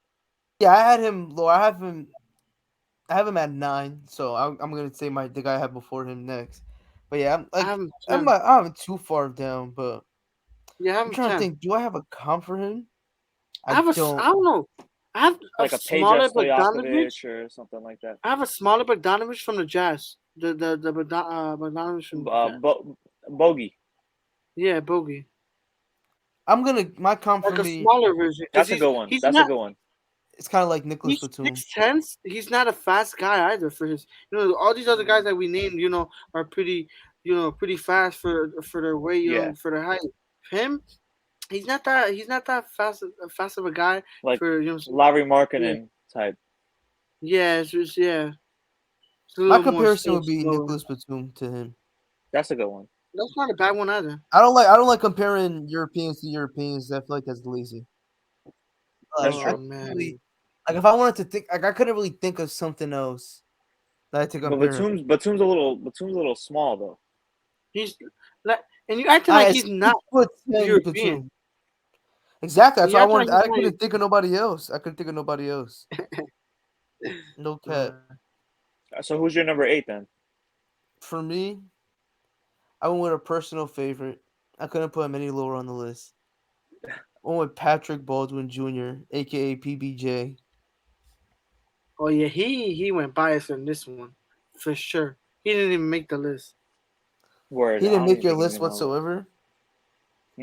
Yeah, I had him low. I have him. I have him at 9. So I'm gonna say the guy I have before him next. But yeah, I'm I like have him I'm 10. not. I'm too far down. But Yeah, I have I'm him trying to 10. think. Do I have a comp for him? I I have a. I don't. don't know. I have a like a smaller Peja Bogdanovich. Stojakovic or something like that. I have a smaller Bogdanovich from the Jazz. Bogdanovich from the Jazz. Bogey. Yeah, Bogey. My comp for Like a me, smaller version, because That's a good one. he's That's a not good one. it's kind of like Nicholas he's Batum. 6'10". He's not a fast guy either. For his, all these other guys Mm, that we named, are pretty, pretty fast for their weight, yeah, for their height. Him, he's not that fast of a guy like for Larry Yeah, Markkinen type. yeah, it's a My little more comparison still would be slower. Nicholas Batum to him. That's a good one. That's not a bad one either. I don't like comparing Europeans to Europeans. I feel like that's lazy. That's Like I Oh true. couldn't really man, like if I wanted to think like I couldn't really think of something else that I to But compare him. Batum's a little small though. he's like, and you acting like I he's not 6'10" European. Batum. Exactly. And That's you why I acting like wanted. he's I not couldn't think of nobody else. I couldn't think of nobody else. No cap. European. So who's your number 8 then? For me, I went with a personal favorite. I couldn't put him any lower on the list. I went with Patrick Baldwin Jr., aka PBJ. Oh yeah, he went biased on this one, for sure. He didn't even make the list. Word. He I didn't don't make even your think he's list even on the. whatsoever.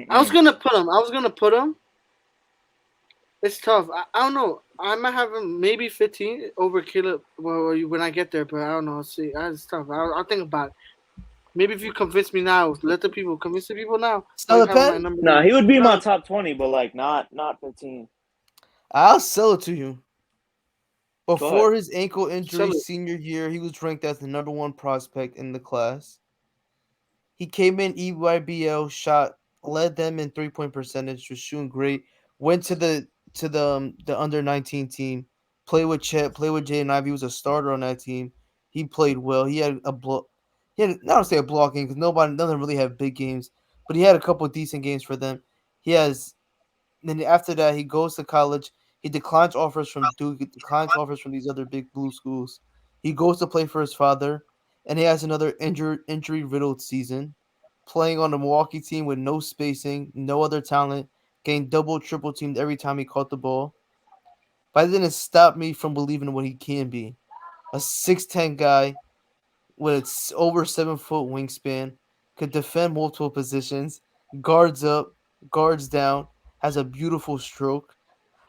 I was Mm-mm. gonna put him. It's tough. I don't know. I might have him maybe 15 over Caleb. Well, when I get there, but I don't know. See, it's tough. I'll think about it. Maybe if you convince me now, convince the people now. Sell Like the having my pen? number. No, he would be in my No, top 20, but like not 15. I'll sell it to you. Go ahead. Before his ankle sell injury it. senior year, he was ranked as the number one prospect in the class. He came in EYBL, shot, led them in 3-point percentage, was shooting great. Went to the under 19 team, played with Chet, played with Jaden Ivey. He was a starter on that team. He played well. He had a block. He had not to say a block game because none of them really have big games, but he had a couple decent games for them. He has then after that, he goes to college. He declines offers from Duke. He declines offers from these other big blue schools. He goes to play for his father, and he has another injury riddled season, playing on the Milwaukee team with no spacing, no other talent, getting double triple teamed every time he caught the ball. But that didn't stop me from believing what he can be. A 6'10" guy with over 7 foot wingspan, could defend multiple positions, guards up, guards down, has a beautiful stroke.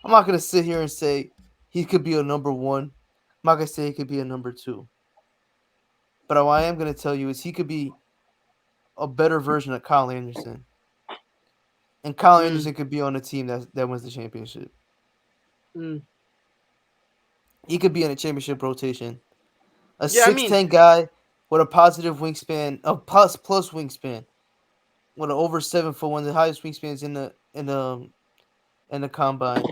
I'm not gonna sit here and say he could be a number one. I'm not gonna say he could be a number two. But what I am gonna tell you is he could be a better version of Kyle Anderson. And Kyle Mm, Anderson could be on a team that wins the championship. mm. He could be in a championship rotation. A Yeah, I mean, 6'10" guy with a positive wingspan, a plus wingspan, with an over 7 foot, one of the highest wingspans in the combine.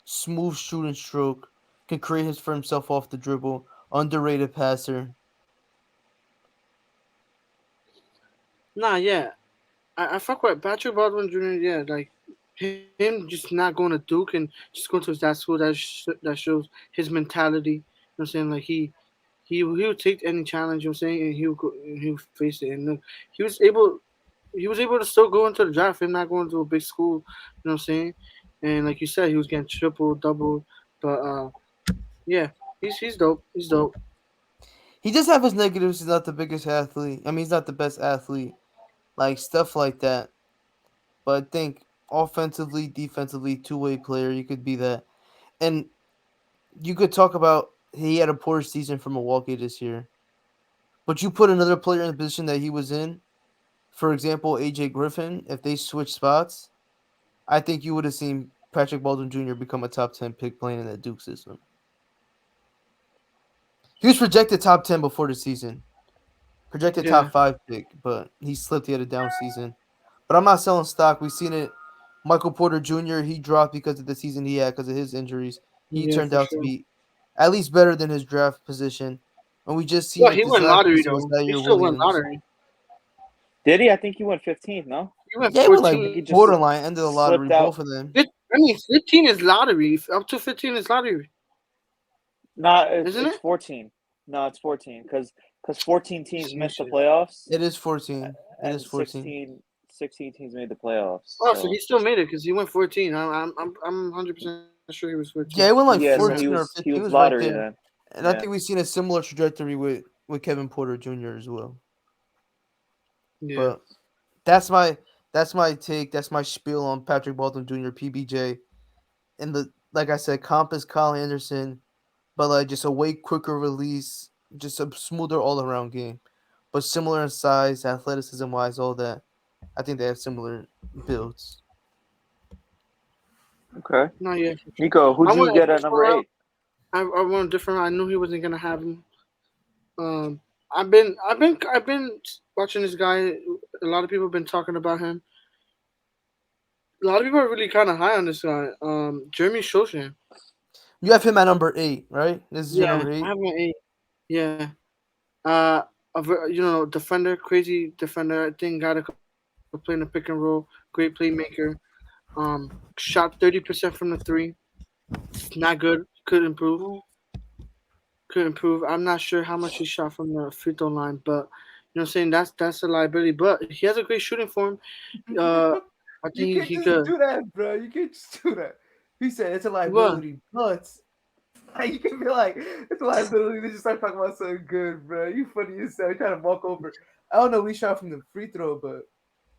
Smooth shooting stroke, can create his for himself off the dribble. Underrated passer. nah, yeah. I fuck with Patrick Baldwin Jr. Yeah, like him just not going to Duke and just going to that school that shows his mentality. You know what I'm saying? Like he would take any challenge. You know what I'm saying, and he'll face it. And look, he was able he was able to still go into the draft and not going to a big school. You know what I'm saying? And like you said, he was getting triple, double. But yeah, he's dope. He's dope. He does have his negatives. He's not the biggest athlete. I mean, he's not the best athlete. Like stuff like that. But I think offensively, defensively, two-way player, you could be that. And you could talk about he had a poor season for Milwaukee this year. But you put another player in the position that he was in, for example, AJ Griffin, if they switch spots, I think you would have seen Patrick Baldwin Jr. become a top 10 pick playing in that Duke system. He was projected top 10 before the season, projected Yeah, top 5 pick, but he slipped. He had a down season. But I'm not selling stock. We've seen it. Michael Porter Jr., he dropped because of the season he had, because of his injuries. He yeah, turned for out to sure. be at least better than his draft position. And we just seen Well, it he this went last lottery season with though. He Zaire still went Williams. lottery. Did he? I think he went 15th. No, He went Yeah, he went I like 14. think he just borderline, end of the lottery, slipped out. both of them. I mean, 15 is lottery. Up to 15 is lottery, Not isn't it's it? 14. No, it's 14 because 14 teams Same missed the shit. playoffs It is 14. It is and 14. 16 teams made the playoffs. Oh, so he So still made it because he went 14. I'm 100% sure he was 14. Yeah, it went like Yeah, so 14 or 15. he It was was right lottery there. then. And I Yeah. think we've seen a similar trajectory with Kevin Porter Jr. as well. Yeah. But that's my take. That's my spiel on Patrick Baldwin Jr. PBJ. And the like I said, comp is Kyle Anderson, but like just a way quicker release, just a smoother all around game, but similar in size, athleticism wise, all that. I think they have similar builds. Okay. No, yeah. Nico, I who'd you went a get at different number route. 8? I went a different route. I knew he wasn't gonna have him. I've been watching this guy. A lot of people have been talking about him. A lot of people are really kind of high on this guy. Jeremy Sochan. You have him at number 8, right? This is your Yeah, number I 8. have an 8. Yeah. Defender, crazy defender. I think guy that could play in the pick and roll. Great playmaker. Shot 30% from the three. It's not good. Could improve. Could improve. I'm not sure how much he shot from the free throw line, but what I'm saying, that's a liability. But he has a great shooting form. I You think can't he just could. do that, bro. You can't just do that. He said it's a What? liability, but you can be like, it's a liability. They just start talking about something good, bro. You funny as hell. You trying to walk over. I don't know. We shot from the free throw, but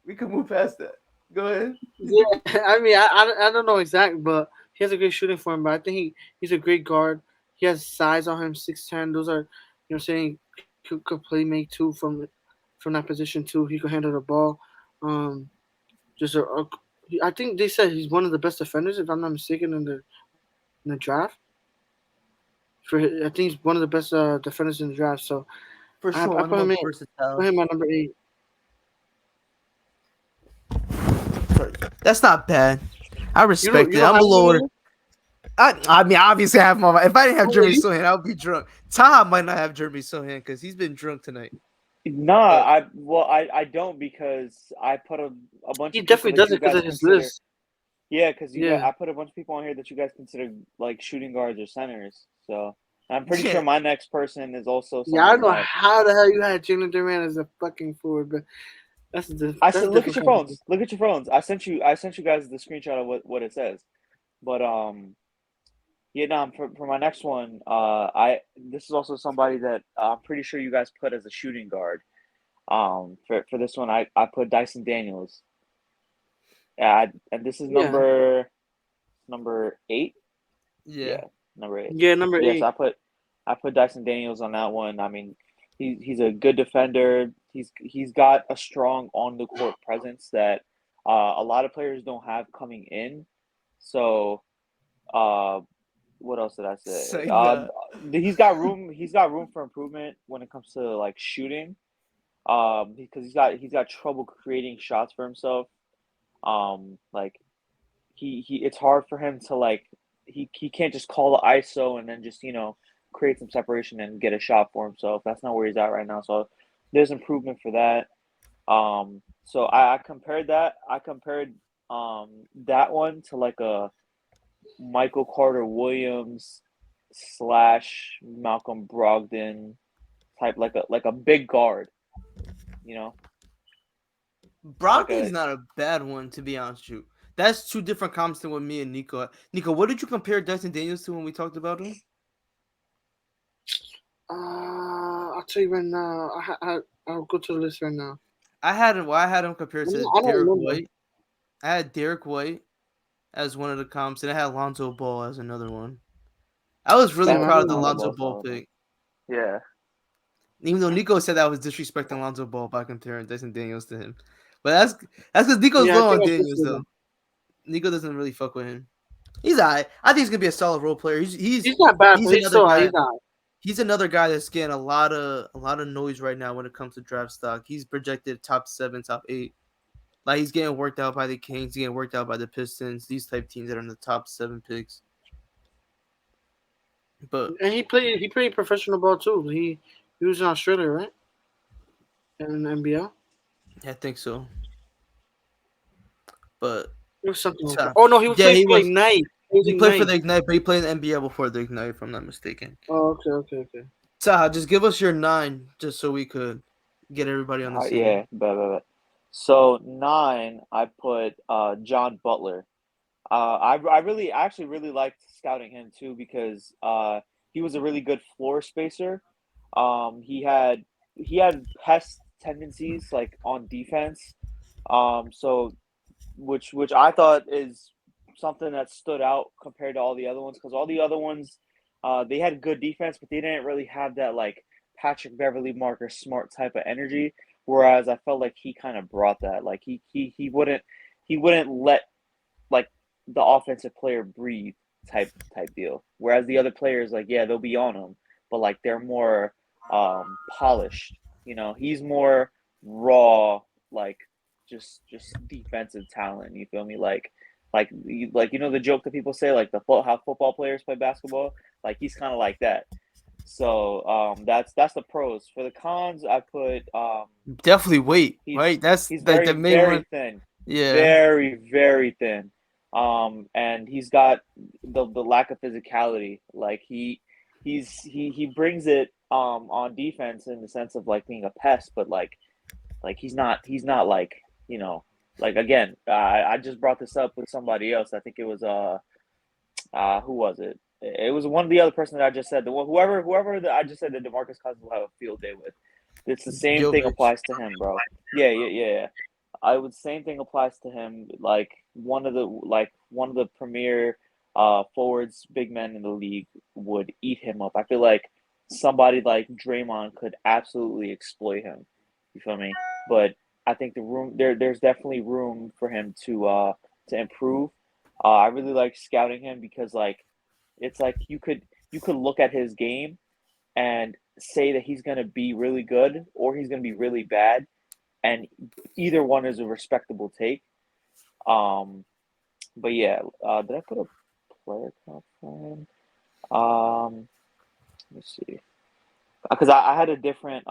we can move past that. Go ahead. Yeah, I mean, I don't know exact, but he has a great shooting form. But I think he's a great guard. He has size on him, 6'10". Those are, what I'm saying, could play make too from that position too. He could handle the ball. Um, just I think they said he's one of the best defenders, if I'm not mistaken, in the draft. I think he's one of the best defenders in the draft. So For I sure, put one of the him in. most Put versatile. him at number 8. That's not bad. I respect You it. don't I'm have a him lower. in I mean, obviously, I have him on my. If I didn't have there? Jeremy Really? Sohan, I would be drunk. Taha might not have Jeremy Sohan because he's been drunk tonight. Nah, But I don't because I put a bunch He of people definitely that does you it because guys of his consider. list. Yeah, because you got Yeah. I put a bunch of people on here that you guys consider like shooting guards or centers. So I'm pretty yeah, sure my next person is also Yeah, I don't someone know that how the hell you had Jalen Durant as a fucking forward, but I that's said. a Look at different your conversation. phones. Look at your phones. I sent you guys the screenshot of what it says. But yeah, no, for my next one, I this is also somebody that I'm pretty sure you guys put as a shooting guard. For this one, I put Dyson Daniels. And this is Yeah, number 8. yeah. Yeah, number 8. yeah, number Yes, 8. I put Dyson Daniels on that one. I mean, he's a good defender. He's got a strong on the court presence that a lot of players don't have coming in. So, uh, what else did I say? Say that. He's got room for improvement when it comes to like shooting. Because he's got trouble creating shots for himself. Like he it's hard for him to like he can't just call the ISO and then just create some separation and get a shot for himself. That's not where he's at right now. So there's improvement for that. So I compared that. I compared that one to like a Michael Carter Williams slash Malcolm Brogdon type, like a big guard. You know, like Brogdon's a not a bad one, to be honest with you. That's two different comps than with me and Nico. Nico, what did you compare Dyson Daniels to when we talked about him? I'll tell you right now. I'll go to the list right now. I had him compared to I don't Derek remember. White. I had Derek White as one of the comps, and I had Lonzo Ball as another one. I was really Damn, I proud don't of the Lonzo remember. Lonzo Ball Ball solid one. pick. Yeah. Even though Nico said that was disrespecting Lonzo Ball by comparing Dyson Daniels to him. But that's because Nico's Yeah, I low think on I should Daniels say that. though. Nico doesn't really fuck with him. He's alright. I think he's gonna be a solid role player. He's He's not bad, he's but he's another still guy. he's not. He's another guy that's getting a lot of noise right now when it comes to draft stock. He's projected top 7, top 8. Like he's getting worked out by the Kings, getting worked out by the Pistons, these type teams that are in the top 7 picks. But And he played professional ball too. He was in Australia, right? In the NBL. I think so. But It was something like that. uh, Oh no, he was yeah, playing he for was. Ignite. It was He played for Ignite. the Ignite, but he played in the NBA before the Ignite, if I'm not mistaken. Oh, okay. Taha, just give us your 9, just so we could get everybody on the same. Yeah, but. So 9, I put John Butler. I actually really liked scouting him too because he was a really good floor spacer. He had pest tendencies like on defense. So which I thought is something that stood out compared to all the other ones because all the other ones, they had good defense, but they didn't really have that like Patrick Beverly, Marcus Smart type of energy. Whereas I felt like he kind of brought that. Like he wouldn't let like the offensive player breathe type deal. Whereas the other players, like yeah, they'll be on him, but like they're more polished. He's more raw, like just defensive talent. You feel me? Like the joke that people say, like how football players play basketball. Like he's kind of like that. So that's the pros. For the cons, I put Definitely weight, he's right? That's he's like very the main very one. thin, Yeah. very very thin. And he's got the lack of physicality. Like he brings it on defense in the sense of like being a pest, but like he's not like like again. I just brought this up with somebody else. I think it was who was it? It was one of the other person that I just said. Whoever that I just said that DeMarcus Cousins will have a field day with. It's the same thing Jovic. applies to him, bro. Yeah, yeah, yeah, yeah. I would same thing applies to him. Like one of the premier forwards, big men in the league would eat him up. I feel like somebody like Draymond could absolutely exploit him. You feel me? But I think there's definitely room for him to improve. I really like scouting him because like it's like you could look at his game and say that he's gonna be really good or he's gonna be really bad, and either one is a respectable take. Um, but yeah, did I put a player comp for him? Let me see, because I had a different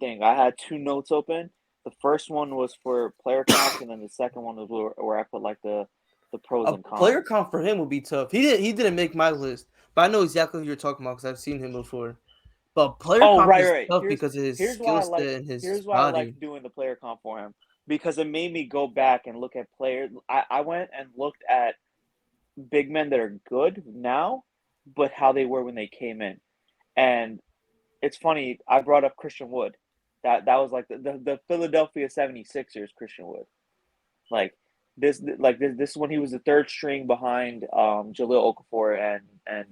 thing. I had two notes open. The first one was for player comps, and then the second one was where I put like the pros A and player cons. comp for him would be tough. He didn't make my list, but I know exactly who you're talking about because I've seen him before. But player Oh, comp right, is right. tough Here's because of his here's why skill I set like and his here's why I like body. doing the player comp for him because it made me go back and look at players. I went and looked at big men that are good now, but how they were when they came in. And it's funny, I brought up Christian Wood. That was like the Philadelphia 76ers Christian Wood. Like this is when he was the third string behind Jaleel Okafor and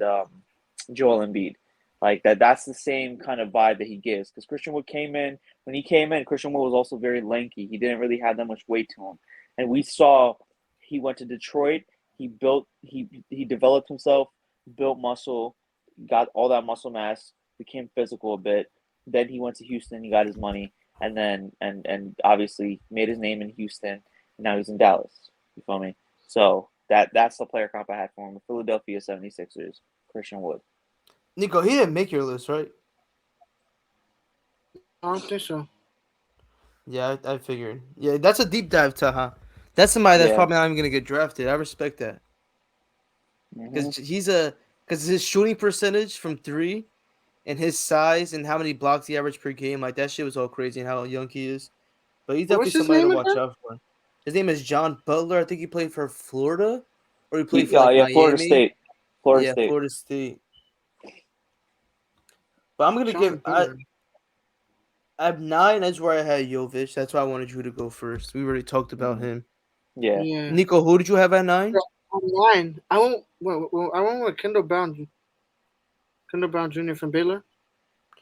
Joel Embiid. Like that's the same kind of vibe that he gives because Christian Wood came in when he came in. Christian Wood was also very lanky. He didn't really have that much weight to him, and we saw he went to Detroit. He developed himself, built muscle, got all that muscle mass, became physical a bit. Then he went to Houston. He got his money, and then and obviously made his name in Houston. And now he's in Dallas. You feel me? So that's the player comp I had for him. The Philadelphia 76ers, Christian Wood. Nico, he didn't make your list, right? I don't think so. Yeah, I figured. Yeah, that's a deep dive, Taha. That's somebody that's Yeah. probably not even gonna get drafted. I respect that Hmm. because because his shooting percentage from three and his size and how many blocks he averaged per game, like that shit was all crazy and how young he is. But he's definitely What's his somebody to name watch again? out for. His name is John Butler. I think he played for Florida, or he played for Oh like yeah, Florida Miami. State. Florida Yeah, State. Florida State. But I'm gonna give John Butler. I have nine. That's where I had Jovic. That's why I wanted you to go first. We already talked about Hmm. him. Yeah. Yeah. Nico, who did you have at nine? Online. I went with Kendall Brown Jr. from Baylor.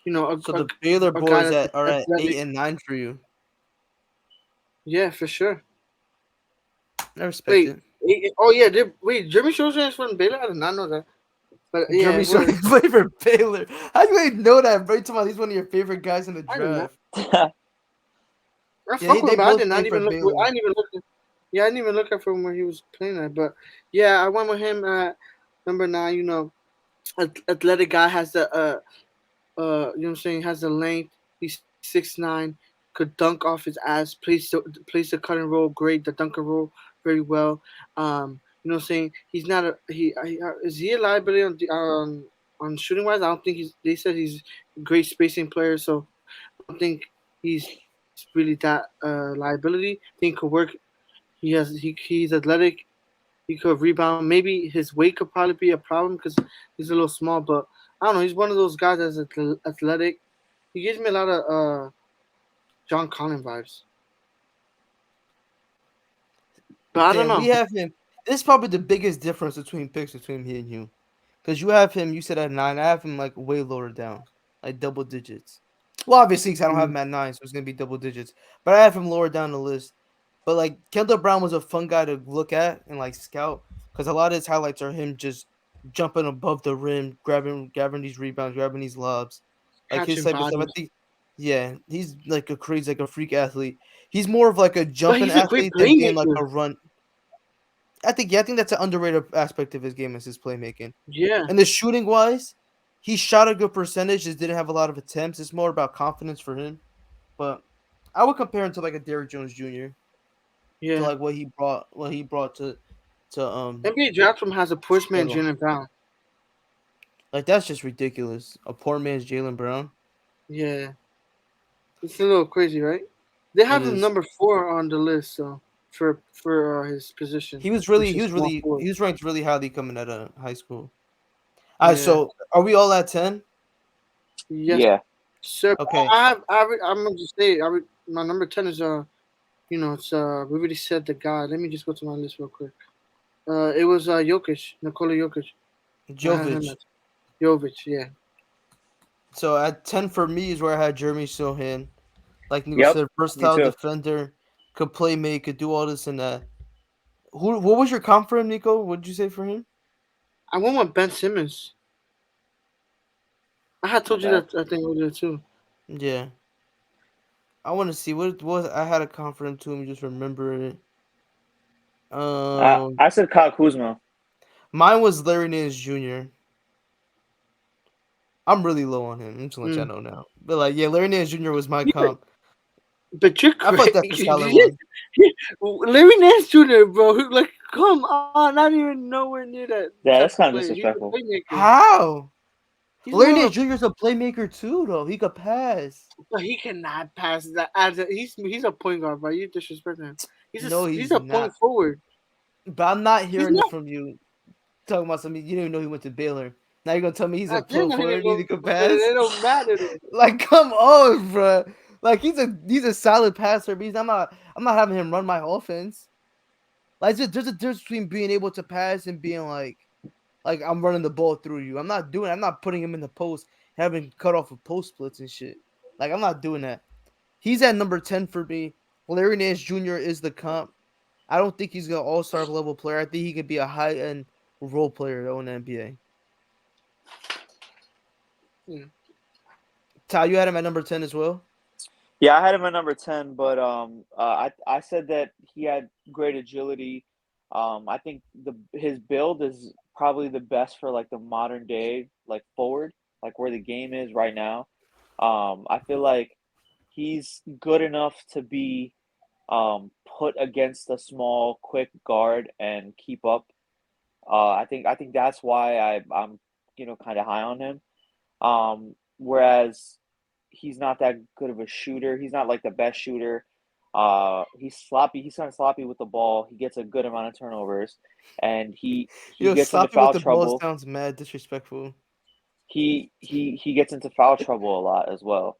You know, So the Baylor a guy boys that's are at eight athletic. and nine for you. Yeah, for sure. I respect Wait, it. oh yeah, wait, Jimmy Schuster is from Baylor. I did not know that. But yeah, Jeremy it so was. he played for Baylor. How do you even know that, bro? You talking about he's one of your favorite guys in the I did not. draft. I Yeah, fuck with they him, but I both did not played for even look. I Baylor. didn't even look. Yeah, I didn't even look at from where he was playing at. But yeah, I went with him at number 9. You know, athletic guy has the you know what I'm saying, has the length. He's 6'9", could dunk off his ass. Plays the cut and roll great. The dunk and roll very well. You know what I'm saying. He's not a is he a liability on shooting wise? I don't think he's. They said he's a great spacing player, so I don't think he's really that liability. I think he could work. He's athletic. He could rebound. Maybe his weight could probably be a problem because he's a little small. But I don't know. He's one of those guys that's athletic. He gives me a lot of John Collins vibes. But I don't Damn, we know. have him. This is probably the biggest difference between picks between me and you. Because you have him, you said at 9. I have him like way lower down, like double digits. Well, obviously, 'cause I don't have him at 9, so it's gonna be double digits. But I have him lower down the list. But like Kendall Brown was a fun guy to look at and like scout because a lot of his highlights are him just jumping above the rim, grabbing these rebounds, grabbing these lobs, like his Catching type of stuff. I bodies. think, yeah, he's like a crazy, like a freak athlete. He's more of like a But jumping he's a great athlete than being like playmaker. a run. I think that's an underrated aspect of his game is his playmaking. Yeah. And the shooting wise, he shot a good percentage, just didn't have a lot of attempts. It's more about confidence for him. But I would compare him to like a Derrick Jones Jr. to Yeah. like what he brought to NBA draft room has a push man Chicago. Jalen Brown. Like that's just ridiculous. A poor man's Jalen Brown. Yeah. It's a little crazy, right? They It have him is. number 4 on the list, so for his position, which is small forward. He was ranked really highly coming out of high school. All right, Yeah. so are we all at 10? Yes, Yeah. sir. Okay. I'm gonna just say my number 10 is it's we already said the guy. Let me just go to my list real quick. It was Jokic, Nikola Jokic. I had him Jovic. at Jovic. Yeah. So at 10 for me is where I had Jeremy Sohan. Like Nico Yep. said, Me versatile too. defender, could play make, could do all this and that. What was your comp for him, Nico? What did you say for him? I went with Ben Simmons. I had Not told you bad. that I think earlier too. Yeah. I want to see what it was. I had a comp for him too. Let me just remember it. Um, I said Kyle Kuzma. Mine was Larry Nance Jr. I'm really low on him. I'm just gonna let Mm. y'all know now. But like, yeah, Larry Nance Jr. was my Yeah, comp. but you're I feel like crazy. that's a solid one. Larry Nance Jr., bro. Like, come on, not even nowhere near that Yeah, type that's of kind of player. He's a disrespectful. playmaker. How? He's Larry more of Nance a, Jr. is a playmaker too, though. He could pass. but he cannot pass that. He's a point guard, bro. You disrespect him. No, He's he's a point not. forward. But I'm not He's hearing it not. from you. Talking about something you didn't even know he went to Baylor. Now you're gonna tell me he's a I did pro know he forward didn't and he go, could but pass? it don't matter though. Like, come on, bro. Like he's a solid passer, but I'm not having him run my offense. Like there's a difference between being able to pass and being like I'm running the ball through you. I'm not putting him in the post, having cut off of post splits and shit. Like I'm not doing that. He's at number 10 for me. Larry Nance Jr. is the comp. I don't think he's an all-star level player. I think he could be a high-end role player though in the NBA. Yeah. Ty, you had him at number 10 as well? Yeah, I had him at number 10, but I said that he had great agility. I think the his build is probably the best for like the modern day like forward, like where the game is right now. I feel like he's good enough to be put against a small, quick guard and keep up. I think that's why I'm kind of high on him. Whereas he's not that good of a shooter. He's not like the best shooter. He's sloppy. He's kind of sloppy with the ball. He gets a good amount of turnovers, and he Yo, gets into sloppy with foul the ball trouble. sounds mad disrespectful. He gets into foul trouble a lot as well.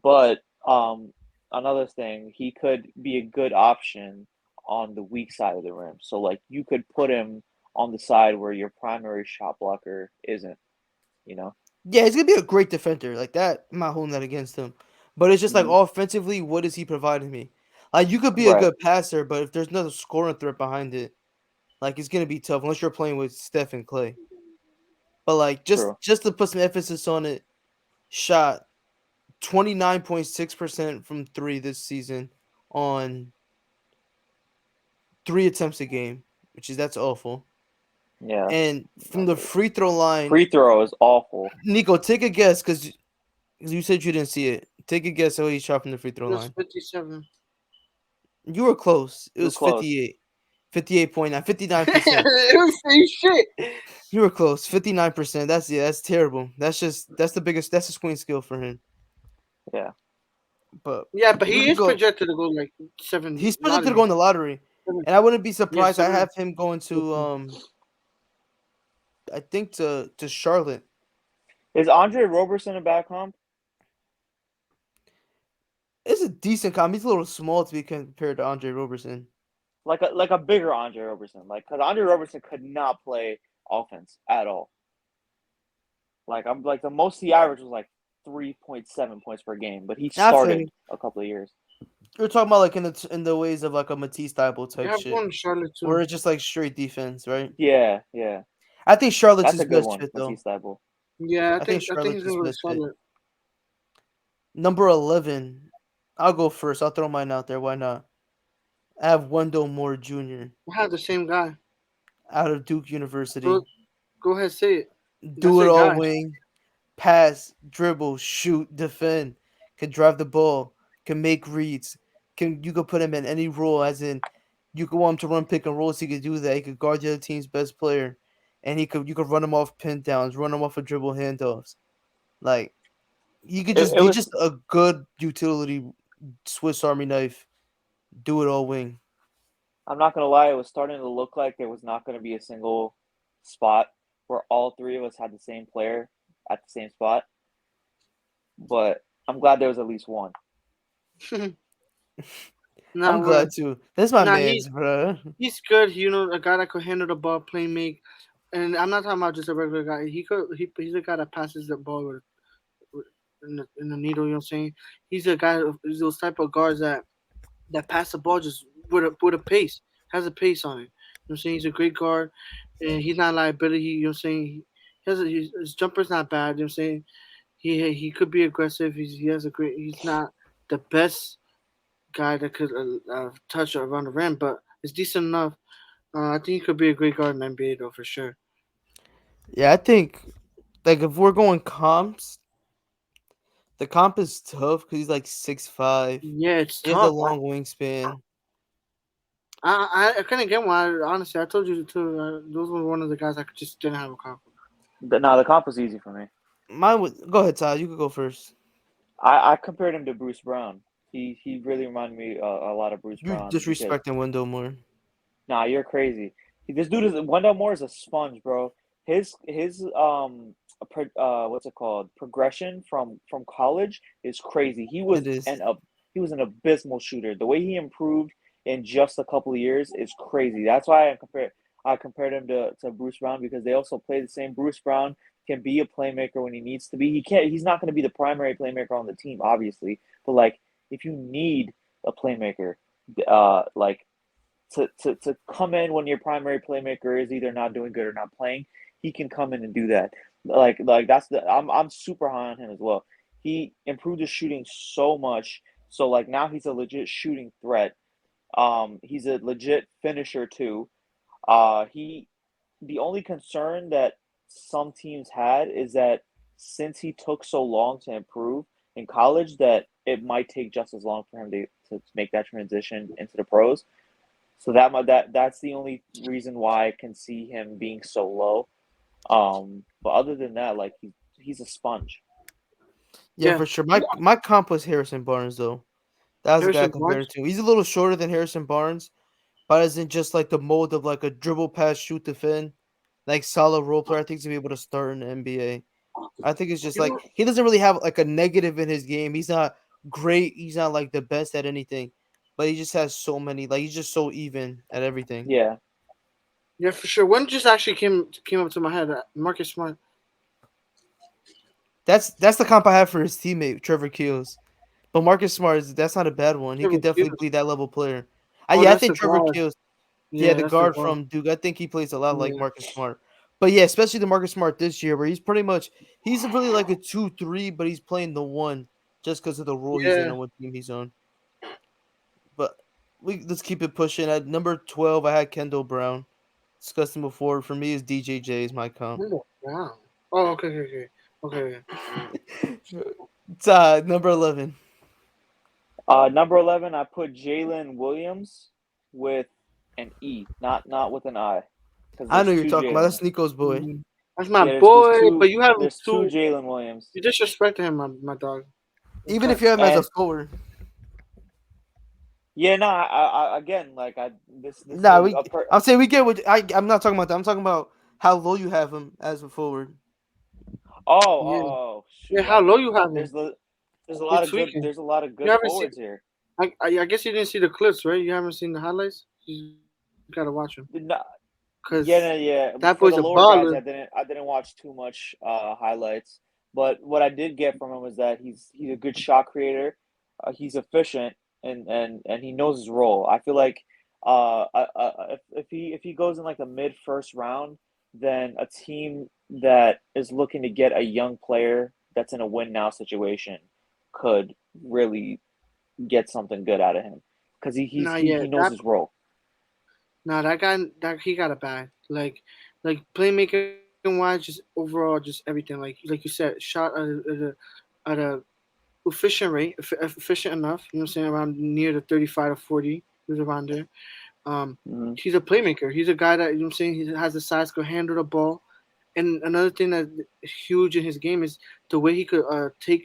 But another thing, he could be a good option on the weak side of the rim. So like you could put him on the side where your primary shot blocker isn't. You know. Yeah, he's gonna be a great defender. Like that, I'm not holding that against him. But it's just like Hmm. offensively, what is he providing me? Like you could be a Right. good passer, but if there's no scoring threat behind it, like it's gonna be tough unless you're playing with Steph and Clay. But like True. just to put some emphasis on it, shot 29.6% from three this season on 3 attempts a game, which is that's awful. Yeah. And from That's the it. free throw line, Free throw is awful. Nico, take a guess because you said you didn't see it. Take a guess how he shot from the free throw Plus line. 57. You were close. It You're was close. 58. 58.9, 59%. It was free shit. You were close. 59%. That's terrible. That's the biggest that's a screen skill for him. Yeah. But Yeah, but we he could is go projected to go like 7. he's Not projected to even go in the lottery. and I wouldn't be Yeah, surprised. I 7. have him going to I think to Charlotte. Is Andre Roberson a bad comp? It's a decent comp. He's a little small to be compared to Andre Roberson. Like a bigger Andre Roberson, like because Andre Roberson could not play offense at all. Like I'm like the most he averaged was like 3.7 points per game, but he I feel you. started a couple of years. You're talking about like in the ways of like a Matisse Thybulle I type have shit, one in Charlotte where too. it's just like straight defense, right? Yeah, yeah, I think Charlotte's that's his a good best one, fit though. Matisse Thybulle. Yeah, I think I think Charlotte's he's his gonna go to best fit. Charlotte. Number 11. I'll go first. I'll throw mine out there. Why not? I have Wendell Moore Jr. I have the same guy. out of Duke Go University. go ahead, say it. That's Do it a all guy. wing, pass, dribble, shoot, defend, can drive the ball, can make reads. You could put him in any role, as in you could want him to run pick and rolls. He could do that. He could guard the other team's best player, and you could run him off pin downs, run him off of dribble handoffs. Like It he's was. just a good utility Swiss Army knife. Do it all wing. I'm not gonna lie. It was starting to look like there was not gonna be a single spot where all three of us had the same player at the same spot. But I'm glad there was at least one. Now I'm we're glad too. That's my now man's, bro. he's good. You know, a guy that could handle the ball, play make, and I'm not talking about just a regular guy. He's a guy that passes the ball with in the needle. You know what I'm saying? He's a guy. He's those type of guards that pass the ball just with a pace, has a pace on it. You know what I'm saying? He's a great guard, and he's not liability. You know what I'm saying? His jumper's not bad. You know what I'm saying? He could be aggressive. He has a great. He's not the best guy that could touch around the rim, but it's decent enough. I think he could be a great guard in the NBA though for sure. Yeah, I think like if we're going comps, the comp is tough because he's like 6'5". Yeah, it's He has a tough. long wingspan. I couldn't get one. Honestly, I told you too. Those were one of the guys I just didn't have a confidence. No, the comp was easy for me. Mine would go ahead, Todd. You could go first. I compared him to Bruce Brown. He really reminded me a lot of Bruce You're Brown because disrespecting Wendell more. nah, you're crazy. This dude is Wendell Moore is a sponge, bro. His what's it called? Progression from college is crazy. It is. He was an abysmal shooter. The way he improved in just a couple of years is crazy. That's why I compared him to Bruce Brown because they also play the same. Bruce Brown can be a playmaker when he needs to be. He's not going to be the primary playmaker on the team, obviously. But like if you need a playmaker, like to come in when your primary playmaker is either not doing good or not playing, he can come in and do that. Like that's the I'm super high on him as well. He improved his shooting so much. So like now he's a legit shooting threat. He's a legit finisher too. He the only concern that some teams had is that since he took so long to improve in college, that it might take just as long for him to make that transition into the pros. So that's the only reason why I can see him being so low. But other than that, like he's a sponge. Yeah, Yeah, for sure. My comp was Harrison Barnes though. That was the guy I Harrison compared Barnes. it to. He's a little shorter than Harrison Barnes, but isn't just like the mold of like a dribble pass, shoot, defend, like solid role player. I think he's gonna be able to start in the NBA. I think it's just You like know, he doesn't really have like a negative in his game. He's not great. He's not like the best at anything, but he just has so many. Like he's just so even at everything. Yeah, yeah, for sure. One just actually came up to my head. Marcus Smart. That's the comp I have for his teammate Trevor Keels. But Marcus Smart that's not a bad one. He could Trevor definitely Keels. be that level player. Oh, Yeah, I that's think the Trevor guard. Keels. Yeah, Yeah, the that's the guard guard. from Duke. I think he plays a lot like Yeah, Marcus Smart. But yeah, especially the Marcus Smart this year, where he's really like a 2-3, but he's playing the one just because of the role he's in yeah. and what team he's on. But let's keep it pushing. At number 12, I had Kendall Brown. Discussed him before. For me, is DJJ is my comp. Wow. Oh, okay. It's number 11. number 11, I put Jalen Williams with an E, not with an I, because I know there's you're two talking about. Jalen's. That's Nico's boy. That's my Yeah, boy, but you have him there's two too. Jalen Williams. You disrespected him, my dog. Even Okay. if you have him as a And forward. Yeah, no, again, like this is Nah, a we. I'm saying we get what I'm not talking about that. I'm talking about how low you have him as a forward. Yeah, yeah. shoot, How low you have him? there's a You're lot of good tweaking. there's a lot of You good haven't seen. forwards here. I guess you didn't see the clips, right? You haven't seen the highlights. You gotta watch him No, because yeah, no, that yeah. boy's a For the lower baller. guys, I didn't watch too much highlights, but what I did get from him was that he's a good shot creator. He's efficient and he knows his role. I feel like if he goes in like the mid first round, then a team that is looking to get a young player that's in a win now situation could really get something good out of him because Nah, he yeah, knows his role. that guy, that he got a bag. Like playmaking wise, just overall, just everything. Like you said, shot at a efficient rate, efficient enough. You know what I'm saying? Around near the 35 to 40. He was around there. Um, Hmm. he's a playmaker. He's a guy that, you know what I'm saying, he has the size, could handle the ball. And another thing that's huge in his game is the way he could take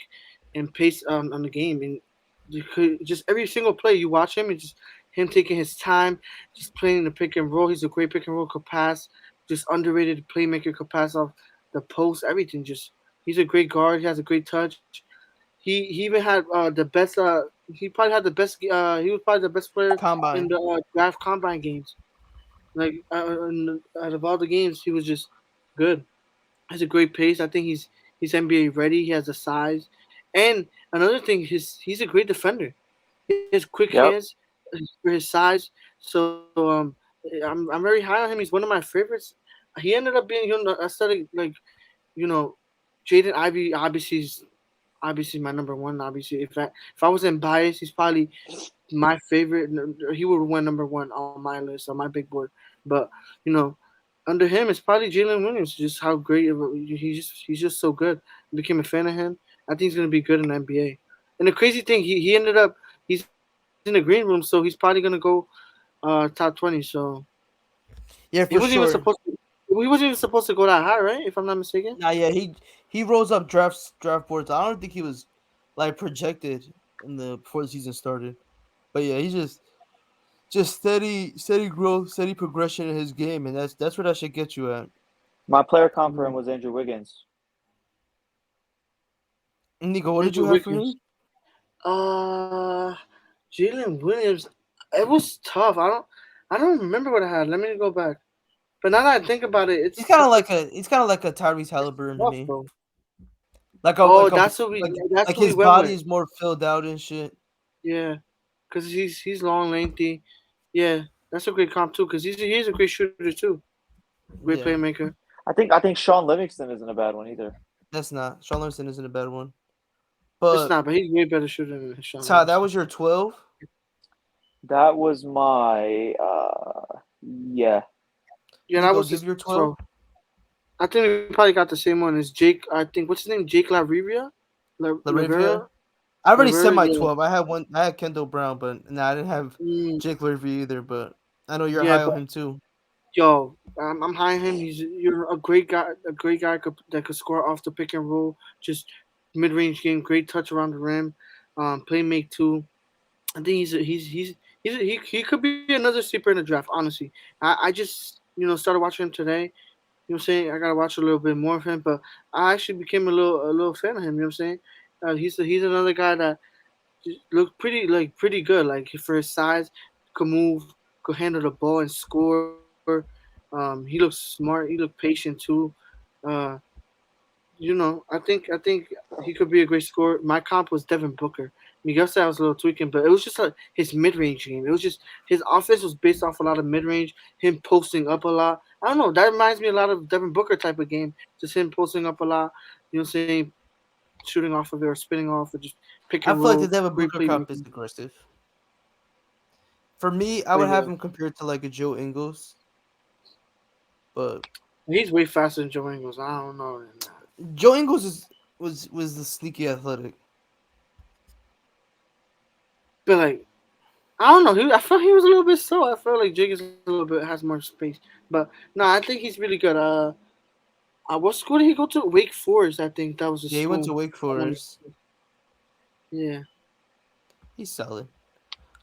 and pace on the game. And you could just every single play you watch him, and just him taking his time, just playing the pick and roll. He's a great pick and roll, could pass, just underrated playmaker, could pass off the post, everything. Just he's a great guard. He has a great touch. He even had the best. He probably had the best. He was probably the best player in Combine. the draft combine games. Like out of all the games, he was just good. Has a great pace. I think he's NBA ready. He has the size, and another thing, he's a great defender. He has quick hands Yep. for his size. So I'm very high on him. He's one of my favorites. He ended up being, I started like, you know Jaden Ivey obviously my number one. Obviously, if I wasn't biased, he's probably my favorite. He would win number one on my list, on my big board. But you know, under him, it's probably Jalen Williams. Just how great he's just so good. I became a fan of him. I think he's gonna be good in the NBA. And the crazy thing, he ended up he's in the green room, so he's probably gonna go top 20. So he Yeah, wasn't for even supposed sure. to. He wasn't even supposed to go that high, right? If I'm not mistaken. Nah, yeah, he rose up draft boards. I don't think he was like projected in the before the season started. But yeah, he's just steady growth, steady progression in his game, and that's where that should get you at. My player comp for him Mhm. was Andrew Wiggins. Nico, what did you Andrew have for Wiggins. him? Uh, Jalen Williams. It was tough. I don't remember what I had. Let me go back. But now that I think about it, He's kind of like a Tyrese Halliburton to tough, me. bro. Like a Oh, like a that's like who we his went body with. is more filled out and shit. Yeah, because he's long, lengthy. Yeah, that's a great comp too. Because he's a great shooter too. Great Yeah, playmaker. I think Sean Livingston isn't a bad one either. that's not. Sean Livingston isn't a bad one. It's But not, but he's way better shooter than Sean Todd, that Livingston. was your 12. That was my yeah. Yeah, that Nico, was give his your 12. 12. I think we probably got the same one as Jake. I think what's his name? Jake Lavrivia, Laravia. Lavera, I already said Lavera. my Yeah. 12. I had one. I had Kendall Brown, but nah, I didn't have Mm, Jake Laravia either. But I know you're yeah, high on but him too. yo, I'm high on him. You're a great guy that could score off the pick and roll, just mid range game, great touch around the rim, play make too. I think he could be another sleeper in the draft. Honestly, I just started watching him today. You know what I'm saying? I gotta watch a little bit more of him, but I actually became a little fan of him. You know what I'm saying? He's another guy that just looked pretty good. Like for his size, could move, could handle the ball and score. He looks smart. He looked patient too. Uh, I think he could be a great scorer. My comp was Devin Booker. Miguel said I was a little tweaking, but it was just like his mid range game. It was just his offense was based off a lot of mid range, him posting up a lot. I don't know. That reminds me a lot of Devin Booker type of game. Just him posting up a lot. You know, what I'm saying, shooting off of it or spinning off or just pick I and feel like the roll. Devin Great Booker comp is playmaking. aggressive. For me, I But would have yeah, him compared to like a Joe Ingles, but he's way faster than Joe Ingles. I don't know. Joe Ingles was the sneaky athletic. But like, I don't know. I felt he was a little bit slow. I felt like Jake is a little bit has more space. But no, I think he's really good. What school did he go to? Wake Forest, I think that was the Yeah, he went school. to Wake I wanna Forest. Yeah. He's solid.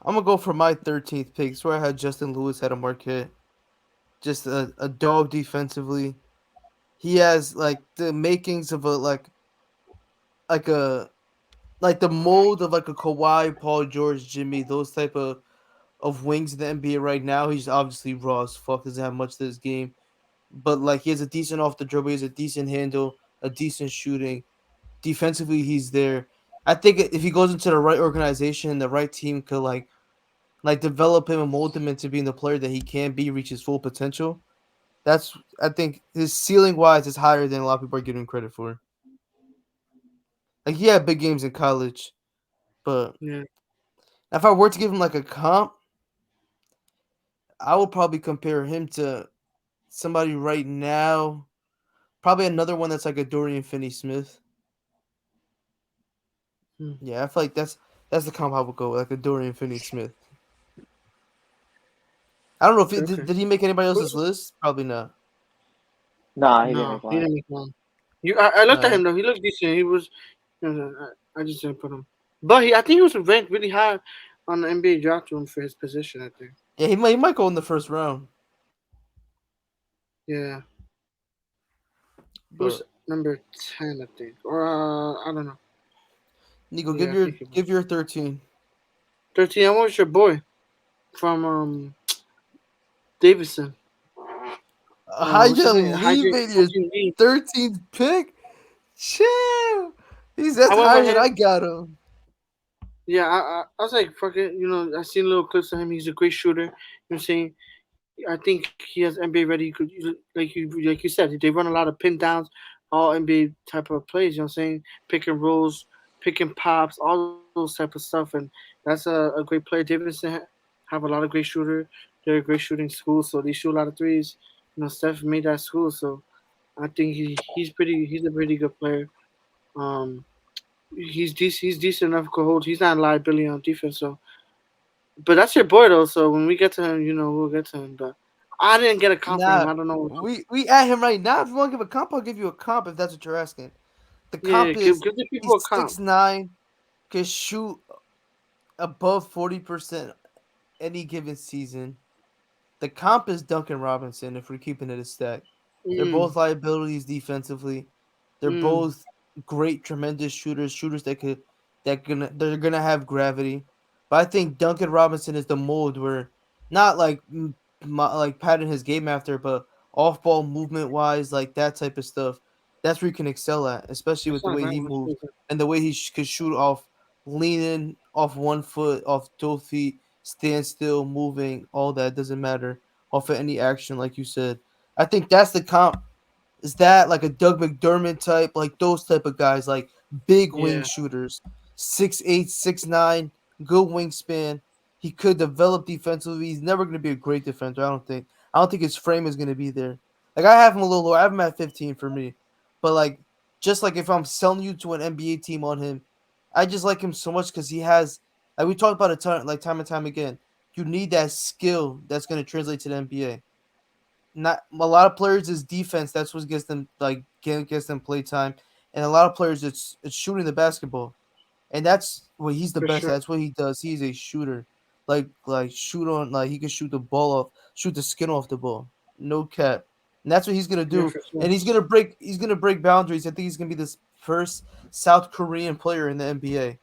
I'm gonna go for my 13th pick. It's where I had Justin Lewis had a Marquette. Just a dog defensively. He has like the makings of a like a like the mold of like a Kawhi, Paul George, Jimmy, those type of wings in the NBA right now. He's obviously raw as fuck. Doesn't have much to his game, but like he has a decent off the dribble. He has a decent handle, a decent shooting. Defensively, he's there. I think if he goes into the right organization, the right team could like develop him and mold him into being the player that he can be, reach his full potential. That's I think his ceiling wise is higher than a lot of people are giving credit for. Like he had big games in college, but Yeah. if I were to give him like a comp, I would probably compare him to somebody right now. Probably another one that's like a Dorian Finney-Smith. Hmm. Yeah, I feel like that's the comp I would go with, like a Dorian Finney-Smith. I don't know if he Okay. did he make anybody else's list? Probably not. Nah, he didn't No, make he mine. didn't make one. I looked at Uh, him though. He looked decent. He was. I just didn't put him. But I think he was ranked really high on the NBA draft room for his position. I think. yeah, he might go in the first round, Yeah, he was but number 10, I think, or I don't know. Nico, Yeah, give I your think he was give your 13. 13. I want your boy from Davidson. What's his name? Hydrant leaving your Hydrant Lee. 13th pick. Chill. I That's went higher with than him. I got him. Yeah, I was like, fuck it. I seen little clips of him. He's a great shooter. What I'm saying? I think he has NBA ready. He could like you said, they run a lot of pin downs, all NBA type of plays. You know what I'm saying? Pick and rolls, pick and pops, all those type of stuff, and that's a great player. Davidson have a lot of great shooter. They're a great shooting school, so they shoot a lot of threes. Steph made that school, so I think he's a pretty good player. Um, he's decent enough to hold. He's not a liability on defense, so but that's your boy though. So when we get to him, we'll get to him. But I didn't get a comp for him. Nah, I don't know. we at him right now. If you want to give a comp, I'll give you a comp if that's what you're asking. The Yeah, comp is give the people he's a comp. 6'9", can shoot above 40% any given season. The comp is Duncan Robinson if we're keeping it a stack. They're Mm, both liabilities defensively. They're mm, both great, tremendous shooters they're gonna have gravity. But I think Duncan Robinson is the mold where not like pattern his game after, but off ball movement wise, like that type of stuff. That's where you can excel at, especially that's with the not way bad. he That's moves pretty good. and the way he could shoot off leaning off one foot, off both feet, stand still, moving, all that doesn't matter off of any action, like you said. I think that's the comp. Is that like a Doug McDermott type, like those type of guys, like big wing Yeah, shooters, 6'8", 6'9", good wingspan. He could develop defensively. He's never going to be a great defender. I don't think. I don't think his frame is going to be there. Like I have him a little lower. I have him at 15 for me, but like just like if I'm selling you to an NBA team on him, I just like him so much because he has. Like we talked about a ton, like time and time again. You need that skill that's going to translate to the NBA. Not a lot of players is defense. That's what gets them gets them play time, and a lot of players it's shooting the basketball, and that's what he's the for best at. sure. That's what he does. He's a shooter, like shoot on like he can shoot the ball off, shoot the skin off the ball, no cap, and that's what he's gonna Yeah, do. for sure. And he's gonna break boundaries. I think he's gonna be this first South Korean player in the NBA.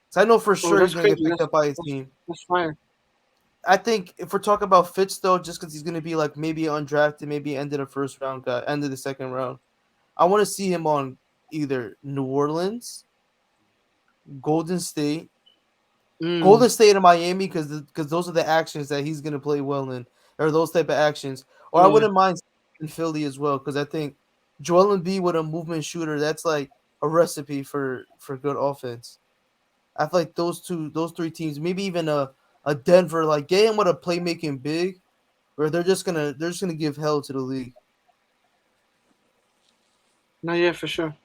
So I know for Oh, sure that's he's gonna get crazy. picked up by a team. That's fire. I think if we're talking about fits though, just because he's gonna be like maybe undrafted, maybe end of the first round guy, end of the second round. I want to see him on either New Orleans, Golden State, Mm, Golden State and Miami, because those are the actions that he's gonna play well in, or those type of actions. Or I yeah, wouldn't mind in Philly as well, because I think Joel Embiid with a movement shooter, that's like a recipe for good offense. I feel like those three teams, maybe even a Denver, like get him with a playmaking big where they're just gonna give hell to the league. no, yeah, for sure.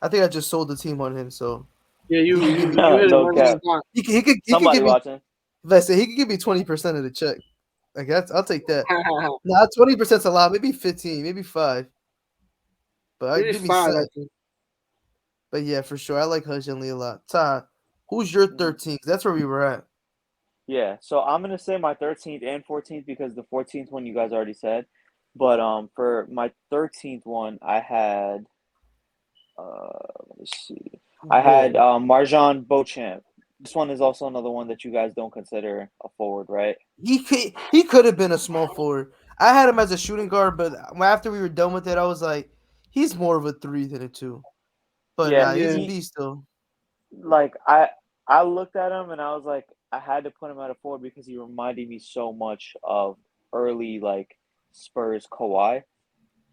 I think I just sold the team on him, so Yeah, he could give me you hit it No right on the cap. spot. he could Somebody give me watching. let's say he could give me 20% of the check. Like I'll take that. Nah, 20%'s a lot, maybe 15, maybe 5. But I Maybe give me 5, I 7. think. But yeah, for sure. I like Hudson Lee a lot. Todd, who's your 13? That's where we were at. Yeah, so I'm gonna say my 13th and 14th because the 14th one you guys already said. But for my 13th one, I had let me see, I had Whoa. Marjan Beauchamp. This one is also another one that you guys don't consider a forward, right? He could have been a small forward. I had him as a shooting guard, but after we were done with it, I was like, he's more of a three than a two. But Yeah, nah, he's a Yeah. beast though. like I looked at him and I was like, I had to put him at a forward because he reminded me so much of early like Spurs Kawhi.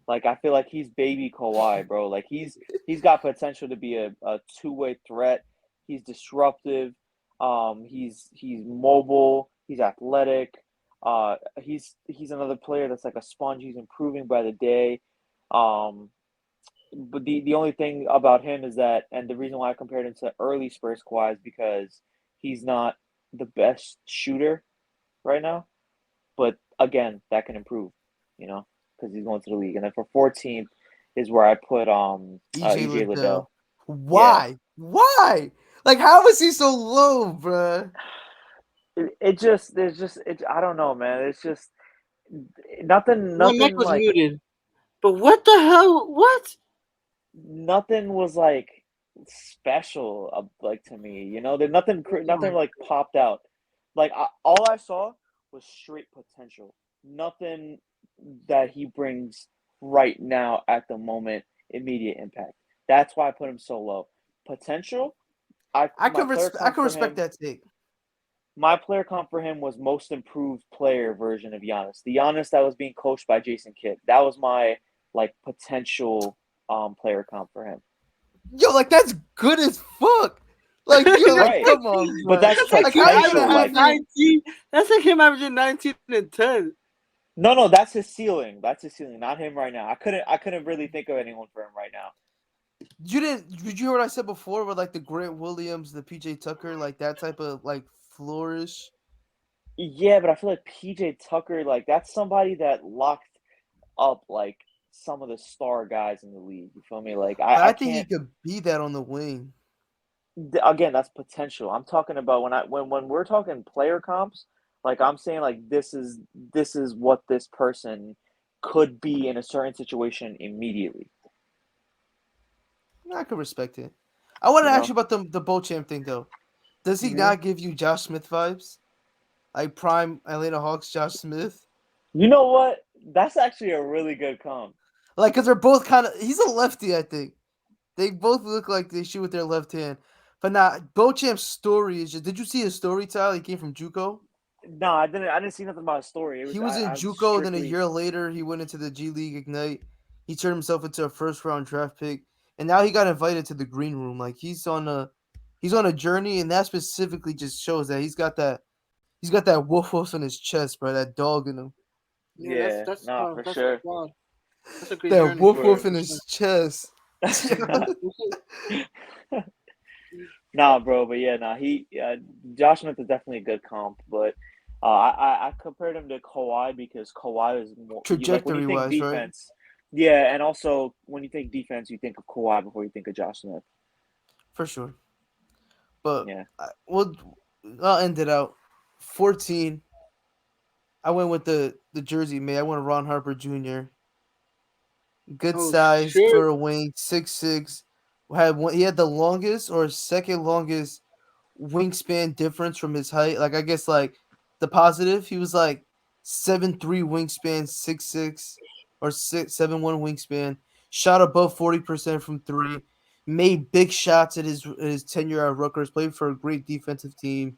Like I feel like he's baby Kawhi, bro. Like he's got potential to be a two-way threat. He's disruptive. He's mobile. He's athletic. He's another player that's like a sponge. He's improving by the day. Um, but the only thing about him is that, and the reason why I compared him to early Spurs Kawhi is because he's not the best shooter right now. But again, that can improve, you know, because he's going to the league. And then for 14th is where I put EJ EJ Liddell. Liddell. Yeah, Why? Why? Like, how is he so low, bruh? it just there's just it. I don't know, man. It's just My mic nothing was like muted. But what the hell? What? nothing was like special like to me. You know, there nothing like popped out. Like all I saw was straight potential. Nothing that he brings right now at the moment immediate impact. That's why I put him so low. Potential. My player I comp could for respect him. that take. My player comp for him was most improved player version of Giannis. The Giannis that was being coached by Jason Kidd. That was my like potential player comp for him. Yo, like that's good as fuck. Like, yo, like Right. come on, But bro. that's That's like Like him how you gonna potential. have averaging Like, me? 19. That's like him averaging 19 and 10. no, that's his ceiling. That's his ceiling, not him right now. I couldn't really think of anyone for him right now. You didn't? Did you hear what I said before with like the Grant Williams, the PJ Tucker, like that type of like flourish? Yeah, but I feel like PJ Tucker, like that's somebody that locked up like some of the star guys in the league. You feel me? Like But I I think he can't. could be that on the wing. Again, that's potential. I'm talking about when we're talking player comps. Like I'm saying, like this is what this person could be in a certain situation immediately. I could respect it. I want to You ask know. you about the Beauchamp thing though. Does he Hmm. not give you Josh Smith vibes? Like prime Atlanta Hawks Josh Smith? You know what? That's actually a really good comp. Like, cause they're both kind of. He's a lefty, I think. They both look like they shoot with their left hand. But now, Beauchamp's story is just. Did you see his story, Tyler? He came from JUCO. No, I didn't. I didn't see nothing about a story. It He was was in I was JUCO. Then a strictly. year later, he went into the G League Ignite. He turned himself into a first round draft pick, and now he got invited to the green room. Like he's on a journey, and that specifically just shows that he's got that wolf in his chest, bro. That dog in him. Yeah, Yeah, nah, for that's sure, wow. That's a great That journey for him wolf for. in for his chest. Nah, bro, but yeah, nah, Josh Smith is definitely a good comp, but I compared him to Kawhi because Kawhi is more you like when you Trajectory think wise, right? defense, yeah, and also when you think defense, you think of Kawhi before you think of Josh Smith. For sure. But Yeah. I'll end it out. 14. I went with the jersey man. I went with Ron Harper Jr. Good Oh size shit! for a wing, 6'6". He had the longest or second longest wingspan difference from his height. Like I guess like the positive, he was like 7'3" wingspan, 6'6", or 6'7" wingspan. Shot above 40% from three. Made big shots at his tenure at Rutgers. Played for a great defensive team,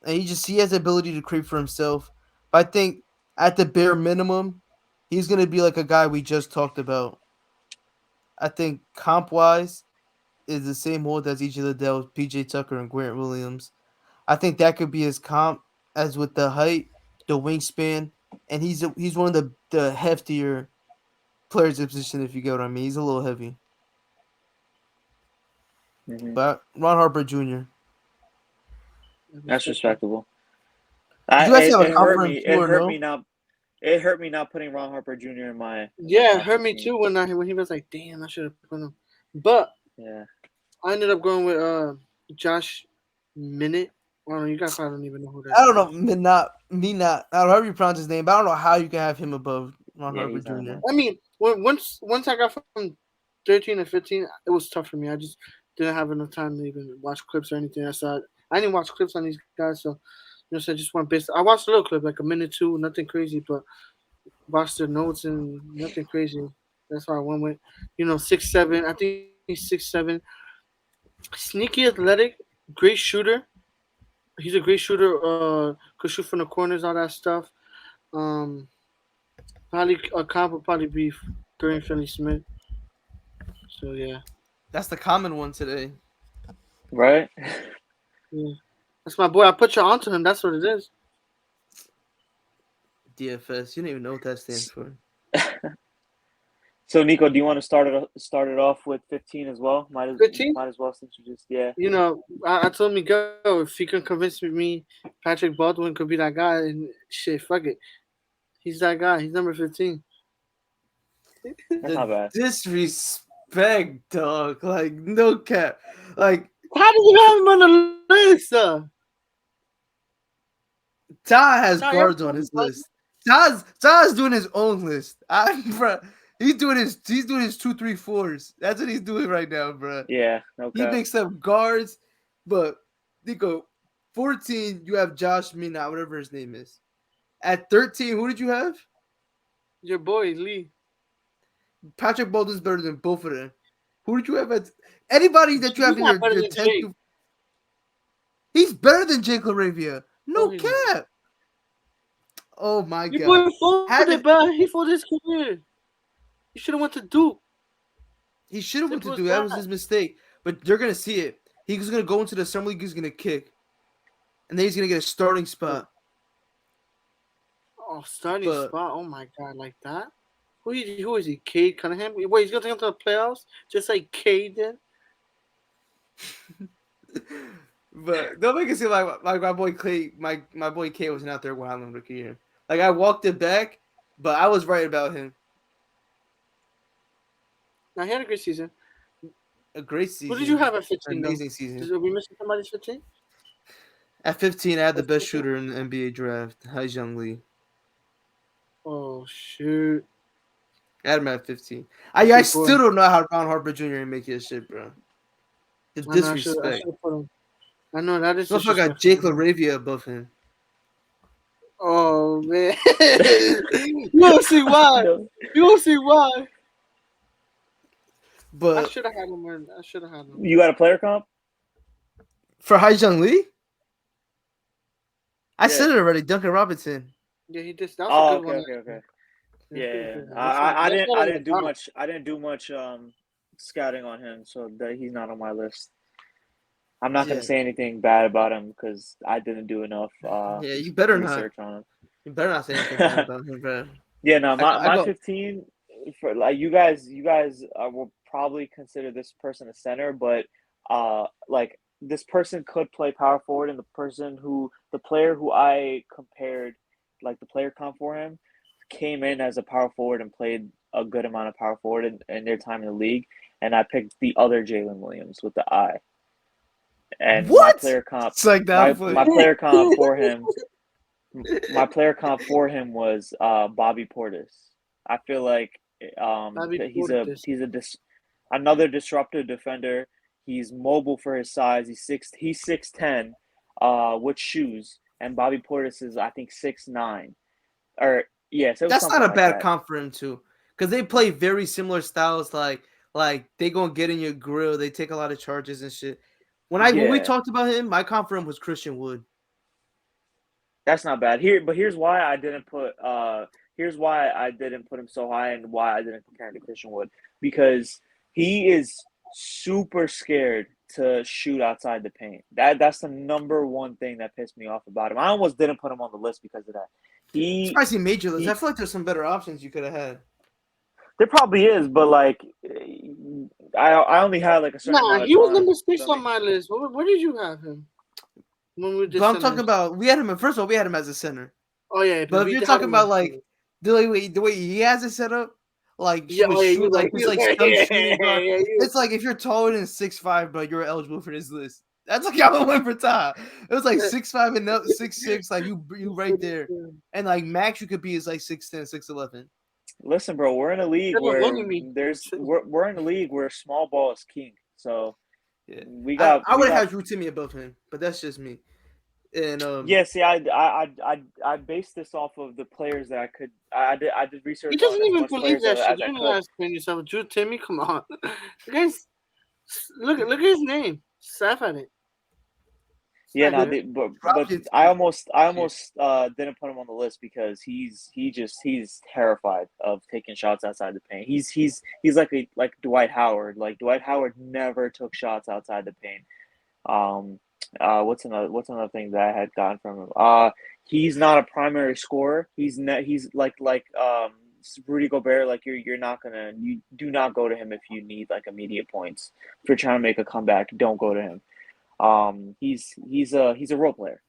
and he has the ability to create for himself. But I think at the bare minimum, he's gonna be like a guy we just talked about. I think comp wise is the same mold as EJ Liddell, PJ Tucker, and Grant Williams. I think that could be his comp as with the height, the wingspan, and he's one of the heftier players of position. If you get what I mean, he's a little heavy. Hmm. But Ron Harper Jr. That's Respectful. respectable. Did I you guys it, have a it comp hurt for him me. too It or hurt no? me not. It hurt me not putting Ron Harper Jr. in my Yeah, it top hurt me 15. too when he was like, "Damn, I should have put him." But Yeah. I ended up going with Josh Minute. I don't know. You guys probably don't even know who that I is. don't know. Not. I don't know how you pronounce his name, but I don't know how you can have him above Ron Yeah, Harper he's not Jr. there. I mean, once I got from 13 to 15, it was tough for me. I just didn't have enough time to even watch clips or anything. I didn't watch clips on these guys, so so I just went based. I watched a little clip, like a minute two, nothing crazy, but watched the notes and nothing crazy. That's why I went with 6'7". I think he's 6'7". Sneaky athletic, great shooter. He's a great shooter. Could shoot from the corners, all that stuff. Um, Probably a comp would probably be Dorian Finney-Smith. So yeah, That's the common one today. Right? yeah, that's my boy. I put you onto him. That's what it is. DFS. You don't even know what that stands for. So Nico, do you want to start it off with 15 as well? Might as 15. might as well since you just yeah. I told Miguel if he can convince me Patrick Baldwin could be that guy, and shit, fuck it. He's that guy. He's number 15. That's not The bad. disrespect, dog. Like no cap. Like How did you have him on the list? Taha has Nah, guards on his list. Taha's doing his own list. Bro, he's doing his 2-3-4s. That's what he's doing right now, bro. Yeah, He okay. mixed up guards, but Nico, 14, you have Josh Mina, whatever his name is. At 13, who did you have? Your boy Lee. Patrick Baldwin's better than both of them. Who did you have at anybody that you have He's in not better your than 10th? Jake. He's better than Jake LaRavia. No No, he's not. cap. Oh my Your god. boy folded, bro. He folded his career. You should have went to Duke. He should have went to Simple do as that was his mistake. But they're gonna see it. He's gonna go into the summer league, he's gonna kick. And then he's gonna get a starting spot. Oh, starting spot. Oh my god, like that? Who is he? Cade Cunningham? Wait, he's gonna take him to the playoffs? Just like Cade did? But don't make it seem like my boy Clay, my boy K wasn't out there wilding rookie year. Like I walked it back, but I was right about him. Now he had a great season. A great season. Who did you have at 15? Amazing season. Are we missing somebody's 15? At 15, I had the best shooter in the NBA draft, Young Lee. Oh shoot! I had him at 15. I still don't know how Ron Harper Jr. ain't make his shit, bro. The disrespect. I know that is. I got Jake LaRavia above him. Oh man, you won't see why. You won't see why. But I should have had him. I should have had him. You got a player comp for Young Lee? I said it already. Duncan Robinson. Yeah, he did. That was a good one. Okay. Yeah. I didn't do much. I didn't do much scouting on him, so that he's not on my list. I'm not gonna say anything bad about him because I didn't do enough. You better research not. on him. You better not say anything bad about him, bro. Yeah, no, my 15 for like you guys will probably consider this person a center, but like this person could play power forward, and the player who I compared, like the player comp for him, came in as a power forward and played a good amount of power forward in their time in the league, and I picked the other Jalen Williams with the I. And what? My player comp, it's like that my player comp for him, was Bobby Portis. I feel like he's another disruptive defender. He's mobile for his size. He's 6'10", with shoes, and Bobby Portis is I think 6'9", or yes. Yeah, so that's not a bad comp for him too, because they play very similar styles. Like they gonna get in your grill. They take a lot of charges and shit. When we talked about him, my comp for him was Christian Wood. That's not bad. Here's why I didn't put him so high, and why I didn't compare him to Christian Wood, because he is super scared to shoot outside the paint. That's the number one thing that pissed me off about him. I almost didn't put him on the list because of that. I see major list. I feel like there's some better options you could have had. There probably is, but like I only had like a certain amount of he was number 6 on my list. Where did you have him? When we but I'm talking about we had him. First of all, we had him as a center. Oh yeah, but if you're talking about like the way he has it set up, like it's like if you're taller than 6'5", but you're eligible for this list. That's like how I went for Taha. It was like 6'5" and up, 6'6", like you right there. And like max you could be is like 6'10", 6'11". Listen, bro, we're in a league Never where bully me. we're in a league where small ball is king. So Yeah, we I, got I we would have got had Drew Timmy above him, but that's just me. And yeah. See, I based this off of the players that I did He research on doesn't as even much believe players that shit. as You I don't could. gotta explain yourself. Drew Timmy, come on. You guys, look at his name. Laugh at it. It's Yeah, not no, good. but dropped it I to almost didn't put him on the list because he's terrified of taking shots outside the paint. He's like Dwight Howard. Like Dwight Howard never took shots outside the paint. Um, what's another thing that I had gotten from him? He's not a primary scorer. He's like Rudy Gobert. Like you do not go to him if you need like immediate points. If you're trying to make a comeback, don't go to him. He's a role player.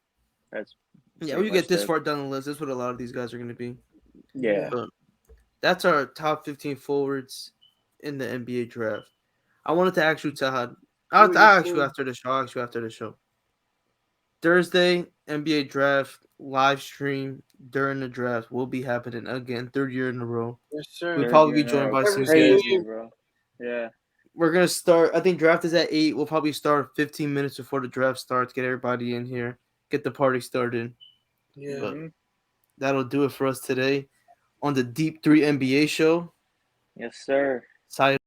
That's Yeah, when pretty you get much this the far down the list, that's what a lot of these guys are going to be. yeah. Yeah. But that's our top 15 forwards in the NBA draft. I wanted to ask you, Tahad. I'll ask you after the show. I'll ask you after the show. Thursday, NBA draft live stream during the draft will be happening again, third year in a row. Yes, sir. We'll Third probably year be in a joined row. by Every some guests. Crazy, game. bro. Yeah. We're gonna start. I think draft is at 8. We'll probably start 15 minutes before the draft starts. Get everybody in here. Get the party started. Yeah. But Mm-hmm. that'll do it for us today on the Deep 3 NBA show. Yes, sir. Sayonara.